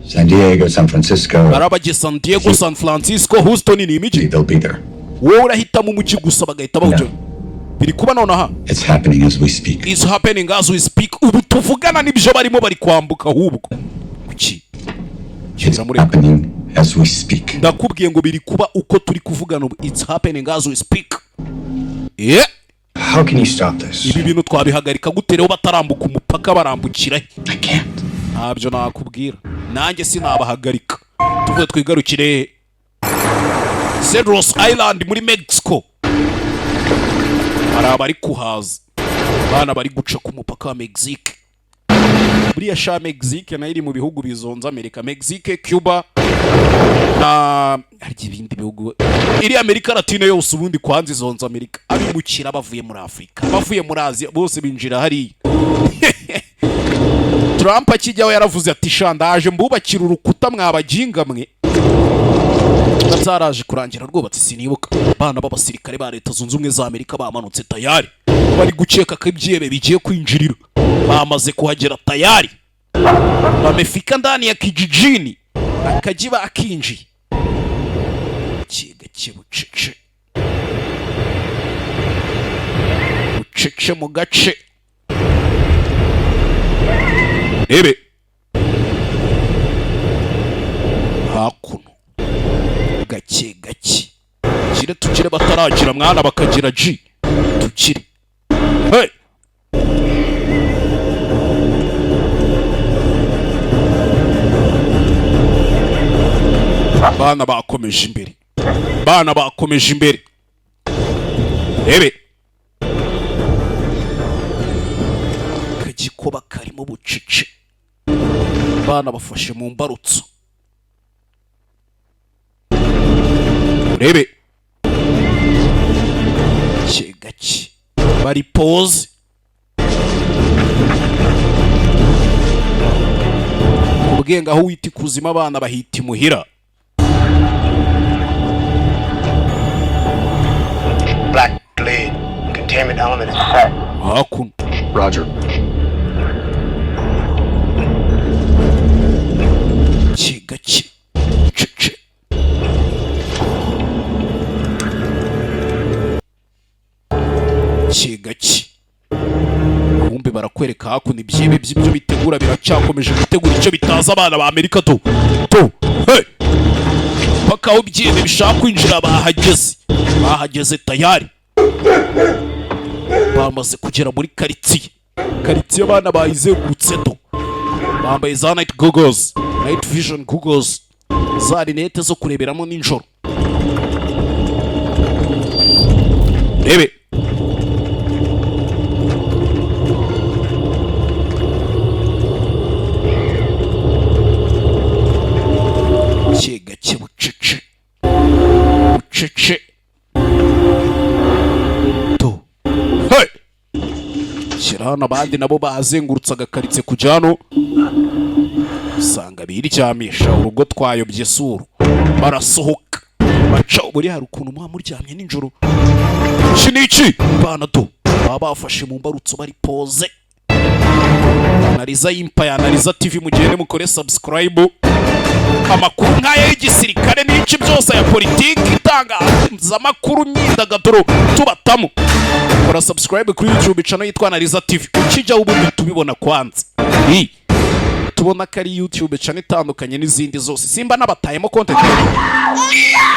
San Diego, San Francisco. Baraba bagiye San Diego, San Francisco, Houston ni imiji. They'll be there. Wowe urahita mu mugi gusa bagahita bawujya. Biri kuba nonaha. It's happening as we speak. It's happening as we speak. Ubu tuvugana nibyo barimo bari kwambuka ahubwo. Kuki? It's happening as we speak. Ndakubwiye ngo biri kuba uko turi kuvugana ubu. It's happening as we speak. Yeah. How can you stop this? Ibi bintu twabihagarika gute rero batarambuka umupaka barambukira? I can't. Ntabyo nakubwira. Nanjye sinabahagarika. Tuvuye twigarukire Cedros Island muri Mexico. Hari abari kuhaza. Bana bari guca ku mupaka wa Mexique. Buriya sha Mexique na iri mu bihugu bizonza Amerika. Mexique, Cuba na hari ibindi bihugu. Iri Amerika Latine yose ubundi kwanza izonza Amerika. Abimukira bavuye muri Afrika, bavuye muri Asia bose binjira hari. Trump akijyaho yaravuze ati shandaje mbubakira urukuta mwabajinga mwe. Zaraje kurangira rwubatse sinibuka. Bana b'abasirikare ba leta zunze ubumwe za Amerika bamanutse tayari. Bari guceka ko ibyebe bigiye kwinjirira. Bamaze kuhagera tayari. Bamefika ndani ya kijijini. Akajiba akinji. Kiga kibucece. Bucece mu gace. Ebe. Hakuno. Gake gake. Kire tukire bataragira mwana bakagira G. Tukire. Hey. Bana bakomeje imbere. Bana bakomeje imbere. Ebe. Kagikoba karimo bucece. Bana bafashe mu mbarutso. Urebe. Gake. Bari pause. Ubwenga aho witi kuzima abana bahita imuhira. Black lead. Containment element is set. Hakuno. Roger. Gake. Cece. Gake. Kumbe barakwereka hakuno ibyebe by'ibyo bitegura biracyakomeje gutegura icyo bitaza abana ba Amerika to. Hey. Paka aho byebe bishaka kwinjira bahageze tayari. Bamaze kugera muri quartier abana bayizengurutse to. bambaye za night goggles, night vision goggles, za rinete zo kureberamo ninjoro. Rebe chega bucece bucece to hey shirana abandi nabo bazengurutse agakaritse kujano usanga biriryamisha urugo twayobye suru barasohoka baca buri hari ukuntu muha muryamye ninjoro iki bana do baba bafashe mu mbarutso bari pose. Analiza Empire, Analiza TV mugende mukore subscribe. Amakuru nk'aya y'igisirikare n'iki byose ya politiki itangaza amakuru myidagaduro tubatamo. Kora subscribe kuri YouTube channel yitwa Analiza TV. Ukijya ubundi tubibona kwanza. Tubona kari YouTube channel itandukanye n'izindi zose. Simba nabatayemo content.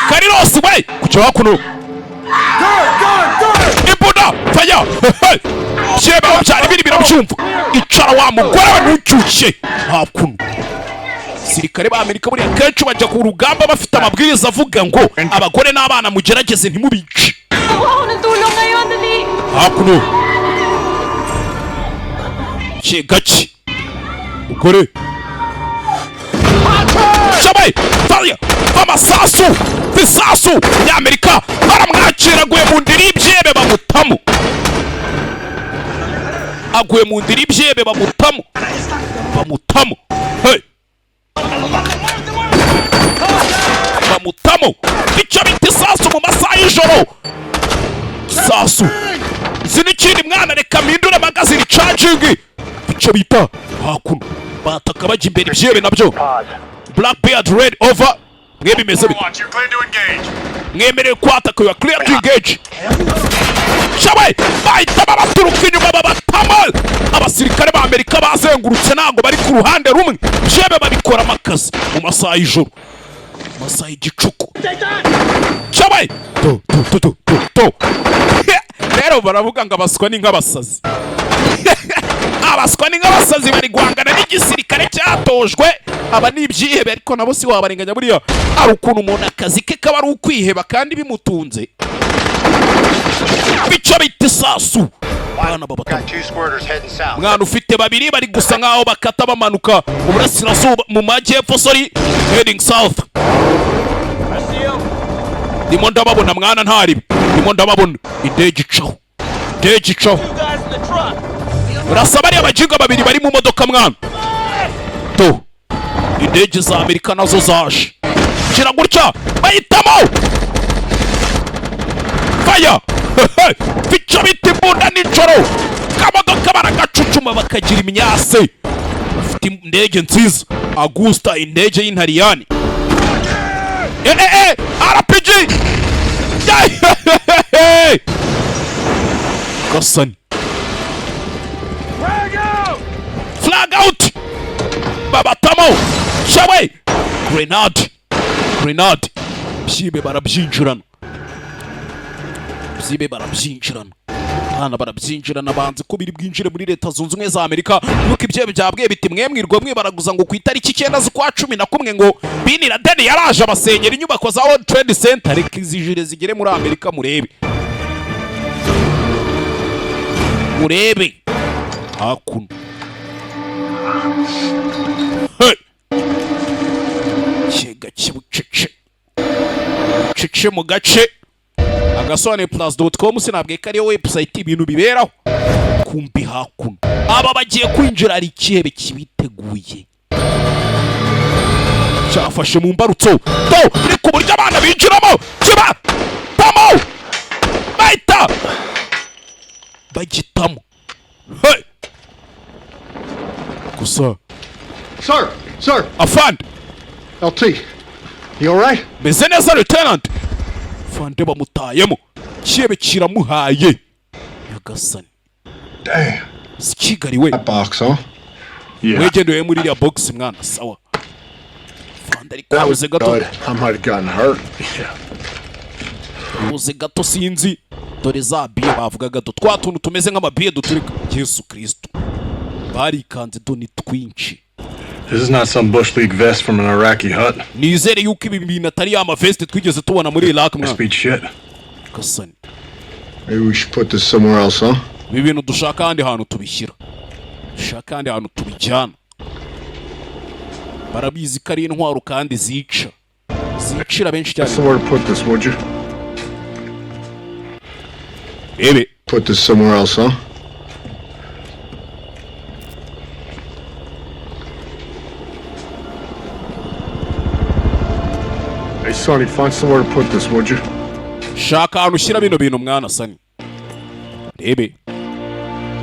Kari rose we kucyo kuno. Ibuda faya. Sheba cyari biri birabyumva. Icara wa mugore wa ntucyushye. Hakuno. Sirikare ba Amerika buri kenshi bajya ku rugamba bafite amabwiriza avuga ngo abagore n'abana mugerageze ntimubice. Hakuno. Chegaki. Ukore. Shabai, Talia, amasasu, bisasu ya Amerika baramwakira guye mu ndiri byebe bamutamo. Aguye mu ndiri byebe bamutamo. Bamutamo. Hey. Bamutamo. Bica biti sasu mu masaha y'ijoro. Sasu. Zinikindi mwana reka mpindure magazine charging. Bica bita hakuno. Bataka bajya imbere byebe nabyo. Blackbeard red over. Mwebe meze bite. Mwemereye kwataka you clear to engage. Shabai, bahita babaturuka inyuma babatama. Abasirikare ba Amerika bazengurutse nago bari ku ruhande rumwe. Byebe babikora amakazi mu masaha y'ijoro. Masaha y'igicuku. Shabai. To. Rero baravuga ngo abaswa ni nk'abasazi. Abaswa ni nk'abasazi bari guhangana n'igisirikare cyatojwe. Aba nibyihebe ariko nabo si wabarenganya buriya. Ari ukuntu umuntu akazi ke kaba ari ukwiheba kandi bimutunze. Bica bite sasu. Bana baba. Mwana ufite babiri bari gusa nkaho bakata bamanuka uburasirazuba mu majyepfo heading south. Ndimo ndababona mwana ntari. Ndimo ndababona indege icaho. Urasaba ari abajinga babiri bari mu modoka mwana. To. Indege za Amerika nazo zaje. Kira gutya bayitamo. Fire. Bica biti mbunda n'ijoro. Kamodoka baragacucuma bakagira imyase. Ufite indege nziza. Augusta indege y'intariyani. RPG. Kasani. Flag out. Babatamo. Shawe. Grenade. Byibe barabyinjirana. Hana barabyinjirana banze ko biri bwinjire muri Leta Zunze Ubumwe za Amerika. Nuko ibyebe byabwiye biti mwemwirwa mwibaraguza ngo ku itariki 9 z'ukwa 11 ngo Bin Laden yaraje abasenyera inyubako za World Trade Center reka izijire zigere muri Amerika murebe hakuno. Chega kibucece mu gace agasobanuye+.com sinabwiye ko ariyo website ibintu biberaho kumbi hakuno. Aba bagiye kwinjira ari ikihebe kibiteguye cyafashe mu mbarutso to ni ku buryo abana binjiramo kiba tamo baita bagitamo. Hey gusa sir afand LT, you alright? Meze neza lieutenant. Fande bamutayemo cyebe kiramuhaye yagasani. Damn. Sikigari we. Box, huh? Yeah. Wegendoye muri ya box mwana sawa. Fande ari kabuze gato. I might have gotten hurt. Yeah. Uze gato sinzi. Dore za biye bavuga gato. Twatuntu tumeze nk'amabiye duturika Yesu Kristo. Bari kanze doni twinshi. This is not some Bush League vest from an Iraqi hut. Nizere yuko ibi bintu atari ya maveste twigeze tubona muri Iraq mwana. Speed shit. Kasani. Maybe we should put this somewhere else, huh? Ibi bintu dushaka handi hantu tubishyira. Dushaka handi hantu tubijyana. Barabizi ko ari intwaro kandi zica. Zicira benshi cyane. Somewhere to put this, would you? Maybe. Put this somewhere else, huh? Hey, Sonny, find somewhere to put this, would you? Shaka ahantu ushyira bino bintu mwana Sonny. Rebe.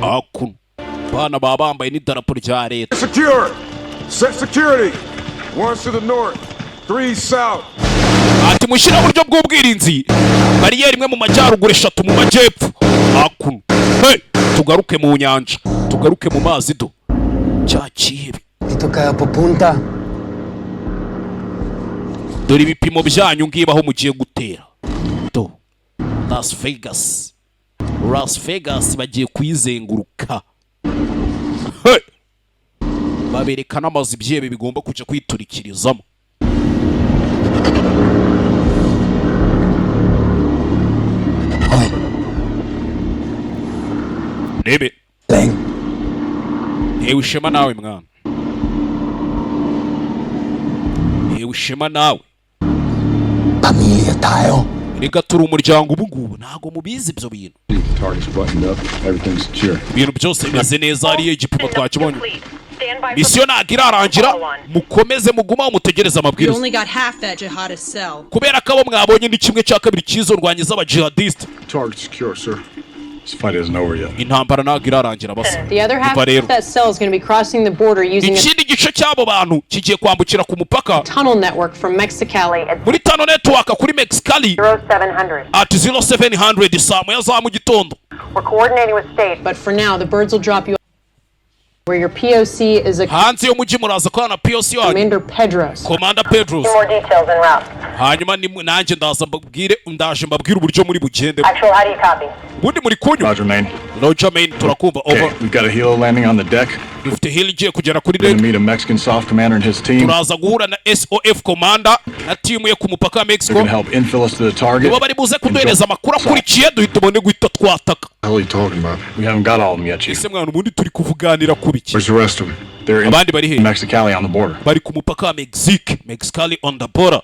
Akunu. Bana baba bambaye n'idarapo rya leta. Secure! Set security! One's to the north, 3 south. Ati mushyira buryo bw'ubwirinzi. Bariyeri imwe mu majyaruguru 3 mu majyepfo. Akunu. Hey! Tugaruke mu nyanja. Tugaruke mu mazi do. Cyakihebe. Itoka hapo punta. Dore ibipimo byanyu ngibaho mugiye gutera. Do. Las Vegas. Las Vegas bagiye kuyizenguruka. Hey! Baberekana amazi byebe bigomba kujya kwiturikirizamo. Nebe. Ewe shema nawe mwana. Ewe shema nawe. Familia tayo. Reka turi umuryango ubu ngubu ntago mubizi ibyo bintu. Target's buttoned up. Everything's secure. Ibintu byose bimeze neza ariyo igipimo twakibonye. Misiyo ntabwo irarangira mukomeze muguma mutegereza amabwiriza. Kubera ko abo mwabonye ni kimwe cya kabiri cy'izo ndwanyi z'abajihadiste. Target secure, sir. This fight isn't over yet. Intambara ntabwo irarangira basa. The other half of that cell is going to be crossing the border using ikindi gice cy'abo bantu kigiye kwambukira ku mupaka. Tunnel network from Mexicali. Muri tunnel network kuri Mexicali. 0700. At 0700 saa moya za mu gitondo. We're coordinating with state, but for now the birds will drop you where your POC is a hanze yo mujyi muraza kwa na POC wa Commander Pedros. Commander Pedros. More details en route. Hanyuma nanjye ndaje mbabwire uburyo muri bugende. Actual, how do you copy? Bundi muri kunyu. Roger main. Roger main turakumva over. Okay, we've got a helo landing on the deck. Dufite helo igiye kugera kuri deck. We're gonna meet a Mexican soft commander and his team. Turaza guhura na SOF commander na team ye ku mupaka wa Mexico. They're gonna help infill us to the target. Bari buze kuduhereza amakuru akurikiye duhita ubone guhita twataka. What are you talking about? We haven't got all of them yet, Chief. Ese mwana ubundi turi kuvuganira kubiki. Where's the rest of them? They're abandi bari he? Mexicali on the border. Bari ku mupaka wa Mexique. Mexicali on the border.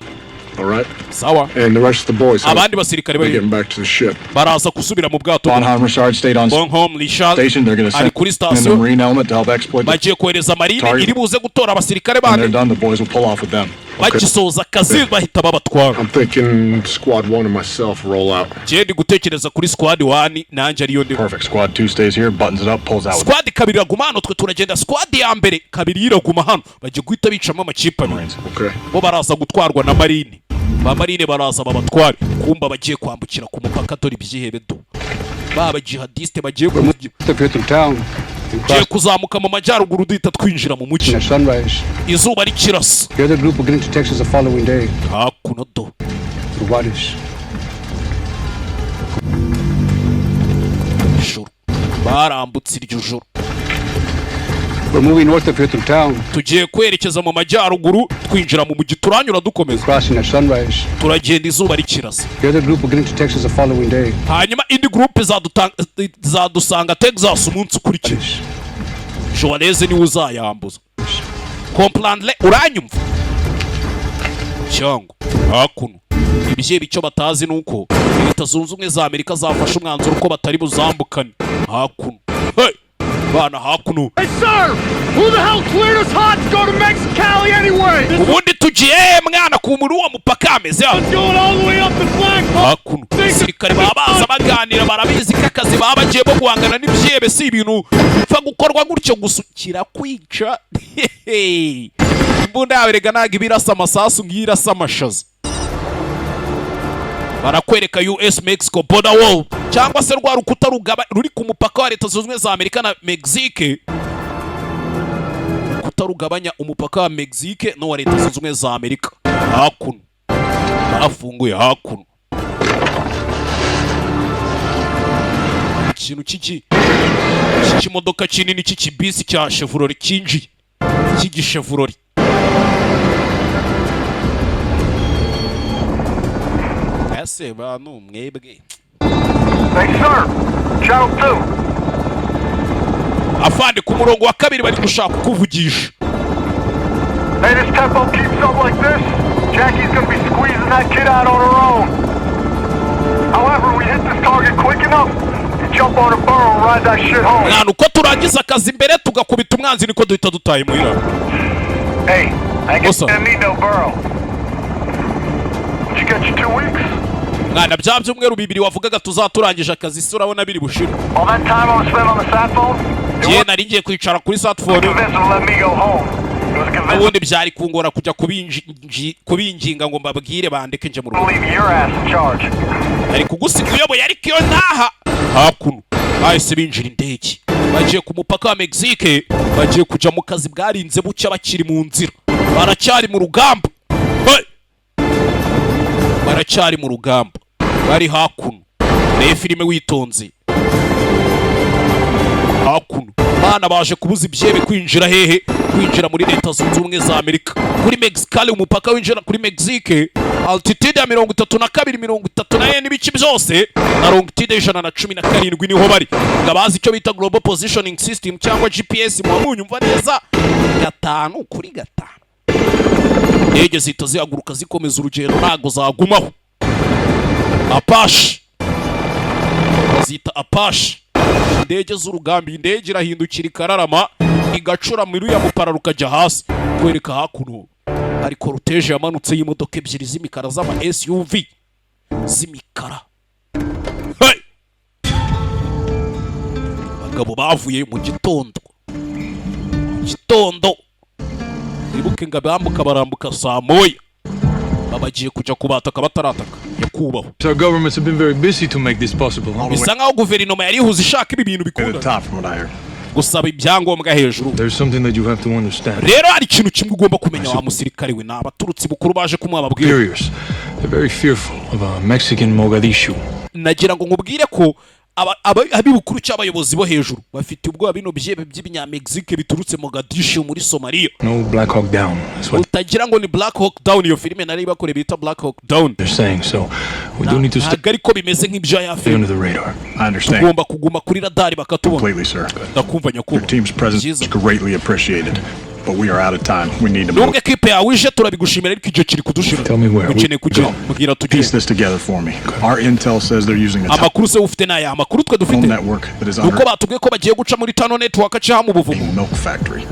All right. Sawa. And the rest of the boys. Abandi basirikare bari getting back to the ship. Baraza kusubira mu bwato. Bonhomme Richard stayed on station. They're going to send in the marine element to help exploit the bagiye kohereza marine iri buze gutora abasirikare bandi. When they're done, the boys will pull off with them. Bagisoza akazi bahita babatwara. I'm thinking squad 1 and myself roll out. Je ndi gutekereza kuri squad 1 nanje ariyo ndi. Perfect. Squad 2 stays here, buttons it up, pulls out. Squad kabiri aguma hano twe turagenda. Squad ya mbere kabiri iraguma hano. Bagiye guhita bicamo amakipe. Okay. Bo baraza gutwarwa na marine. Ba marine baraza babatware. Kumba bagiye kwambukira ku mupaka dore ibyihebe do. Baba jihadiste bagiye kuzamuka mu majyaruguru duhita twinjira mu mujyi. Izuba rikirasa. The other group will get into Texas the following day. Hakuno do. Rwadish. Barambutse iryo joro. We're moving north of here through town. Tugiye kwerekeza mu majyaruguru twinjira mu mujyi turanyura dukomeza. Crossing at sunrise. Turagenda izuba rikirasa. The other group will get into Texas the following day. Hanyuma indi group zadusanga Texas umunsi ukurikije. Joaleze ni uzayambuza. Comprendre uranyumva? Cyango hakuno. Ibye bico batazi nuko Leta Zunze Ubumwe za Amerika zafashe umwanzuro ko batari buzambukane. Hakuno. Hey! Bana hakuno. Hey sir! Who the hell cleared us hot to go to Mexicali anyway? Ubundi tugiye mwana ku muri wa mupaka ameze aho. Let's go all the way up the flagpole. Hakuno. Sirikare babaza baganira barabizi kakazi babagiye bo guhangana n'ibyebe si ibintu bipfa gukorwa gutyo gusukira kwica. Imbunda yawe rega naga ibirasa amasasu ngirasa amashaza. Barakwereka US Mexico border wall cyangwa se rwa rukuta ruri ku mupaka wa Leta Zunze Ubumwe za Amerika na Mexique. Kutarugabanya umupaka wa Mexique no wa Leta Zunze Ubumwe za Amerika. Hakuno. Bafunguye hakuno. Ikintu kiki modoka kinini kiki bisi cya Chevrolet kinji cy'igishevurori. Ese bantu mwebwe afande ku murongo wa kabiri bari gushaka kuvugisha. Hey, this tempo keeps up like this, Jackie's gonna be squeezing that kid out on her own. However, we hit this target quick enough to jump on a burrow and ride that shit home. Nanu ko turangiza akazi imbere tugakubita umwanzi niko duhita dutaye muhira. Hey, I ain't gonna need no burrow. Would you get you 2 weeks? Mwana bya byumweru bibiri wavugaga tuzaturangije akazi se urabona biri bushira. All that time I was spent on the sat phone? Je nari ngiye kwicara kuri sat phone. Ubundi byari kungora kujya kubinginga ngo mbabwire bandeke nje mu rugo. Ari kugusiga uyoboye ariko iyo naha hakuno bahise binjira indege bagiye ku mupaka wa Mexique, bagiye kuja mu kazi bwarinze bucya bakiri mu nzira, baracyari mu rugamba. Baracyari mu rugamba bari hakuno. Reba filime witonze hakuno. Bana baje kubuza ibyebe kwinjira hehe, kwinjira muri Leta Zunze Ubumwe za Amerika kuri Mexico. Umupaka winjira kuri Mexique altitude ya 32 n'ibice byose na longitude 117 niho bari. Ngabazi icyo bita global positioning system cyangwa GPS mu munyumva neza 5 kuri 5. Indege zihita zihaguruka zikomeza urugendo ntago zagumaho. Apache zita Apache indege z'urugamba. Indege irahindukira ikararama igacura muri ya mupara rukajya hasi kwereka hakuno hari cortege yamanutse y'imodoka ebyiri z'imikara z'ama SUV z'imikara. Bagabo bavuye mu gitondo ibuke nga bambuka barambuka saa moya babagiye kuja kubataka batarataka yakubaho. Our governments have been very busy to make this possible. Bisa nkaho guverinoma yari ihuze ishaka ibi bintu bikunda gusaba ibyangombwa hejuru. There's something that you have to understand. Rero hari ikintu kimwe ugomba kumenya wa musirikare we n'abaturutsi bukuru baje kumwababwira. They're very fearful of a Mexican Mogadishu. Nagira ngo nkubwire ko abibukuru cy'abayobozi bo hejuru bafite ubwoba bino byebe by'ibinyamexique biturutse Mogadishu muri Somalia. No Black Hawk Down. Utagira ngo ni Black Hawk Down, iyo filime nari bakore bita Black Hawk Down. They're saying so. We don't need to stay ariko bimeze nk'ibya ya film. Under the radar. I understand. Tugomba kuguma kuri radar bakatubona. Completely, sir. Ndakumva nyakuba. Your team's presence is greatly appreciated. But we are out of time. We need to move. Nubwo equipe yawe ije turabigushimira ariko igihe kiri kudushira. Tell me where. Ukeneye kujya mugira tujye. Piece this together for me. Our intel says they're using a amakuru se ufite naya amakuru twe dufite. Nuko batubwiye ko bagiye guca muri Tano network cya mu buvumo. Milk factory.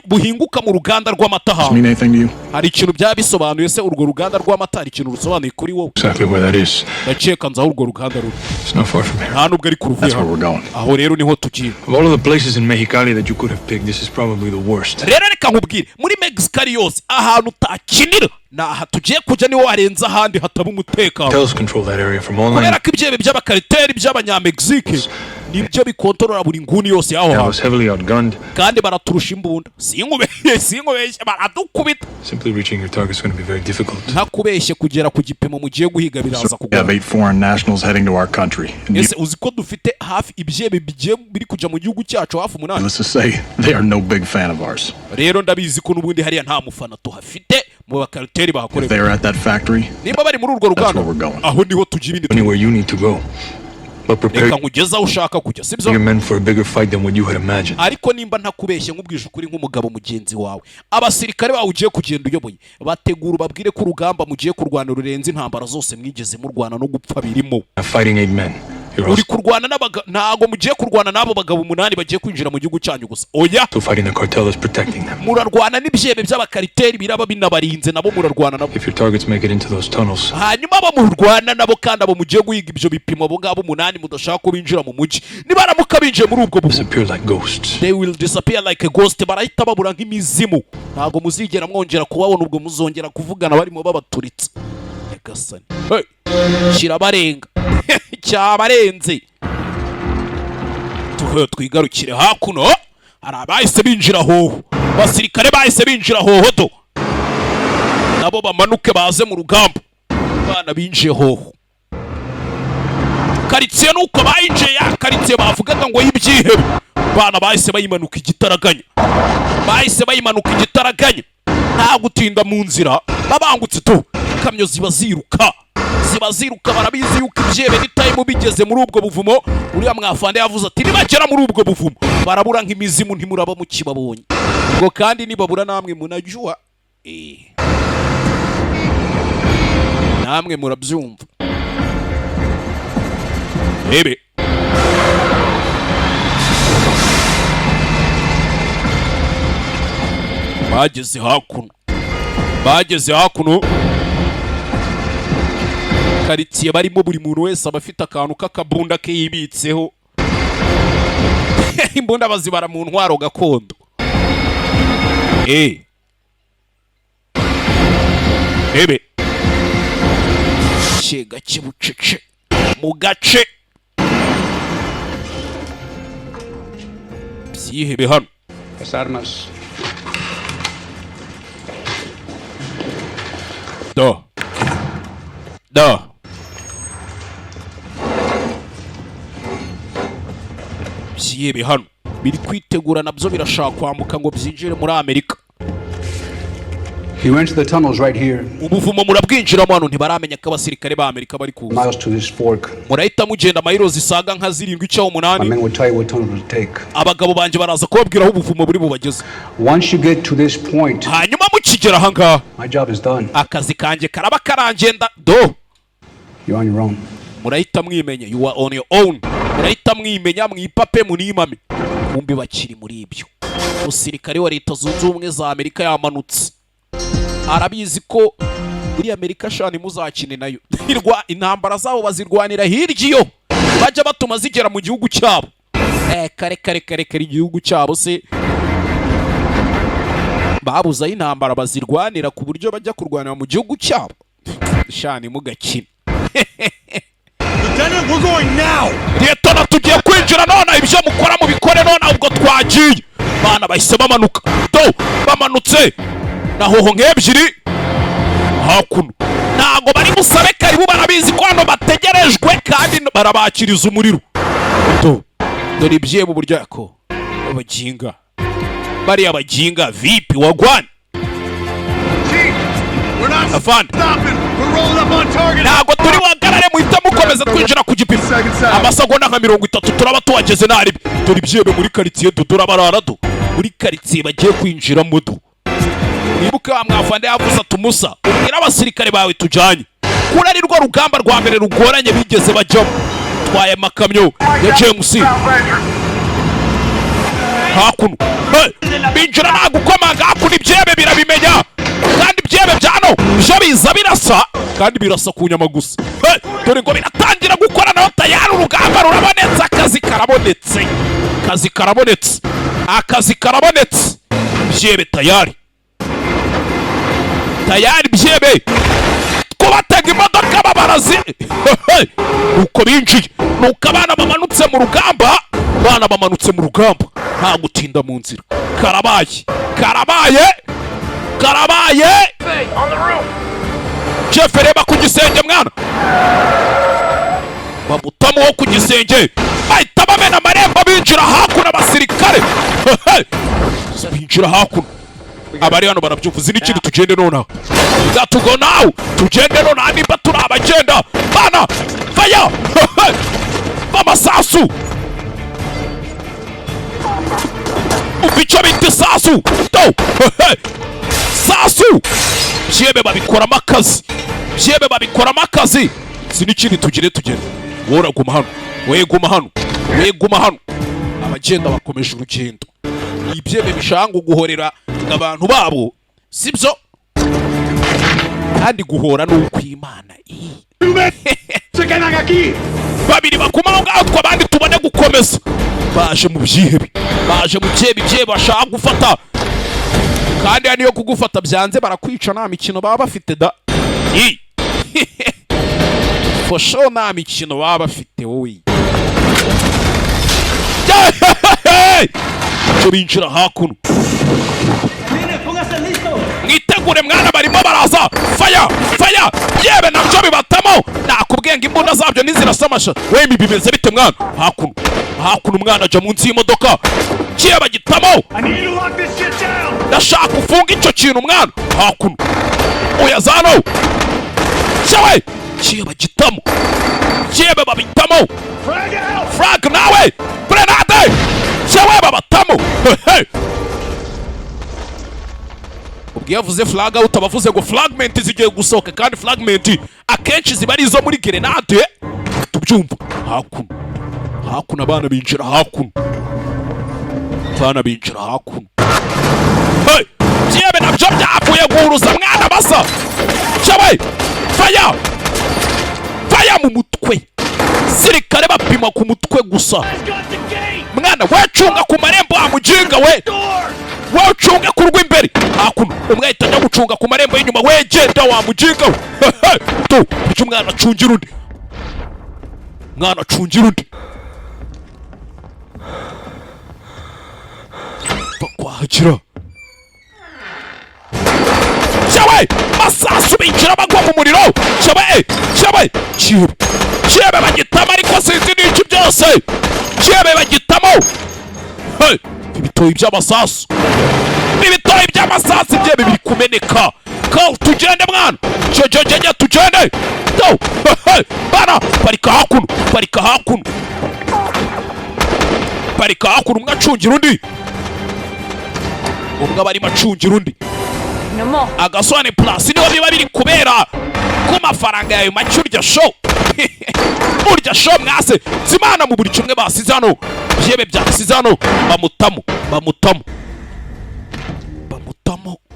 Buhinguka mu ruganda rw'amata. Does it mean anything to you? Hari ikintu byabisobanuye se urwo ruganda rw'amata hari ikintu rusobanuye kuri wowe. Exactly where that is. Ndaceka nza urwo ruganda ruri. It's not far from here. Nta nubwo ari ku ruvuye. That's where we're going. Aho rero niho tugiye. Of all of the places in Mexicali that you could have picked, this is probably the worst. Rero reka nkubwire muri Mexico yose ahantu utakinira naha tugiye kujya niho warenza ahandi hataba umutekano. Tells control that area from online. Kubera ko ibyebe by'abakariteri by'abanyamexique nibyo bikontorora buri nguni yose yaho. I was heavily outgunned. Kandi baraturusha imbunda. Sinkubeshye baradukubita. Simply reaching your target is going to be very difficult. Ntakubeshye kugera ku gipimo mugiye guhiga biraza kugora. We have 8 foreign nationals heading to our country. Ese uziko dufite hafi ibyebe bigiye biri kujya mu gihugu cyacu hafi 8. Let's just say they are no big fan of ours. Rero ndabizi ko nubundi hariya nta mufana tuhafite mu bakariteri bahakorera. If they are at that factory, niba bari muri urwo ruganda aho niho tugiye ibindi. Anywhere you need to go. But prepare ushaka kujya sibyo. You're meant for a bigger fight than what you had imagined. Ariko nimba ntakubeshye nkubwije ukuri nk'umugabo mugenzi wawe abasirikare bawe ugiye kugenda uyoboye bategura babwire ko urugamba mugiye kurwana rurenze intambara zose mwigeze murwana no gupfa birimo. Fighting 8 men. Uri kurwana ntago mugiye kurwana nabo bagabo 8 bagiye kwinjira mu gihugu cyanyu gusa. Oya. So fighting the cartel is protecting them. Murarwana n'ibyebe by'abakariteri biraba binabarinze nabo murarwana nabo. If your targets make it into those tunnels. Hanyuma abo murwana nabo kandi abo mugiye guhiga ibyo bipimo abo ngabo 8 mudashaka ko binjira mu muji. Nibaramuka binjiye muri ubwo disappear like ghosts. They will disappear like a ghost. Barahita babura nk'imizimu. Ntago muzigera mwongera kubabona ubwo muzongera kuvugana barimo babaturitse. Yagasani. Hey. Kirabarenga. Cyabarenze. Tuho twigarukire hakuno. Hari abahise binjira hoho. Basirikare bahise binjira hoho do. Nabo bamanuke baze mu rugamba. Bana binjiye hoho. karitsiye nuko bayinjiye ya karitsiye bavugaga ngo y'ibyihebe bana bahise bayimanuka igitaraganya nta gutinda mu nzira babangutse tu kamyo ziba ziruka barabizi yuko ibyebe n'itayimo bigeze muri ubwo buvumo uriya mwafande yavuze ati nibagera muri ubwo buvumo barabura nk'imizimu ntimuraba mukibabonye ngo kandi nibabura namwe munajua namwe murabyumva ebe bageze hakuno karitsiye barimo buri muntu wese aba afite akantu k'akabunda ke yibitseho imbunda bazibara mu ntwaro gakondo ebe gake bucece mu gace byihebe hano Las armas. Da. Byihebe hano biri kwitegura nabyo birashaka kwambuka ngo byinjire muri Amerika. He went to the tunnels right here. Ubuvumo murabwinjiramo hano ntibaramenya ko abasirikare ba Amerika bari kuza. Miles to this fork. Murahita mugenda mayiro zisaga nka 7 cyangwa 8. My men will tell you what tunnel to take. Abagabo banje baraza kubabwira aho ubuvumo buri bubageze. Once you get to this point, hanyuma mukigera hanga, my job is done. Akazi kanje karaba karangenda do. You're on your own. Murahita mwimenya, you are on your own. Murahita mwimenya mwipape munimame. Kumbi bakiri muri ibyo. Umusirikare wa Leta Zunze Ubumwe za Amerika yamanutse. Arabizi ko muri Amerika shani muzakine nayo. Intambara zabo bazirwanira hirya bajya batuma zigera mu gihugu cyabo. Kare igihugu cyabo se babuza intambara bazirwanira ku buryo bajya kurwanira mu gihugu cyabo. Shani mugakina. Lieutenant, we're going now. Leta tugiye kwinjira none ibyo mukora mu bikore none ubwo twagiye. Bana bahise bamanuka. Bamanutse. Naho ngebyiri hakuno ntago bari musabe karibu barabizi ko hano bategerejwe kandi barabakiriza umuriro dore ibye mu buryo yako abajinga bari abajinga vipi wagwan ntago turi wagarare muhita mukomeza twinjira ku gipimo amasegonda nka 30 turaba tuhageze nari dore ibyebe muri karitsiye dodora bararado muri karitsiye bagiye kwinjira mudo nibuka wa mwafande yavuze atumusa ubwira abasirikare bawe tujanye kuri ari rwo rugamba rwa mbere rugoranye bigeze bajyamo twaye makamyo ya James hakuno binjira nagukomanga hakuno ibyebe birabimenya kandi ibyebe byano byo biza birasa kandi birasa ku nyama gusa dore ngo biratangira gukora naho tayari urugamba rurabonetse akazi karabonetse ibyebe tayari byebe kubatega imodoka babarazi uko binjiye nuko abana bamanutse mu rugamba nta gutinda mu nzira karabaye chef reba ku gisenge mwana bamutamo wo ku gisenge bahita bamena amarembo binjira hakuno abasirikare binjira hakuno abari hano barabyuvuze n'ikindi tugende nonaho gatugo nawe tugende nonaho niba turi abagenda bana faya bamasasu ubica bita sasu sasu byebe babikoramo akazi si n'ikindi tugende wora guma hano abagenda bakomeje urugendo ibyebe bishanga guhorera abantu babo sibyo kandi guhora n'ukwimana babiri bakumaho ngaho twabandi tubone gukomeza baje mu byihebe bashaka gufata kandi niyo kugufata byanze barakwica nta mikino baba bafite da fosho nta mikino baba bafite wowe cyo binjira hakuno mwitegure mwana barimo baraza faya yebe nabyo bibatamo nakubwenga imbunda zabyo nizirasamasha wembi bimeze bite mwana hakuno umwana aja munsi y'imodoka kiye bagitamo ndashaka ufunga icyo kintu mwana hakuno oya zano shawe kiye bagitamo kiye babitamo frag nawe grenade shawe babatamo ubwo yavuze flag out abavuze ngo fragment zigiye gusohoka kandi fragment akenshi ziba ari izo muri grenade tubyumva hakuno abana binjira hakuno kiebe nabyo byavuye guhuruza mwana basa shawe faya mu mutwe sirikare bapima ku mutwe gusa mwana wecunga ku marembo amujinga we wecunge kurwa imbere hakuno umwahita ajya gucunga ku marembo y'inyuma wegenda wamujinga we tu icyo umwana acungira undi bakwahagira shawe masasu binjira bagwa mu muriro shawe kiebe bagitamo ariko sinzi n'iki byose kiebe bagitamo ibitoyi by'amasasu byebe biri kumeneka ko tugende mwana jeje tugende bana parika hakuno umwe acungira undi umwe barimo acungira undi agasoane plus niho biba biri kubera ku mafaranga yayo make urya show mwase zimana mu buri kimwe basize hano byebe byasize hano bamutamo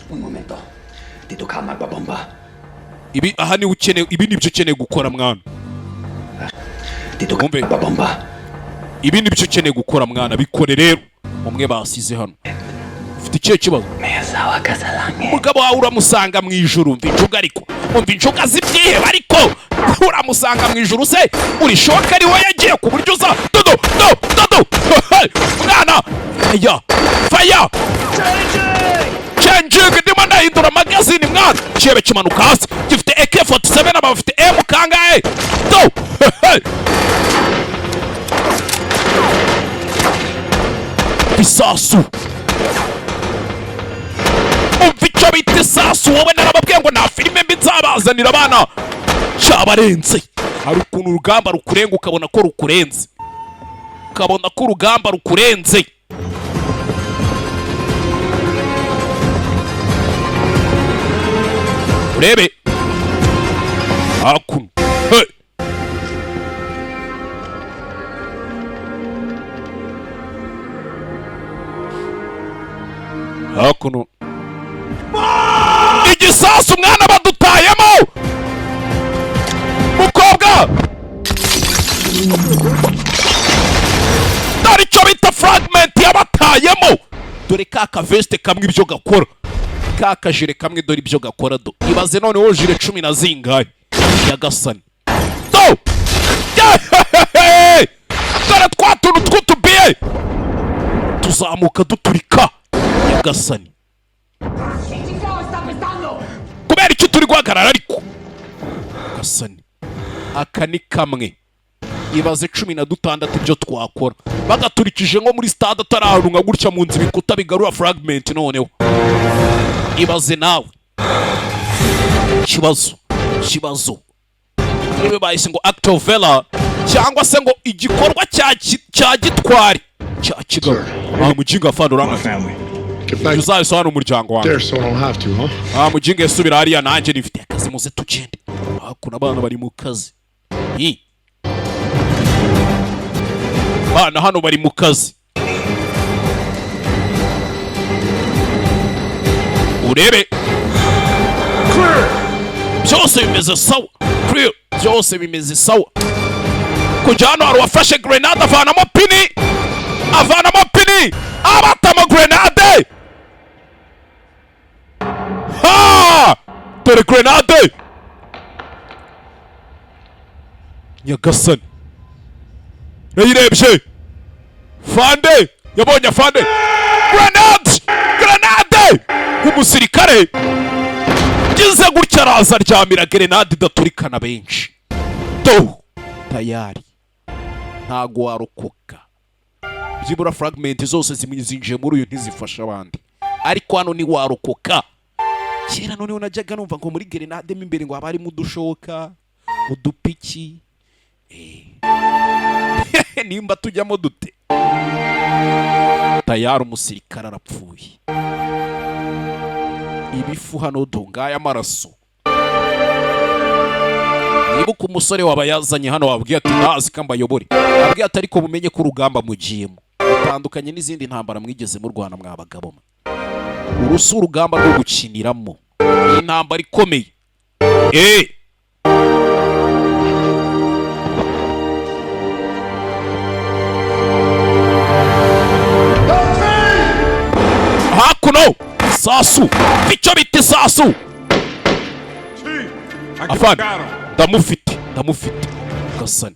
un momento ti toccava la bomba ibi aha ni ukeneye ibi nibyo ukeneye gukora mwana ti toccava la bomba ibi nibyo ukeneye gukora mwana bikore rero umwe basize hano ufite ikihe kibazo umugabo wawe uramusanga mu ijuru umva injuga z'ibyihebe ariko uramusanga mu ijuru se uri shoka ari we yagiye ku buryo uza dodo mwana faya changing ndimo ndahindura magazine mwana kiebe kimanuka hasi gifite AK47 aba bafite M kangahe isasu umva icyo bita isasu wowe narababwiye ngo nta filime mbi nzabazanira abana cyabarenze hari ukuntu urugamba rukurenga ukabona ko rukurenze urebe hakuno igisasu mwana badutayemo mukobwa dore icyo bita fragment yabatayemo dore ka veste kamwe ibyo gakora ka kajire kamwe dore ibyo gakora ibaze noneho jire 10 na zingahe yagasani dore twatuntu tw'utubiye tuzamuka duturika yagasani kubera icyo turi guhagarara ariko gasani aka ni kamwe ibaze 16 ibyo twakora bagaturikije nko muri stade atararunga gutya mu nzi bikuta bigarura fragment noneho ibaze nawe kibazo nibe bahise ngo act of VALr cyangwa se ngo igikorwa cya gitwari cya kigabo mujinga fando ranga uzayise hano umuryango wanjye mujinga yasubira hariya nanjye nifite akazi muze tugende hakuna abana bari mu kazi bana hano bari mu kazi urebe byose bimeze sawa byose bimeze sawa kujya hano hari uwafashe grenade avanamo pini abatamo grenade dore grenade nyagasani nayirebye fande yabonye fande grenade nk'umusirikare gize gutya araza aryamira grenade idaturikana benshi tayari ntago warokoka byibura fragment zose zinjiye muri uyu ntizifasha abandi ariko hano ni warokoka kera noneho najyaga numva ngo muri grenade imbere ngo abari mu dushoka udupiki nimba tujyamo dute tayari umusirikare arapfuye ibifu hano dongaya amaraso nibuka umusore wabayazanye hano wabwiye ati nazi kambayobore wabwiye ati ariko mumenye ko urugamba mugiyemo utandukanye n'izindi ntambara mwigeze mu Rwanda mwabagabo urusu urugamba rwo gukiniramo intambara ikomeye hakuno sasu icyo bita sasu afande ndamufite gasani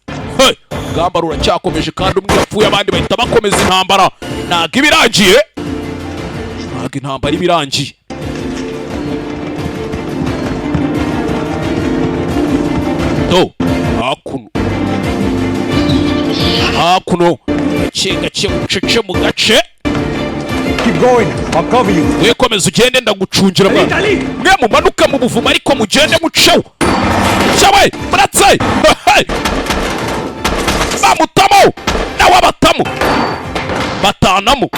urugamba ruracyakomeje kandi umwe yapfuye abandi bahita bakomeza intambara ntabwo ibirangiye ntabwo intambara ibirangiye hakuno gake ucece mu gace mwe komeza ugende ndagucungira mwana mwe mumanuka mu buvumo ariko mugende muceho cyawe muratse bamutamo nawe abatamo batanamo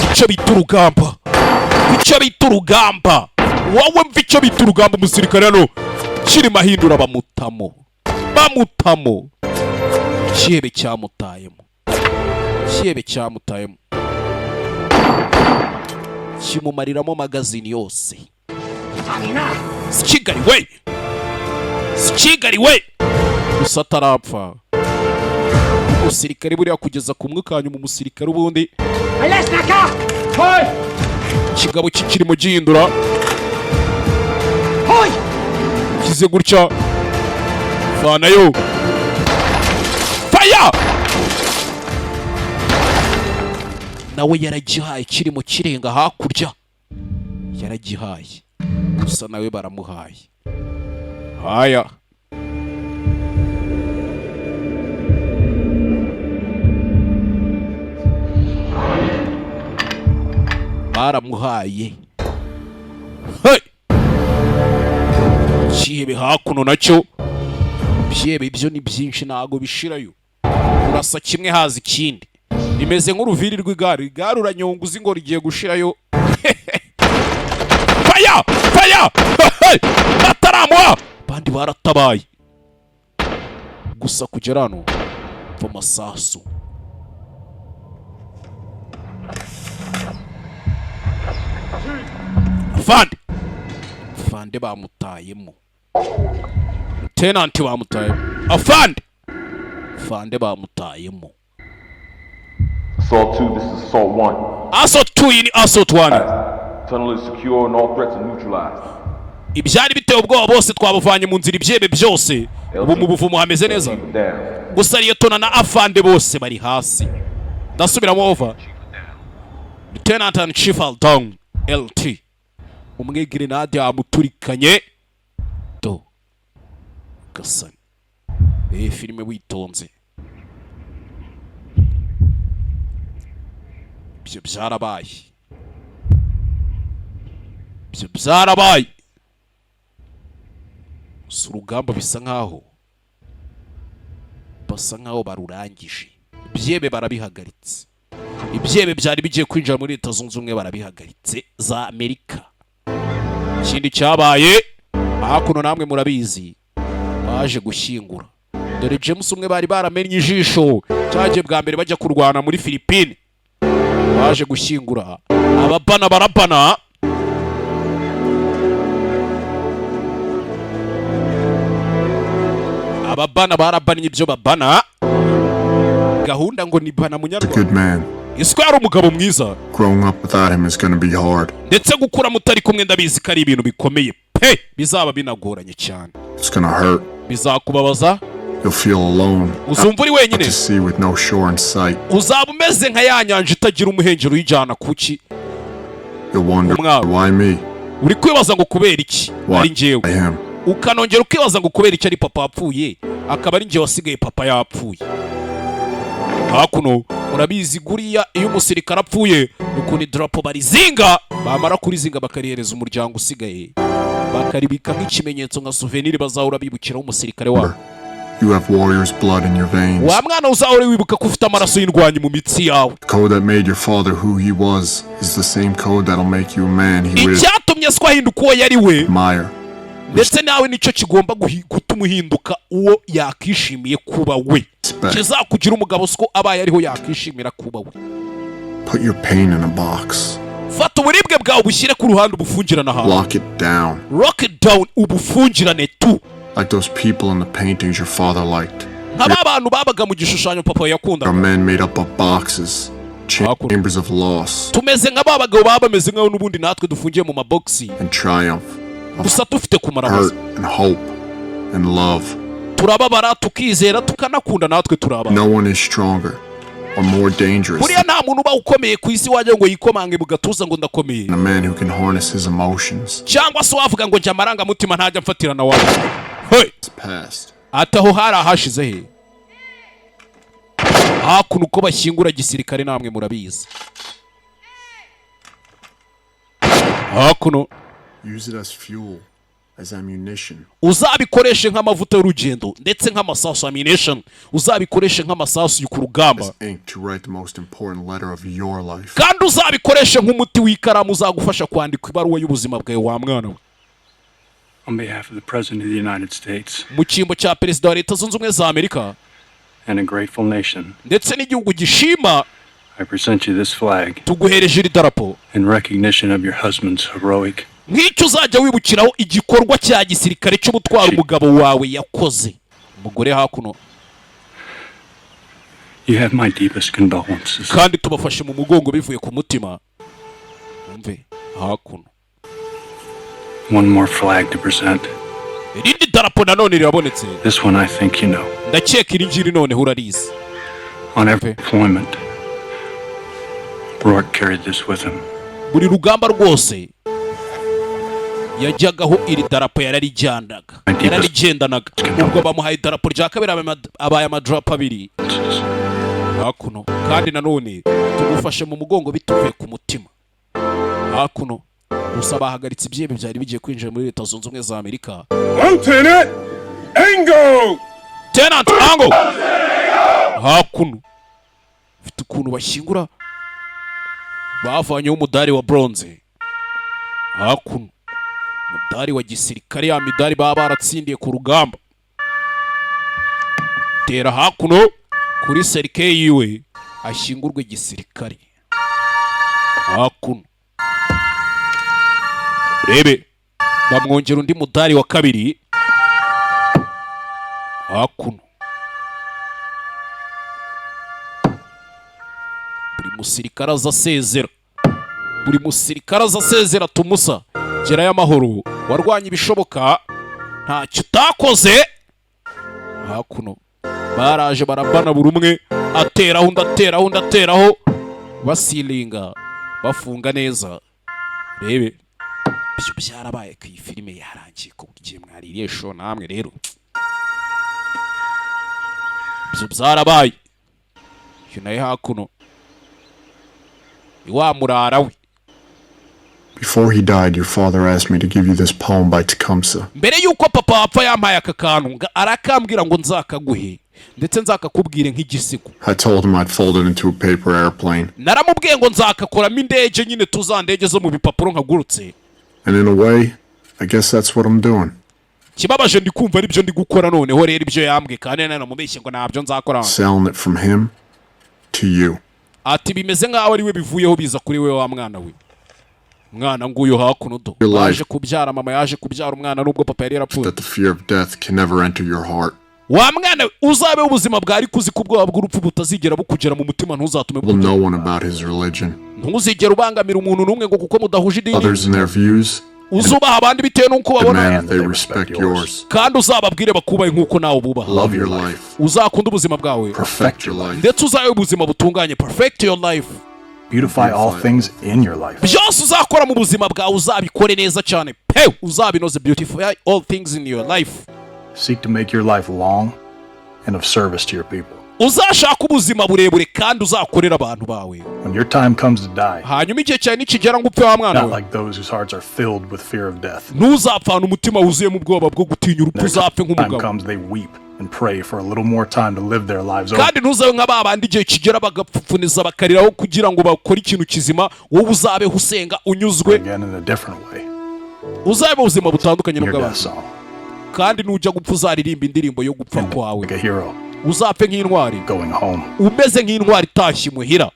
icyo bita urugamba wowe mva icyo bita urugamba umusirikare hano kiri mahindura bamutamo Chebe cyamutayemo kimumariramo magazine yose Sikigari we gusa atarapfa umusirikare buriya kugeza ku mwukanyu mu musirikare ubundi kigabo kikirimo gihindura kize gutya vanayo fire nawe yaragihaye kirimo kirenga hakurya yaragihaye gusa nawe baramuhaye haya baramuhaye Chebe hakuno nacyo byebe ibyo ni byinshi nago bishirayo urasa kimwe hazi ikindi imeze nk'uruviri rw'igare uranyonguza ngo rigiye gushirayo fire bataramwa bandi baratabaye gusa kugera hano amasasu Fande bamutayemo Tenant bamutayemo Fande bamutayemo Assault 2, this is Assault 1. Assault 2 in Assault 1. Tunnel is secure and all threats are neutralized. Ibyari biteye ubwoba bose twabuvanye mu nzira ibyebe byose ubu mu buvumo hameze neza gusa ariyo tona na afande bose bari hasi ndasubiramo over Lieutenant and Chief down LT umwe grenade amuturikanye do gasani filime witonze byo byarabaye urugamba bisa nkaho barurangije ibyebe barabihagaritse ibyebe byari bigiye kwinjira muri Leta Zunze Ubumwe barabihagaritse za Amerika ikindi cyabaye hakuno namwe murabizi baje gushyingura dore James umwe bari baramenye ijisho cyaje bwa mbere bajya kurwana muri Philippines baje gushyingura ababana barabana ababana barabanye ibyo babana gahunda ngo ni bana munyarwanda iswara umugabo mwiza growing up without him is going to be hard ndetse gukura mutari kumwe ndabizi kari ibintu bikomeye pe bizaba binagoranye cyane it's going to hurt bizakubabaza you'll feel alone uzumva uri wenyine to see with no shore in sight uzaba umeze nka ya nyanja itagira umuhengero uyijyana kuki you'll wonder why me uri kwibaza ngo kubera iki ari njyewe ukanongera ukibaza ngo kubera icyo ari papa wapfuye akaba ari njye wasigaye papa yapfuye. Hakuno murabizi guriya iyo umusirikare apfuye ukuntu idarapo barizinga, bamara kurizinga bakarihereza umuryango usigaye, bakaribika nk'ikimenyetso nka souvenir bazahora bibukiraho umusirikare wabo. You have warrior's blood in your veins. Wa mwana uzahora wibuka ko ufite amaraso y'indwanyi mu mitsi yawe. The code that made your father who he was is the same code that'll make you a man he will. Icyatumye twahinduka uwo yari we, admire. Ndetse nawe nicyo kigomba gutuma uhinduka uwo yakishimiye kuba we. Kizakugira umugabo siko abaye ariho yakishimira kuba we. Put your pain in a box. Fata uburibwe bwawe ubushyire ku ruhande ubufungirana hantu. Lock it down. Lock it down, ubufungirane tu. Like those people in the paintings your father liked. Nk'abantu babaga mu gishushanyo papa yakunda. Are men made up of boxes, chambers of loss. Tumeze nk'abagabo baba bameze nk'aho n'ubundi natwe dufungiye mu maboxi. And triumph. Gusa tufite kumaramaza. Hurt and hope and love. Turababara tukizera tukanakunda natwe turaba. No one is stronger or more dangerous. Buriya nta muntu uba ukomeye ku isi wajya ngo yikomange mu gatuza ngo ndakomeye. A man who can harness his emotions. Cyangwa se wavuga ngo njya amaranga mutima ntajya mfatirana wawe. Hey! Ataho hari ahashize he. Hakuno uko bashyingura gisirikare namwe murabizi. Hakuno use it as fuel, as ammunition. Uzabikoreshe nk'amavuta y'urugendo ndetse nk'amasasu ammunition. Uzabikoreshe nk'amasasu ku rugamba. Ink to write the most important letter of your life. Kandi uzabikoreshe nk'umuti w'ikaramu uzagufasha kwandika ibaruwa y'ubuzima bwawe wa mwana we. On behalf of the President of the United States. Mu cyimbo cya Perezida wa Leta Zunze Ubumwe za Amerika. And a grateful nation. Ndetse n'igihugu gishima. I present you this flag. Tuguhereje iri darapo. In recognition of your husband's heroic. Nk'icyo uzajya wibukiraho igikorwa cya gisirikare cy'umutwaro umugabo wawe yakoze. Umugore hakuno. You have my deepest condolences. Kandi tubafashe mu mugongo bivuye ku mutima. Umve hakuno. One more flag to present. Irindi darapo nanone rirabonetse. This one I think you know. Ndakeka iri ngiri none urarizi. On every deployment, Rourke carried this with him. Buri rugamba rwose yajyagaho iri darapo yararigendanaga. Ubwo bamuhaye idarapo rya kabiri abaye amadarapo abiri. Hakuno kandi nanone tugufashe mu mugongo bituvuye ku mutima. Hakuno gusa bahagaritse ibyebe byari bigiye kwinjira muri Leta Zunze Ubumwe za Amerika. Lieutenant Ango! Lieutenant Ango! Hakuno ufite ukuntu bashyingura bavanyeho umudari wa bronze. Hakuno umudari wa gisirikare, ya midari baba baratsindiye ku rugamba. Tera hakuno kuri serike yiwe ashyingurwe gisirikare. Hakuno rebe bamwongera undi mudari wa kabiri. Hakuno buri musirikare azasezera. Buri musirikare azasezera tumusa. Gera y'amahoro warwanya ibishoboka ntacyo utakoze. Hakuno baraje barabana buri umwe ateraho basilinga bafunga neza. Rebe byo byarabaye ku filime yarangiye ko ugiye mwaririye show namwe rero. Byo byarabaye. Yunaye hakuno iwa murara we. Before he died, your father asked me to give you this poem by Tecumseh. Mbere yuko papa apfa yampaye aka kantu arakambwira ngo nzakaguhe ndetse nzakakubwire nk'igisigo. I told him I'd fold it into a paper airplane. Naramubwiye ngo nzakakoramo indege nyine tuzandege zo mu bipapuro nkagurutse. And in a way, I guess that's what I'm doing. Kibabaje ndi kumva ari byo ndi gukora noneho rero ibyo yambwe kandi naramubeshye ngo nabyo nzakora. Selling it from him to you. Ati bimeze nk'aho ari we bivuyeho biza kuri we wa mwana we. Mwana nguyo hakuno do. Yaje kubyara mama yaje kubyara umwana nubwo papa yari yarapfuye. That the fear of death can never enter your heart. Wa mwana uzabe ubuzima bwari kuzi kubwo bw'urupfu butazigera bukugera mu mutima ntuzatume Well, no one about his religion. Ntuzigera ubangamira umuntu numwe ngo kuko mudahuje idini. Others in their views. Uzubaha abandi bitewe nuko babona. They respect yours. Kandi uzababwire bakubaye nkuko nawe ububaha. Love your life. Uzakunda ubuzima bwawe. Perfect your life. Ndetse uzabe ubuzima butunganye. Perfect your life. Beautify all things in your life. byose uzakora mu buzima bwawe uzabikore neza cyane pe uzabinoze. Beautify all things in your life. Seek to make your life long and of service to your people. Uzashaka ubuzima burebure kandi uzakorera abantu bawe. When your time comes to die, hanyuma igihe cyawe nikigera ngo upfe wa mwana not like those whose hearts are filled with fear of death. Ntuzapfana umutima wuzuyemo ubwoba bwo gutinya urupfu, uzapfe nk'umugabo. Time comes they weep and pray for a little more time to live their lives over. Kandi ntuzabe nk'ababandi igihe kigera bagapfupfuniza bakariraho kugira ngo bakore ikintu kizima, wowe uzabeho usenga unyuzwe. Again in a different way. Uzabe ubuzima butandukanye n'ubw'abantu. Kandi nujya gupfa uzaririmba indirimbo yo gupfa kwawe. Like a hero. Uzapfe nk'intwari going home. Umeze nk'intwari itashye imuhira.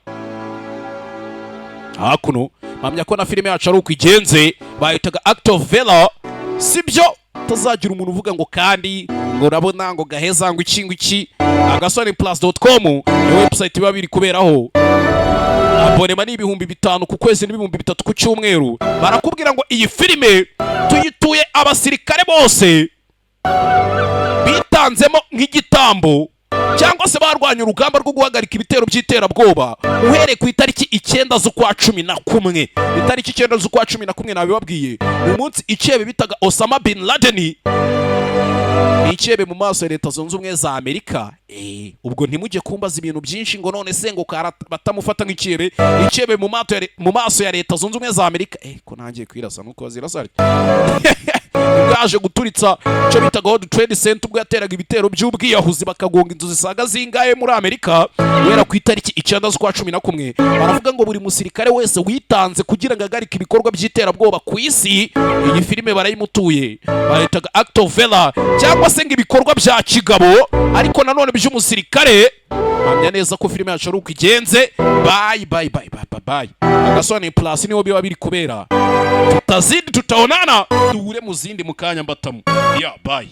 Hakuno mpamya ko na filime yacu ari uko igenze, bayitaga Act of VALr, sibyo? Tazagira umuntu uvuga ngo kandi ngo urabona ngo gaheza ngo iki agasobanuye+.com ni website biba biri kuberaho. Abonema ni ibihumbi 5 ku kwezi n'ibihumbi 3 ku cyumweru. Barakubwira ngo iyi filime tuyituye abasirikare bose bitanzemo nk'igitambo cyangwa se barwanya urugamba rwo guhagarika ibitero by'iterabwoba uhereye ku itariki 9 z'ukwa 11. Itariki 9 z'ukwa 11 nabibabwiye umunsi icyebe bitaga Osama bin Laden, icyebe mu maso ya Leta Zunze Ubumwe za Amerika. Ubwo ntimujye kumbaza ibintu byinshi ngo none se ngo batamufata nk'icyebe. Icyebe mu maso ya Leta Zunze Ubumwe za Amerika. Ko nangiye kwirasa nuko zirasari bwaje guturitsa cyo bitaga World Trade Center ubwo yateraga ibitero by'ubwiyahuzi bakagonga inzu zisaga zingaye muri Amerika wera ku itariki 9 z'ukwa 11. Baravuga ngo buri musirikare wese witanze kugira ngo agarike ibikorwa by'iterabwoba ku isi, iyi filime barayimutuye. Bayitaga Act of VALr cyangwa se ngo ibikorwa bya kigabo ariko nanone by'umusirikare. Mpamya neza ko filime yacu ari uko igenze. Bye. Agasobanuye plus niho biba biri kubera. Tutazidi tutaonana duhure mu zindi mukanya mbatamu. Yeah, bye.